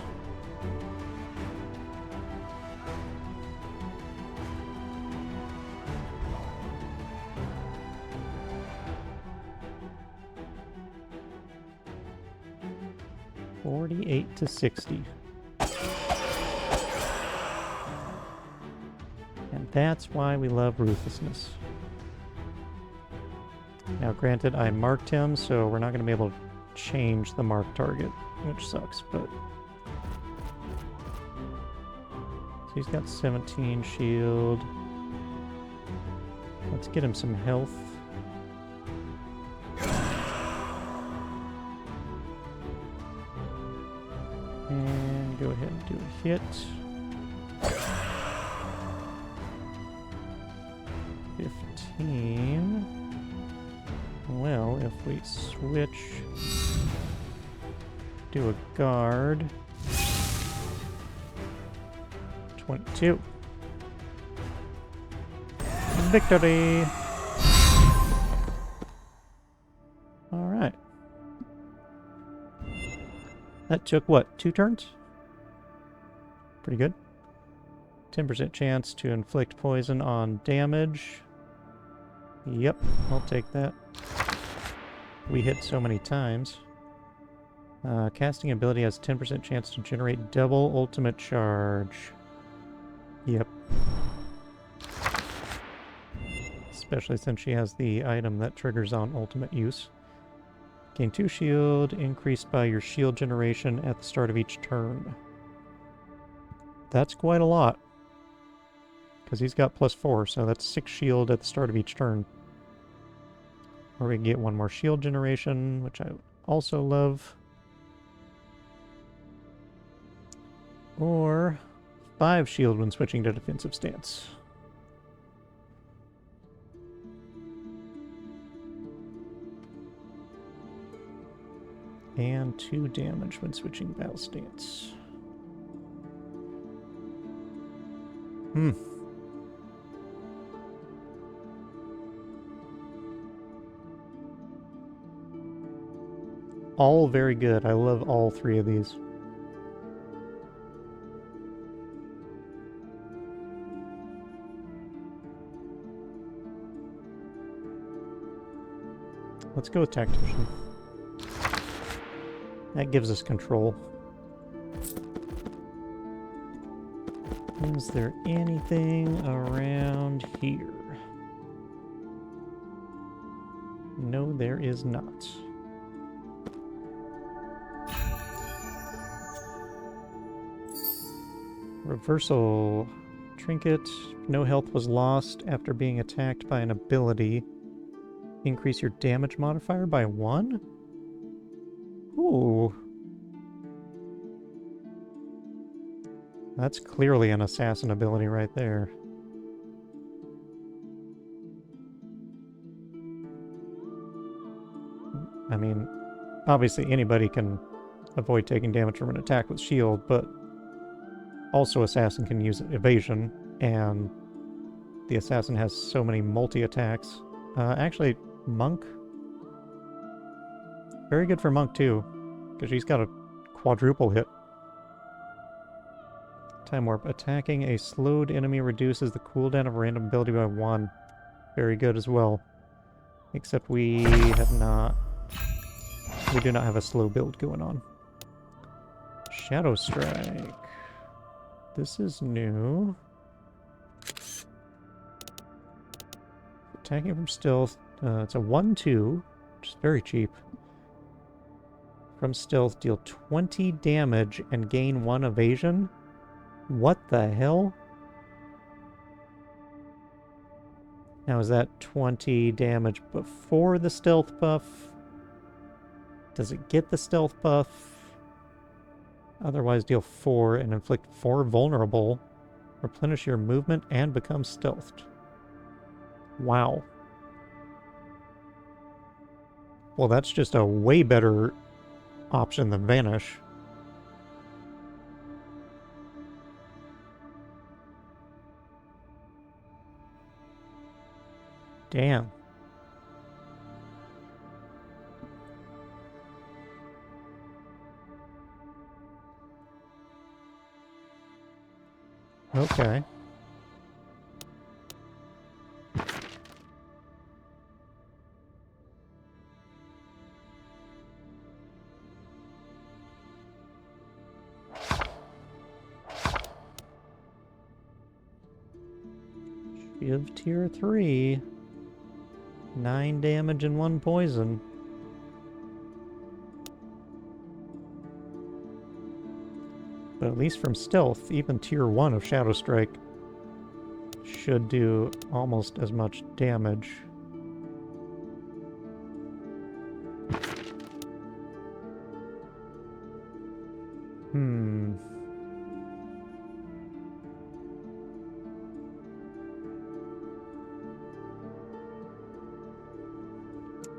$48 to $60. And that's why we love Ruthlessness. Now granted, I marked him, so we're not going to be able to change the marked target, which sucks, but... So he's got 17 shield. Let's get him some health. And go ahead and do a hit. 15. Well, if we switch, do a guard. 22. Victory! Alright. That took, what, 2 turns? Pretty good. 10% chance to inflict poison on damage. Yep, I'll take that. We hit so many times. Casting ability has 10% chance to generate double ultimate charge. Yep. Especially since she has the item that triggers on ultimate use. Gain 2 shield, increased by your shield generation at the start of each turn. That's quite a lot. Because he's got +4, so that's 6 shield at the start of each turn. Or we can get 1 more shield generation, which I also love. Or 5 shield when switching to defensive stance. And 2 damage when switching battle stance. all very good. I love all three of these. Let's go with Tactician. That gives us control. Is there anything around here? No, there is not. Reversal. Trinket. No health was lost after being attacked by an ability. Increase your damage modifier by 1? Ooh. That's clearly an assassin ability right there. I mean, obviously anybody can avoid taking damage from an attack with shield, but also assassin can use evasion, and the assassin has so many multi-attacks. Actually, monk. Very good for monk too, because she's got a quadruple hit. Time warp. Attacking a slowed enemy reduces the cooldown of a random ability by 1. Very good as well. Except we have not... We do not have a slow build going on. Shadow Strike. This is new. Attacking from stealth. It's a 1-2, which is very cheap. From stealth, deal 20 damage and gain 1 evasion. What the hell? Now, is that 20 damage before the stealth buff? Does it get the stealth buff? Otherwise, deal 4 and inflict 4 vulnerable. Replenish your movement and become stealthed. Wow. Well, that's just a way better option than Vanish. Damn. Okay. Shiv tier 3. 9 damage and 1 poison. But at least from stealth, even tier 1 of Shadow Strike should do almost as much damage.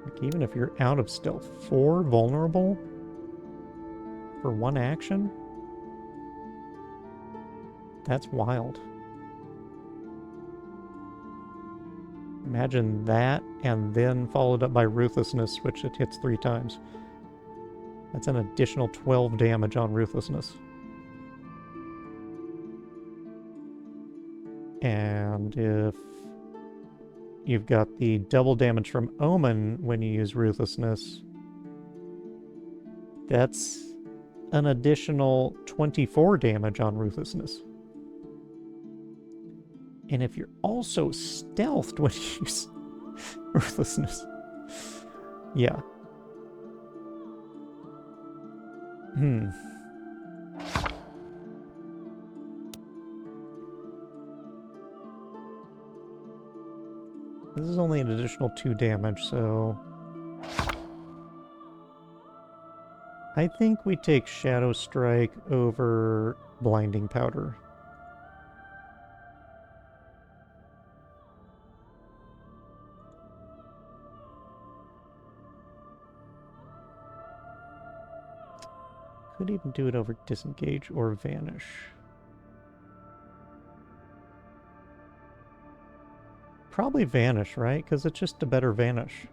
Like, even if you're out of stealth, 4 vulnerable for 1 action? That's wild. Imagine that, and then followed up by Ruthlessness, which it hits 3 times. That's an additional 12 damage on Ruthlessness. And if you've got the double damage from Omen when you use Ruthlessness, that's an additional 24 damage on Ruthlessness. And if you're also stealthed when you use Ruthlessness, yeah. This is only an additional 2 damage, so... I think we take Shadow Strike over Blinding Powder. Could even do it over Disengage or Vanish. Probably Vanish, right? Because it's just a better Vanish.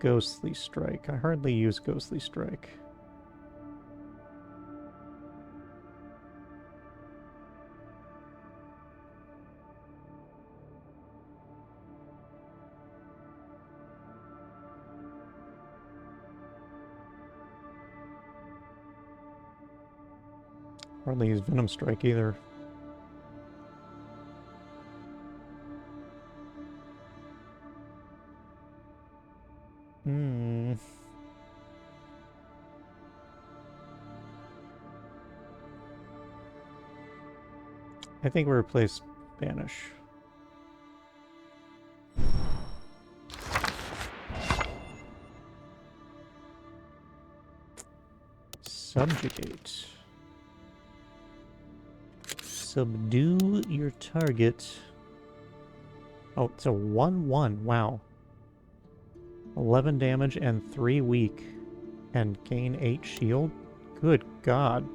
Ghostly Strike? I hardly use Ghostly Strike. Hardly use Venom Strike either. I think we replace Banish. Subjugate. Subdue your target. Oh, it's a 1-1. Wow. 11 damage and 3 weak. And gain 8 shield? Good God.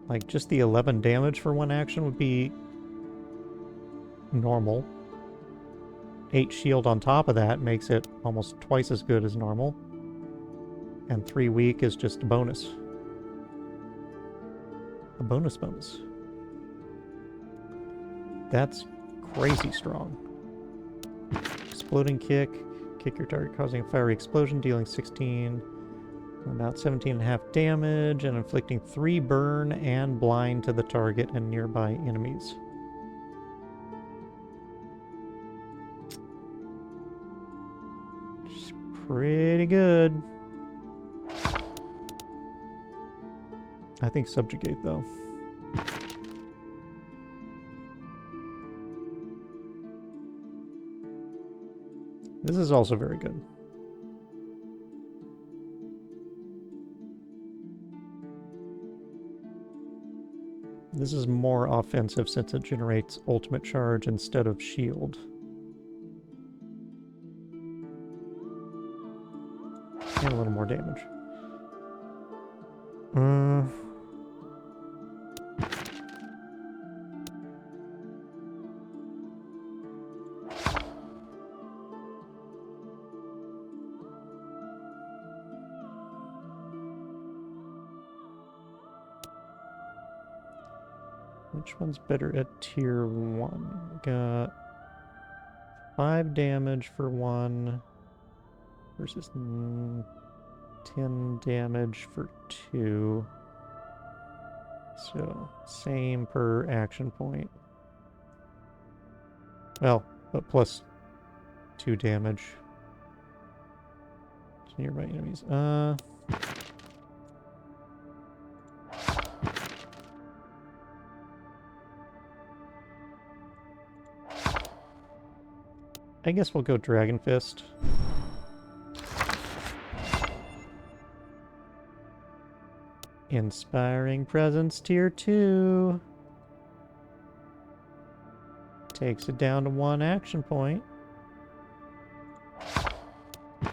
Like, just the 11 damage for one action would be normal. 8 shield on top of that makes it almost twice as good as normal. And 3 weak is just a bonus. A bonus bonus. That's crazy strong. Exploding kick. Kick your target, causing a fiery explosion, dealing 16, about 17.5 damage, and inflicting 3 burn and blind to the target and nearby enemies. It's pretty good. I think subjugate, though. This is also very good. This is more offensive since it generates ultimate charge instead of shield. And a little more damage. Which one's better at tier 1? We got 5 damage for 1 versus 10 damage for 2. So, same per action point. Well, but plus 2 damage to nearby enemies. I guess we'll go Dragon Fist. Inspiring Presence tier 2. Takes it down to 1 action point.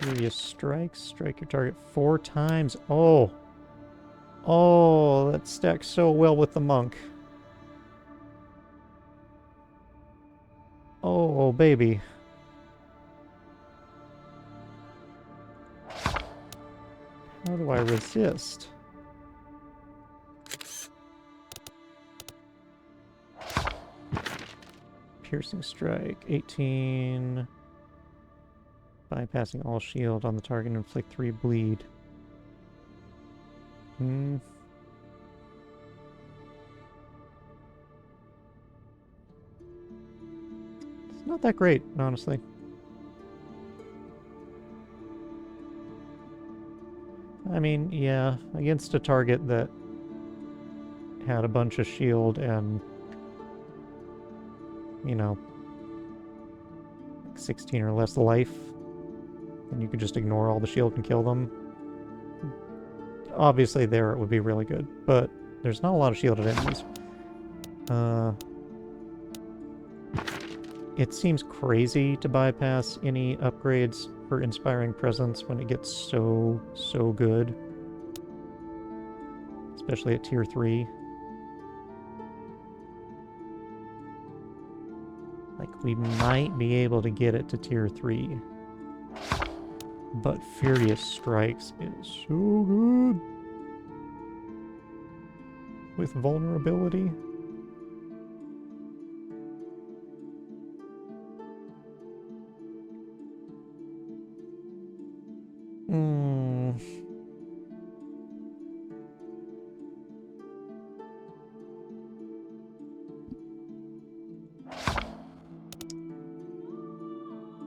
Furious Strikes. Strike your target 4 times. Oh! Oh, that stacks so well with the Monk. Oh, baby. How do I resist? Piercing Strike, 18. Bypassing all shield on the target and inflict 3 bleed. It's not that great, honestly. I mean, yeah, against a target that had a bunch of shield and, you know, 16 or less life, and you could just ignore all the shield and kill them. Obviously there it would be really good, but there's not a lot of shielded enemies. It seems crazy to bypass any upgrades for Inspiring Presence when it gets so good. Especially at tier 3. Like, we might be able to get it to tier 3. But Furious Strikes is so good. With vulnerability.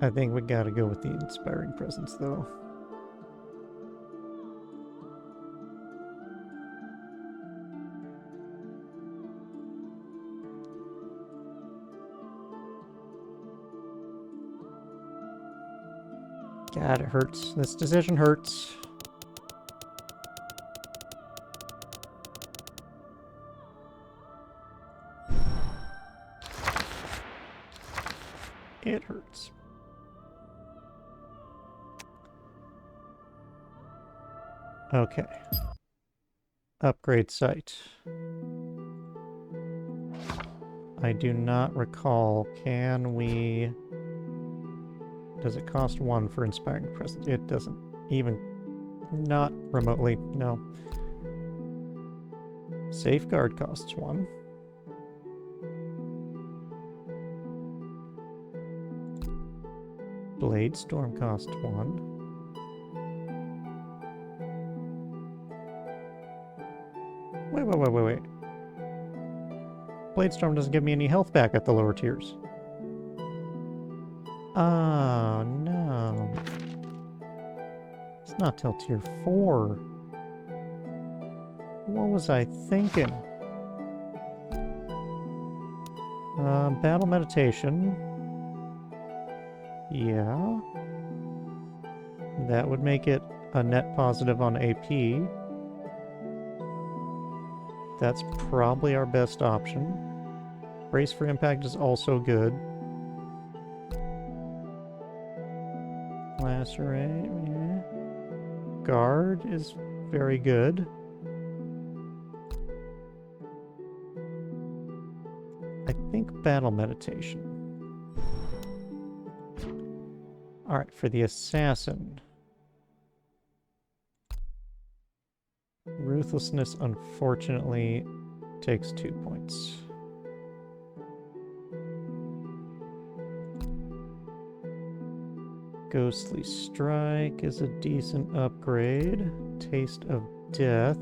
I think we gotta go with the Inspiring Presence, though. God, it hurts. This decision hurts. It hurts. Okay. Upgrade site. I do not recall. Can we... Does it cost 1 for Inspiring Presence? It doesn't. Even... Not remotely, no. Safeguard costs 1. Blade Storm costs 1. Wait. Blade Storm doesn't give me any health back at the lower tiers. Oh, no. It's not till tier 4. What was I thinking? Battle Meditation. Yeah. That would make it a net positive on AP. That's probably our best option. Brace for Impact is also good. Lacerate, yeah. Guard is very good. I think Battle Meditation. Alright, for the Assassin. Ruthlessness, unfortunately, takes 2 points. Ghostly Strike is a decent upgrade. Taste of Death.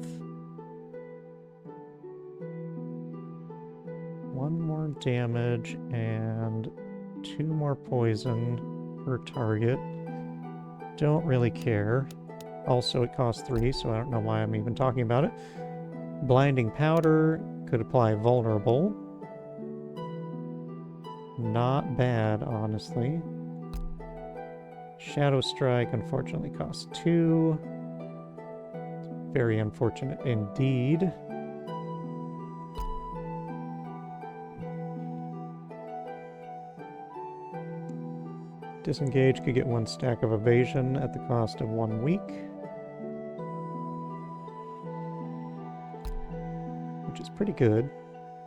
1 more damage and 2 more poison per target. Don't really care. Also, it costs 3, so I don't know why I'm even talking about it. Blinding Powder could apply Vulnerable. Not bad, honestly. Shadow Strike, unfortunately, costs 2. Very unfortunate indeed. Disengage could get 1 stack of evasion at the cost of 1 week. Which is pretty good.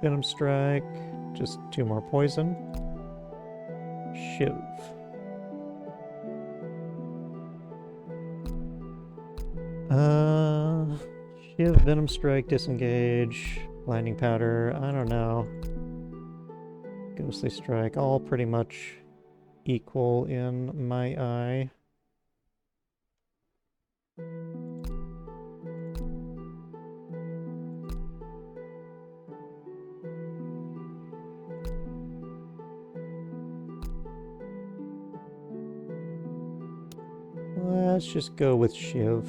Venom Strike, just 2 more poison. Shiv. Shiv, Venom Strike, Disengage, Blinding Powder, I don't know. Ghostly Strike, all pretty much equal in my eye. Let's just go with Shiv.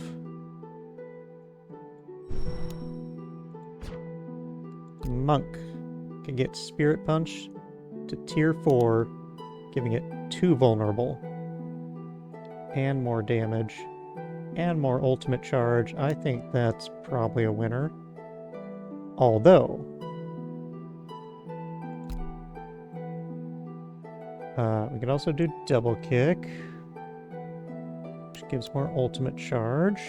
Monk can get Spirit Punch to tier 4, giving it 2 vulnerable, and more damage, and more ultimate charge. I think that's probably a winner. Although, we could also do Double Kick, which gives more ultimate charge.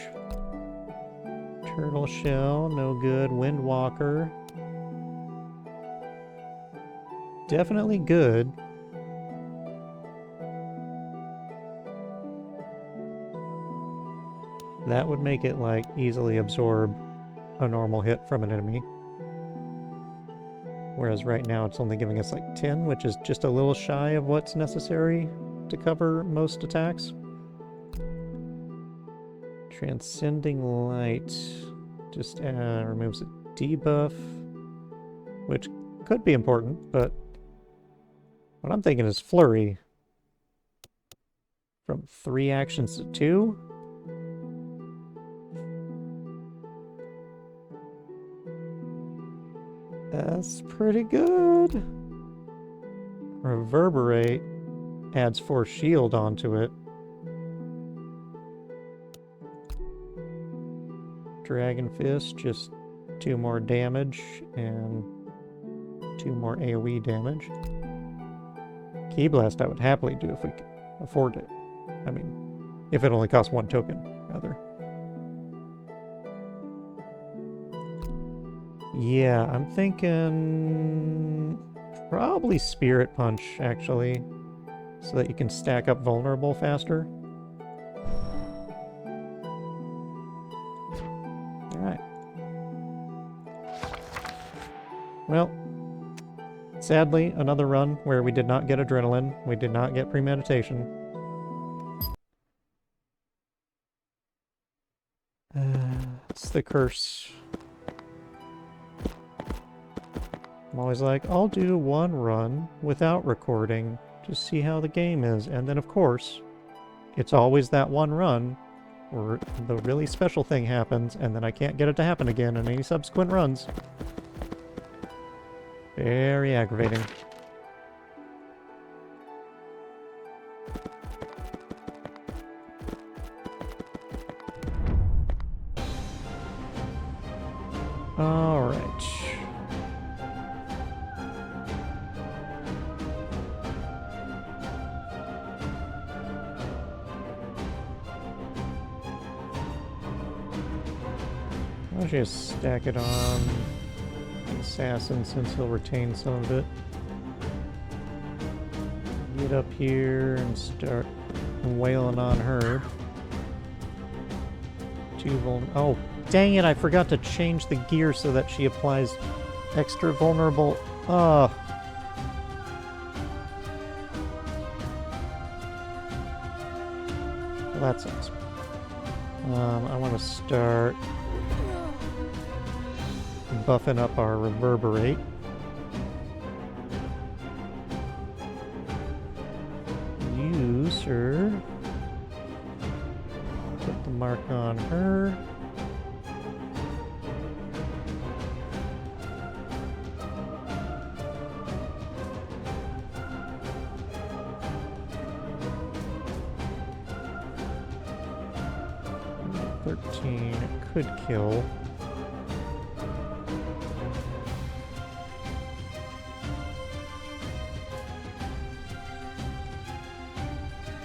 Turtle Shell, no good. Windwalker. Definitely good. That would make it, like, easily absorb a normal hit from an enemy. Whereas right now it's only giving us, like, 10, which is just a little shy of what's necessary to cover most attacks. Transcending Light just removes a debuff, which could be important, but what I'm thinking is Flurry. From 3 actions to 2? That's pretty good. Reverberate adds 4 shield onto it. Dragon Fist, just 2 more damage and 2 more AoE damage. Key Blast I would happily do if we could afford it. I mean, if it only costs 1 token, rather. Yeah, I'm thinking probably Spirit Punch, actually, so that you can stack up vulnerable faster. Alright. Well, sadly, another run where we did not get Adrenaline, we did not get Premeditation. It's the curse. I'm always like, I'll do 1 run without recording to see how the game is. And then, of course, it's always that 1 run where the really special thing happens, and then I can't get it to happen again in any subsequent runs. Very aggravating. Alright. I'll just stack it on the Assassin since he'll retain some of it. Get up here and start wailing on her. 2 vulnerable. Oh, dang it, I forgot to change the gear so that she applies extra vulnerable. Ugh. Well, that sucks. I want to start buffing up our Reverberate. Use her. Put the mark on her. Could kill.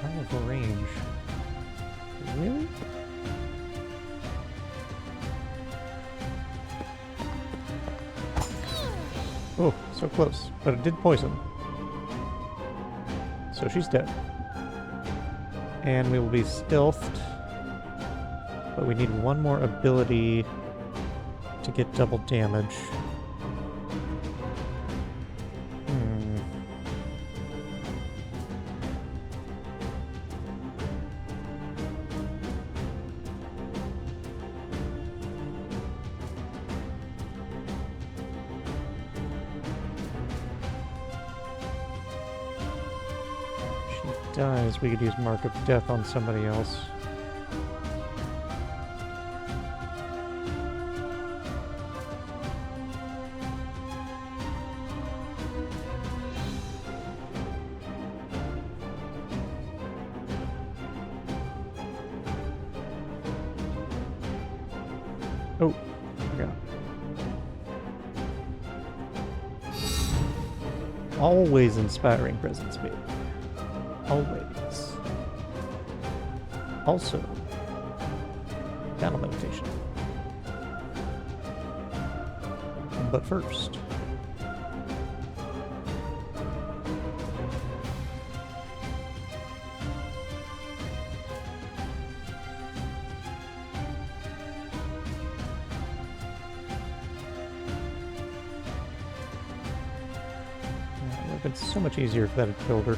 Out of range. Really? Oh, so close. But it did poison. So she's dead. And we will be stealthed. But we need 1 more ability to get double damage. If she dies, we could use Mark of Death on somebody else. Oh, forgot. Always inspiring presence, baby. Always. Also, battle meditation. But first, have been so much easier if that had killed her.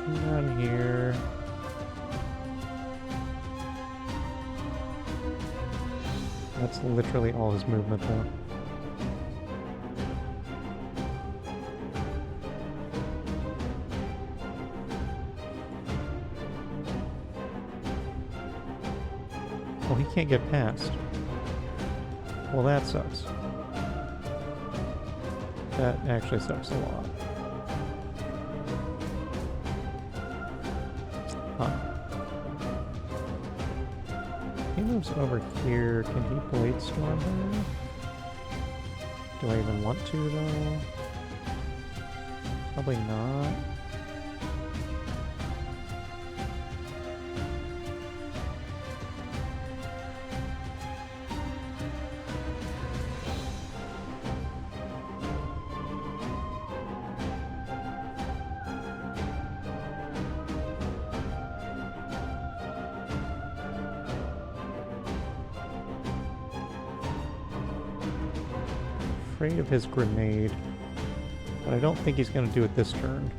Down here. That's literally all his movement, though. Oh, he can't get past. Well, that sucks. That actually sucks a lot. He moves over here. Can he Blade Storm her? Do I even want to, though? Probably not. Afraid of his grenade, but I don't think he's going to do it this turn.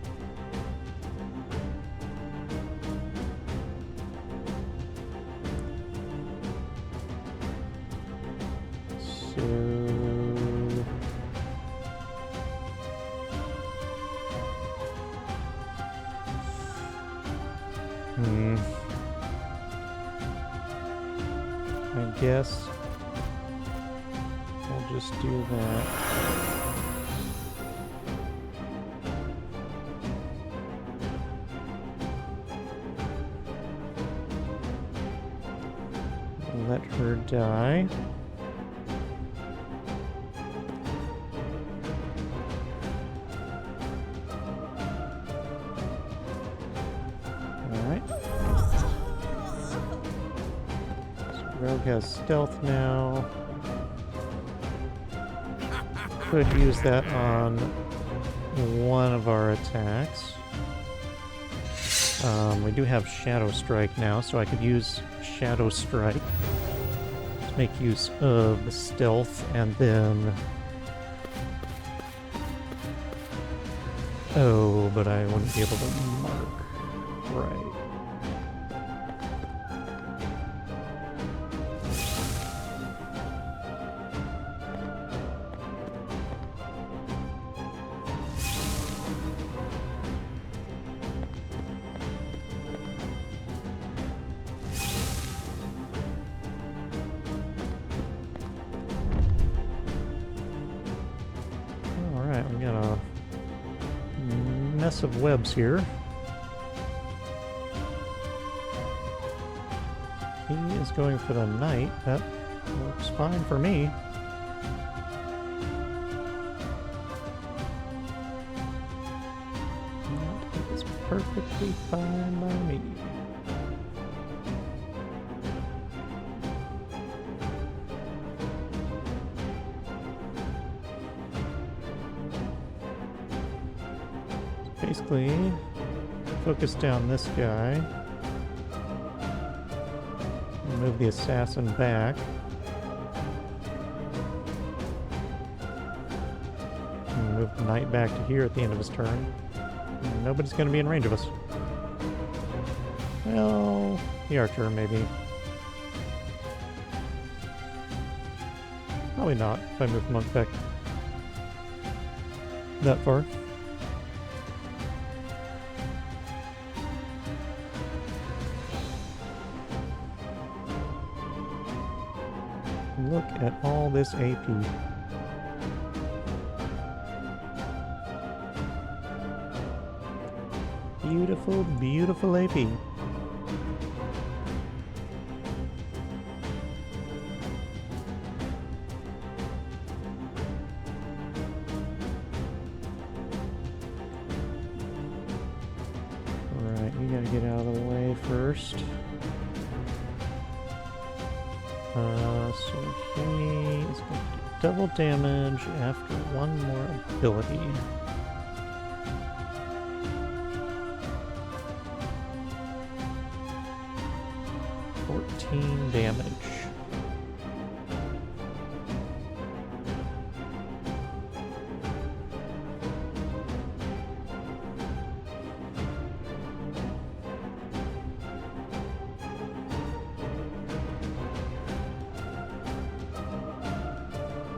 I guess I'll just do that. Let her die. Alright. So Rogue has stealth now. Could use that on one of our attacks. We do have Shadow Strike now, so I could use Shadow Strike to make use of the stealth, and then... Oh, but I wouldn't be able to mark. Right. We got a mess of webs here. He is going for the knight. That works fine for me. It's perfectly fine by me. Basically, focus down this guy. Move the assassin back. And move the knight back to here at the end of his turn. And nobody's going to be in range of us. Well, the archer maybe. Probably not if I move the monk back that far. Look at all this AP. Beautiful, beautiful AP. to get out of the way first. So he is going to do double damage after one more ability. Damage.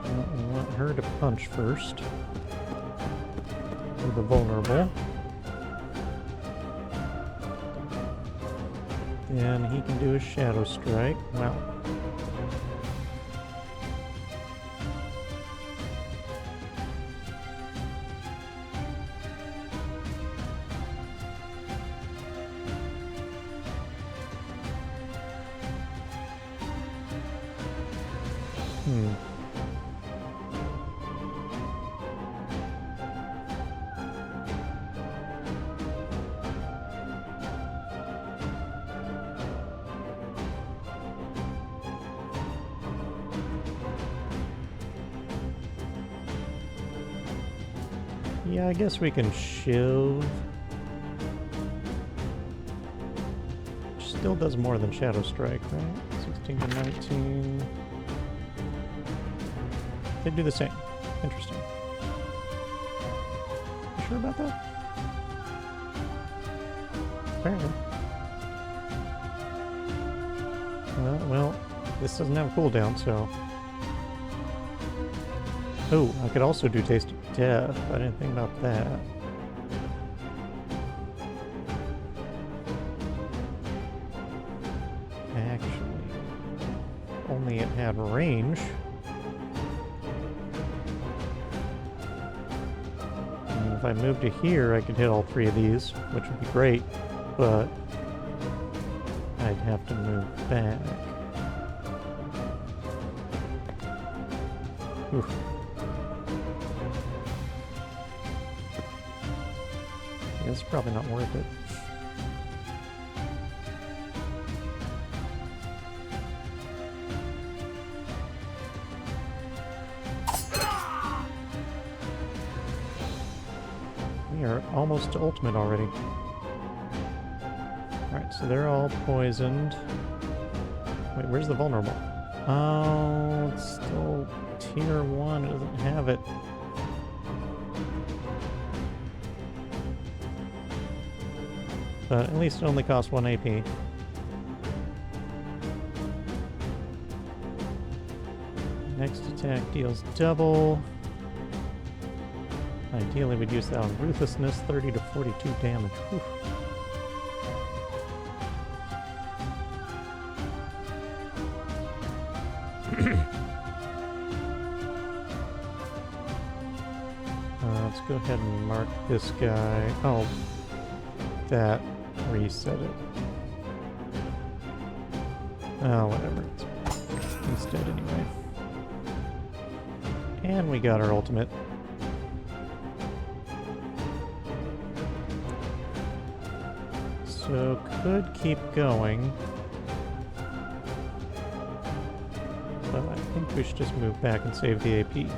I want her to punch first. For the vulnerable. And he can do a shadow strike. Wow. Yeah, I guess we can shiv. Still does more than Shadow Strike, right? 16 to 19. They do the same. Interesting. You sure about that? Apparently. Well, this doesn't have a cooldown, so... Oh, I could also do Taste of Death. I didn't think about that. Actually, only it had range. And if I moved to here, I could hit all three of these, which would be great, but I'd have to move back. Oof. It's probably not worth it. We are almost to ultimate already. Alright, so they're all poisoned. Wait, where's the vulnerable? Oh, it's still tier 1. It doesn't have it. But at least it only costs 1 AP. Next attack deals double. Ideally we'd use that on Ruthlessness, 30 to 42 damage. Whew. Let's go ahead and mark this guy. Oh, that reset it. Oh, whatever. He's dead anyway. And we got our ultimate. So, could keep going. But I think we should just move back and save the AP.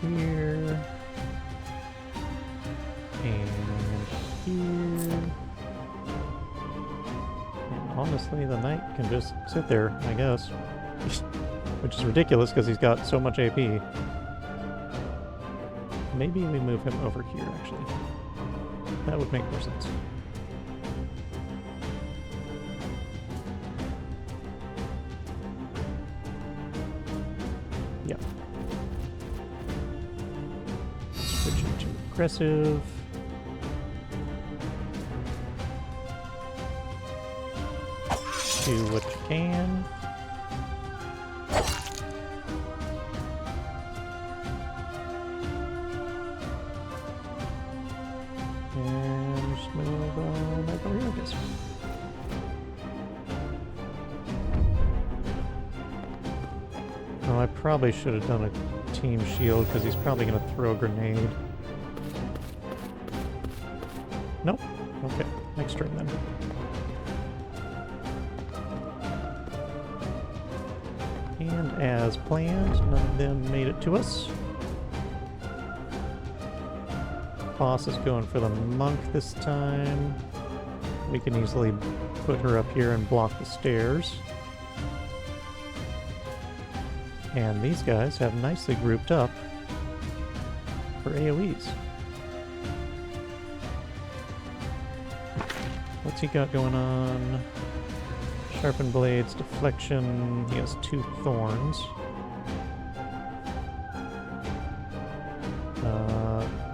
Here and here, and honestly the knight can just sit there, I guess, which is ridiculous because he's got so much AP. Maybe we move him over here, actually. That would make more sense. Yeah. Switch it to aggressive. Do what you can. And Oh, I probably should have done a team shield because he's probably going to throw a grenade. Nope. Okay, next turn then. And as planned, none of them made it to us. Boss is going for the monk this time. We can easily put her up here and block the stairs. And these guys have nicely grouped up for AoEs. What's he got going on? Sharpened blades, deflection. He has 2 thorns.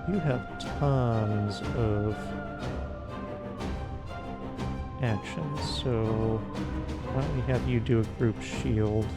You have tons of actions, so why don't we have you do a group shield?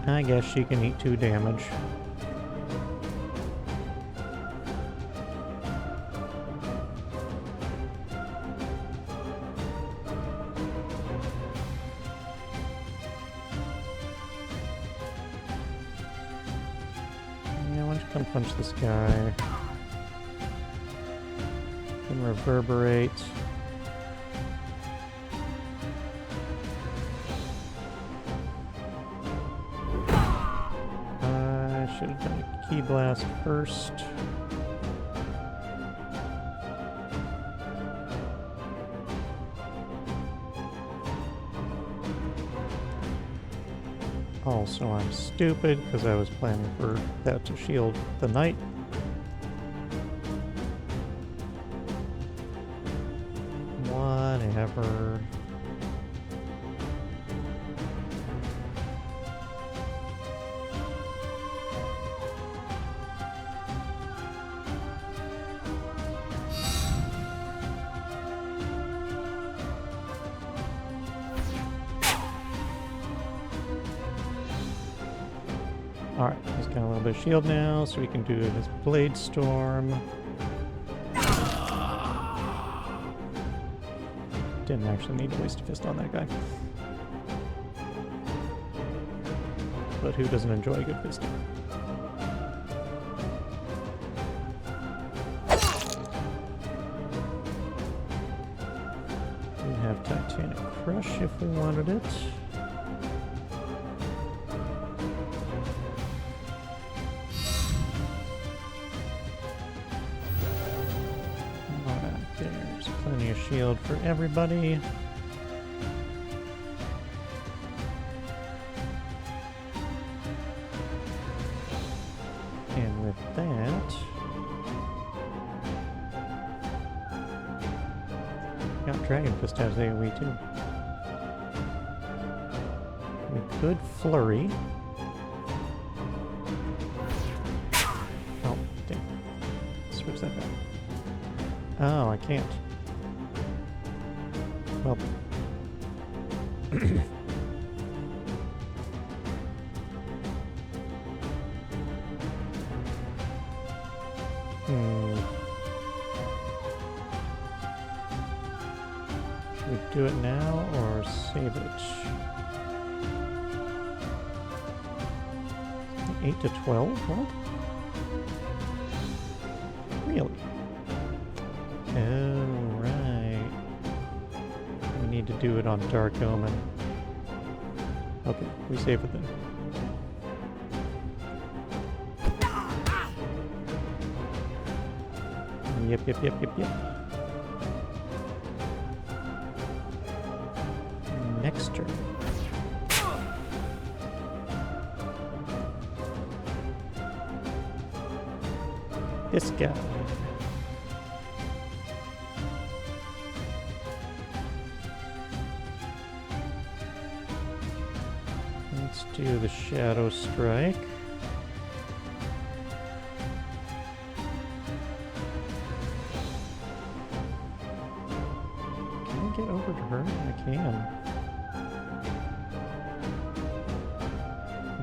I guess she can eat 2 damage. Yeah, why don't you come punch this guy? Can reverberate. Should have done a key blast first. Also, I'm stupid because I was planning for that to shield the knight. Whatever. Alright, he's got a little bit of shield now, so we can do his Blade Storm. Didn't actually need to waste a fist on that guy. But who doesn't enjoy a good fisting? We have Titanic Crush if we wanted it. Plenty of shield for everybody. And with that, Dragon Fist has AoE too. We could Flurry. Oh, damn. Switch that back. Oh, I can't. Well. Should we do it now or save it? 8 to 12? What? Really? Oh, right. We need to do it on Dark Omen. Okay, we save it then. Yep. next turn. This guy. Let's do the Shadow Strike. Can I get over to her? I can.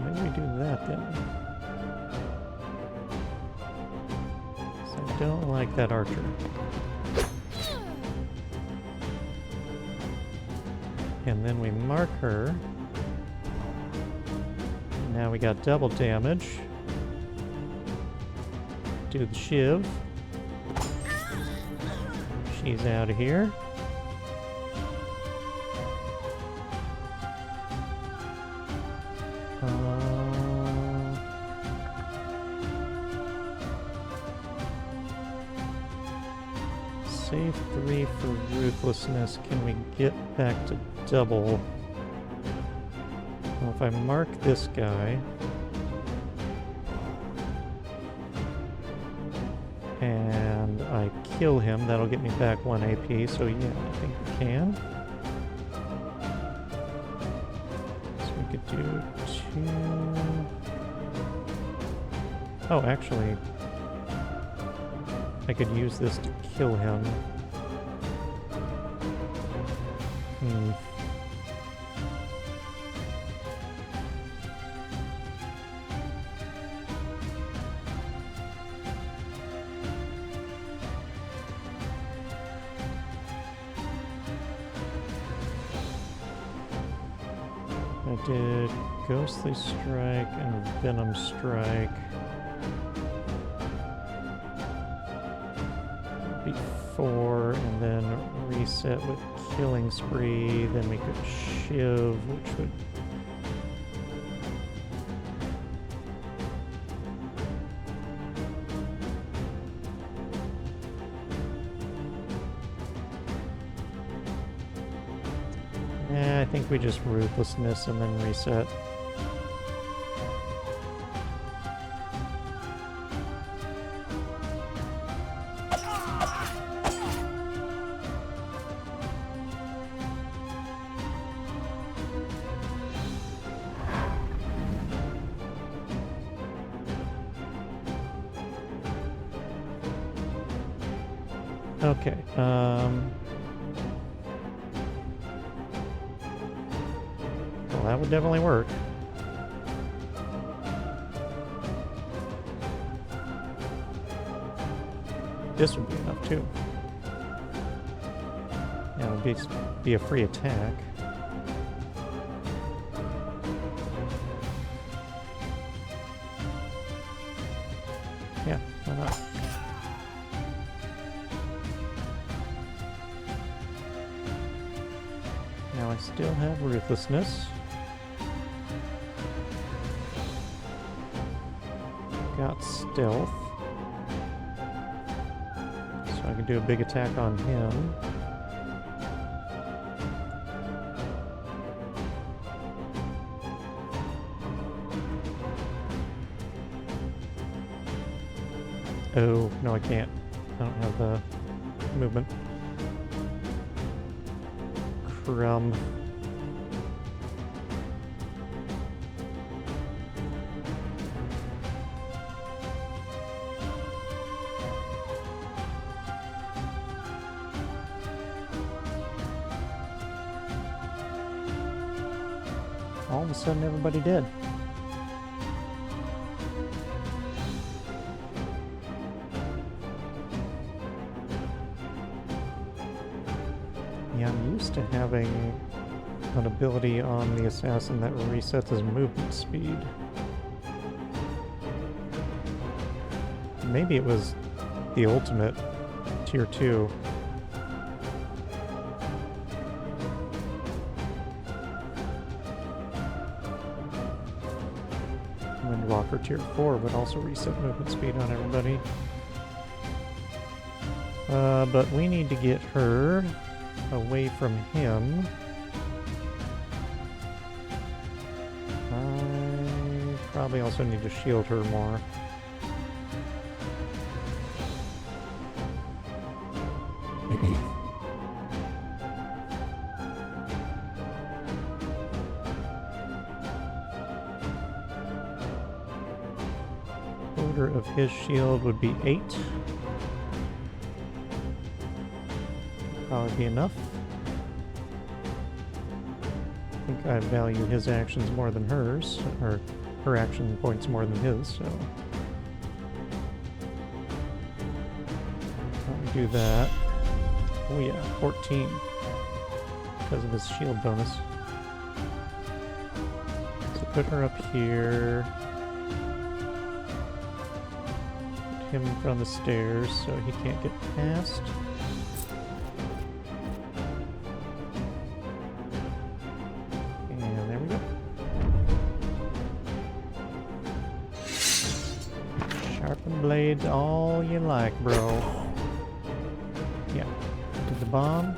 Maybe we do that then. I don't like that archer. And then we mark her. Now we got double damage. Do the shiv. She's out of here. Save 3 for ruthlessness. Can we get back to double? Well, if I mark this guy and I kill him, that'll get me back 1 AP, so yeah, I think we can. So we could do 2... Oh, actually, I could use this to kill him. I did Ghostly Strike and Venom Strike before, and then reset with Killing Spree. Then we could Shiv, which would... I think we just Ruthlessness and then reset. Okay, well, that would definitely work. This would be enough too. Yeah, it would be a free attack. Yeah, why not? Now I still have Ruthlessness. Got Stealth. So I can do a big attack on him. Oh, no I can't. I don't have the movement. Crumb. All of a sudden everybody did. Yeah, I'm used to having an ability on the assassin that resets his movement speed. Maybe it was the ultimate tier 2. Windwalker tier 4 would also reset movement speed on everybody. But we need to get her away from him. Probably also need to shield her more. Order of his shield would be 8. Probably be enough. I think I value his actions more than hers, or her action points more than his, so I'll do that. Oh yeah, 14 because of his shield bonus. So put her up here. Put him in front of the stairs so he can't get past. And there we go. Sharpen blades all you like, bro. Yeah. Did the bomb.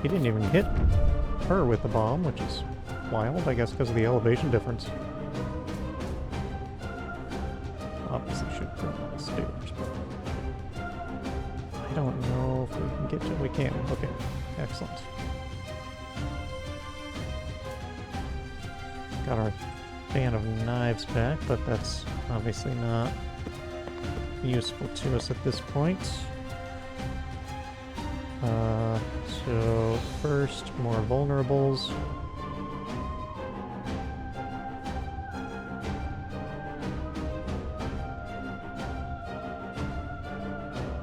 He didn't even hit her with the bomb, which is wild, I guess, because of the elevation difference. Obviously should put him on the stairs, but I don't know if we can get to it. We can. Okay. Excellent. Got our fan of knives back, but that's obviously not useful to us at this point. So first, more vulnerables.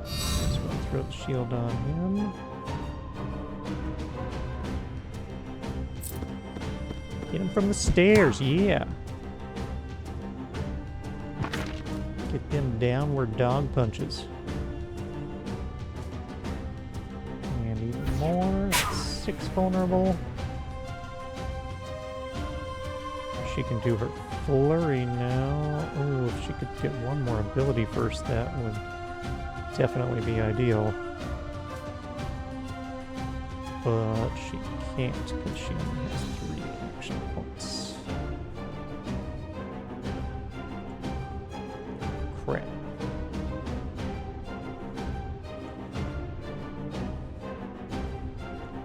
So we'll throw the shield on him. Get him from the stairs, yeah! Get them downward dog punches. And even more. 6 vulnerable. She can do her flurry now. Oh, if she could get one more ability first, that would definitely be ideal. But she can't because she only has 3 action points. Crap.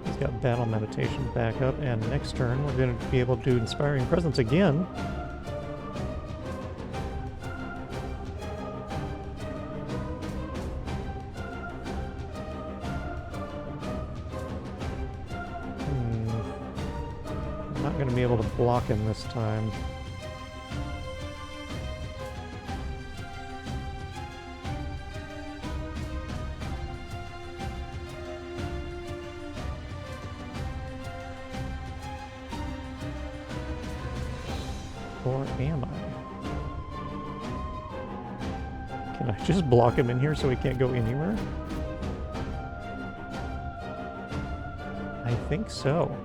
He's got Battle Meditation back up, and next turn we're going to be able to do Inspiring Presence again. Going to be able to block him this time. Or am I? Can I just block him in here so he can't go anywhere? I think so.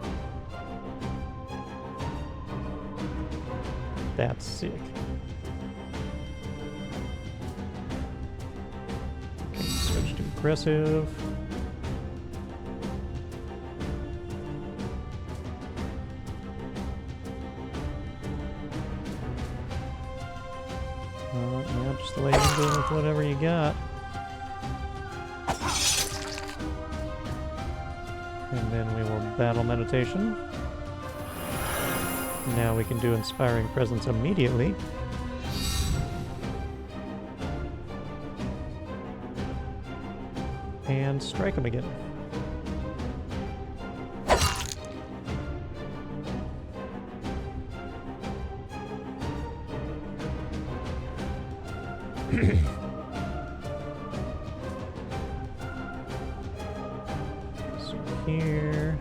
That's sick. Okay, switch to aggressive. Yeah, just lay him in with whatever you got. And then we will Battle Meditation. Now we can do Inspiring Presence immediately. And strike him again. So here,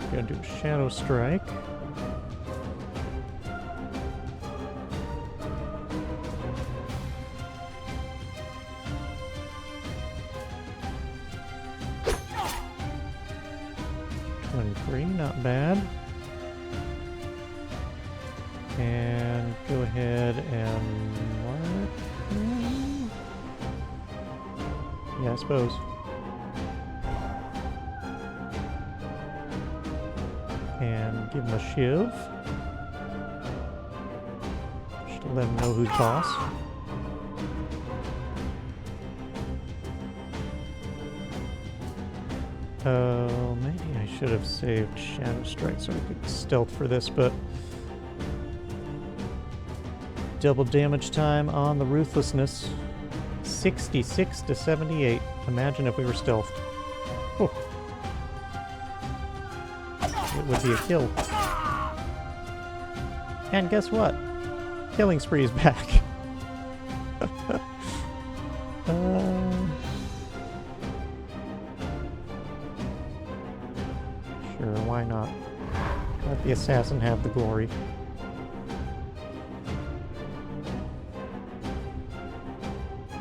we're going to do a Shadow Strike. Not bad. And go ahead and mark him. Yeah, I suppose. And give him a shiv. Let him know who's boss. Oh, maybe I should have saved Shadow Strike so I could stealth for this, but double damage time on the Ruthlessness. 66 to 78. Imagine if we were stealthed. Oh. It would be a kill. And guess what? Killing spree is back. Sure, why not? Let the assassin have the glory.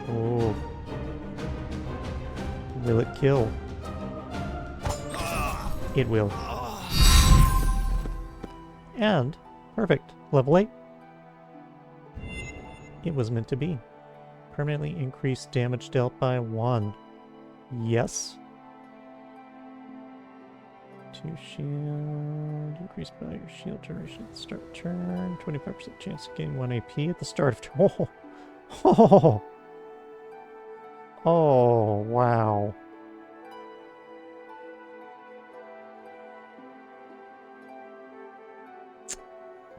Oh. Will it kill? It will. And, perfect. Level 8. It was meant to be. Permanently increased damage dealt by 1. Yes. 2 shield. Increased by your shield duration at the start of turn. 25% chance to gain 1 AP at the start of turn. Oh! Oh! Oh, wow.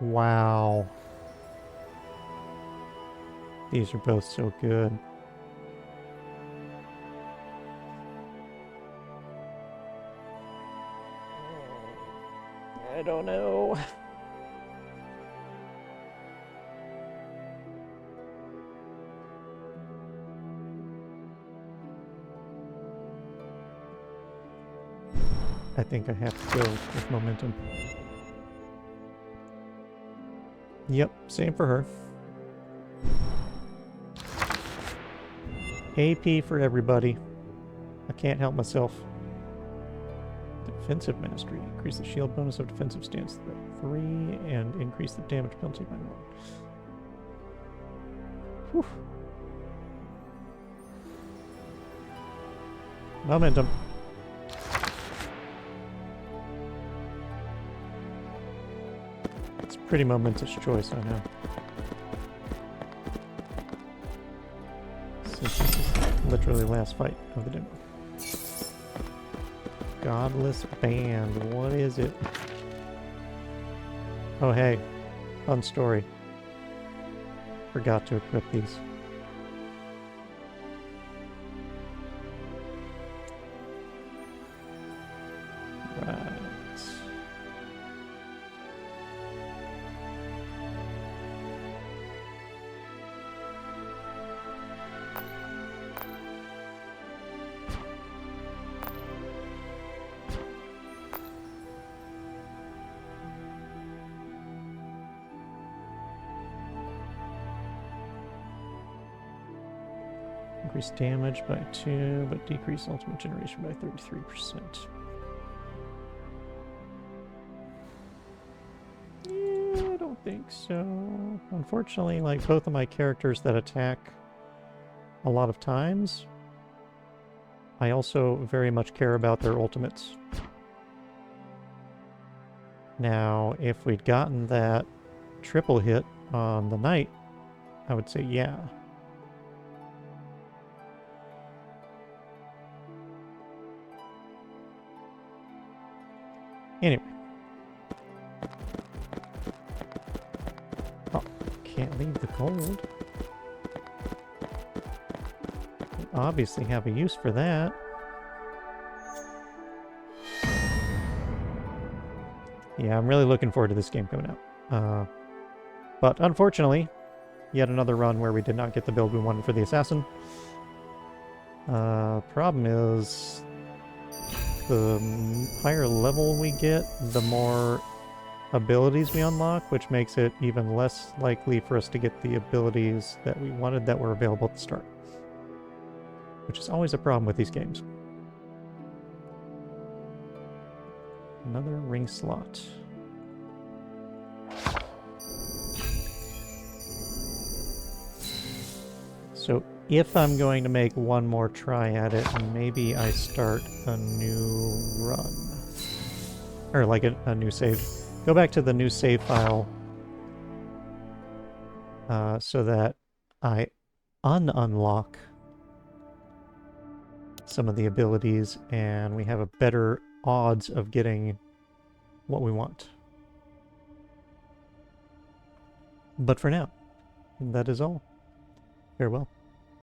Wow. These are both so good. I don't know. I think I have to go with momentum. Yep, same for her. AP for everybody. I can't help myself. Defensive mastery. Increase the shield bonus of defensive stance to 3 and increase the damage penalty by 1. Whew. Momentum. It's a pretty momentous choice, I know. Since this is literally the last fight of the demo. Godless Band, what is it? Oh hey, fun story. Forgot to equip these. Right. Increase damage by 2, but decrease ultimate generation by 33%. Yeah, I don't think so. Unfortunately, like both of my characters that attack a lot of times, I also very much care about their ultimates. Now, if we'd gotten that triple hit on the knight, I would say yeah. Anyway. Oh, can't leave the gold. We obviously have a use for that. Yeah, I'm really looking forward to this game coming out. But unfortunately, yet another run where we did not get the build we wanted for the assassin. Problem is, the higher level we get, the more abilities we unlock, which makes it even less likely for us to get the abilities that we wanted that were available at the start. Which is always a problem with these games. Another ring slot. So if I'm going to make one more try at it, maybe I start a new run. Or like a new save. Go back to the new save file so that I unlock some of the abilities and we have a better odds of getting what we want. But for now, that is all. Farewell.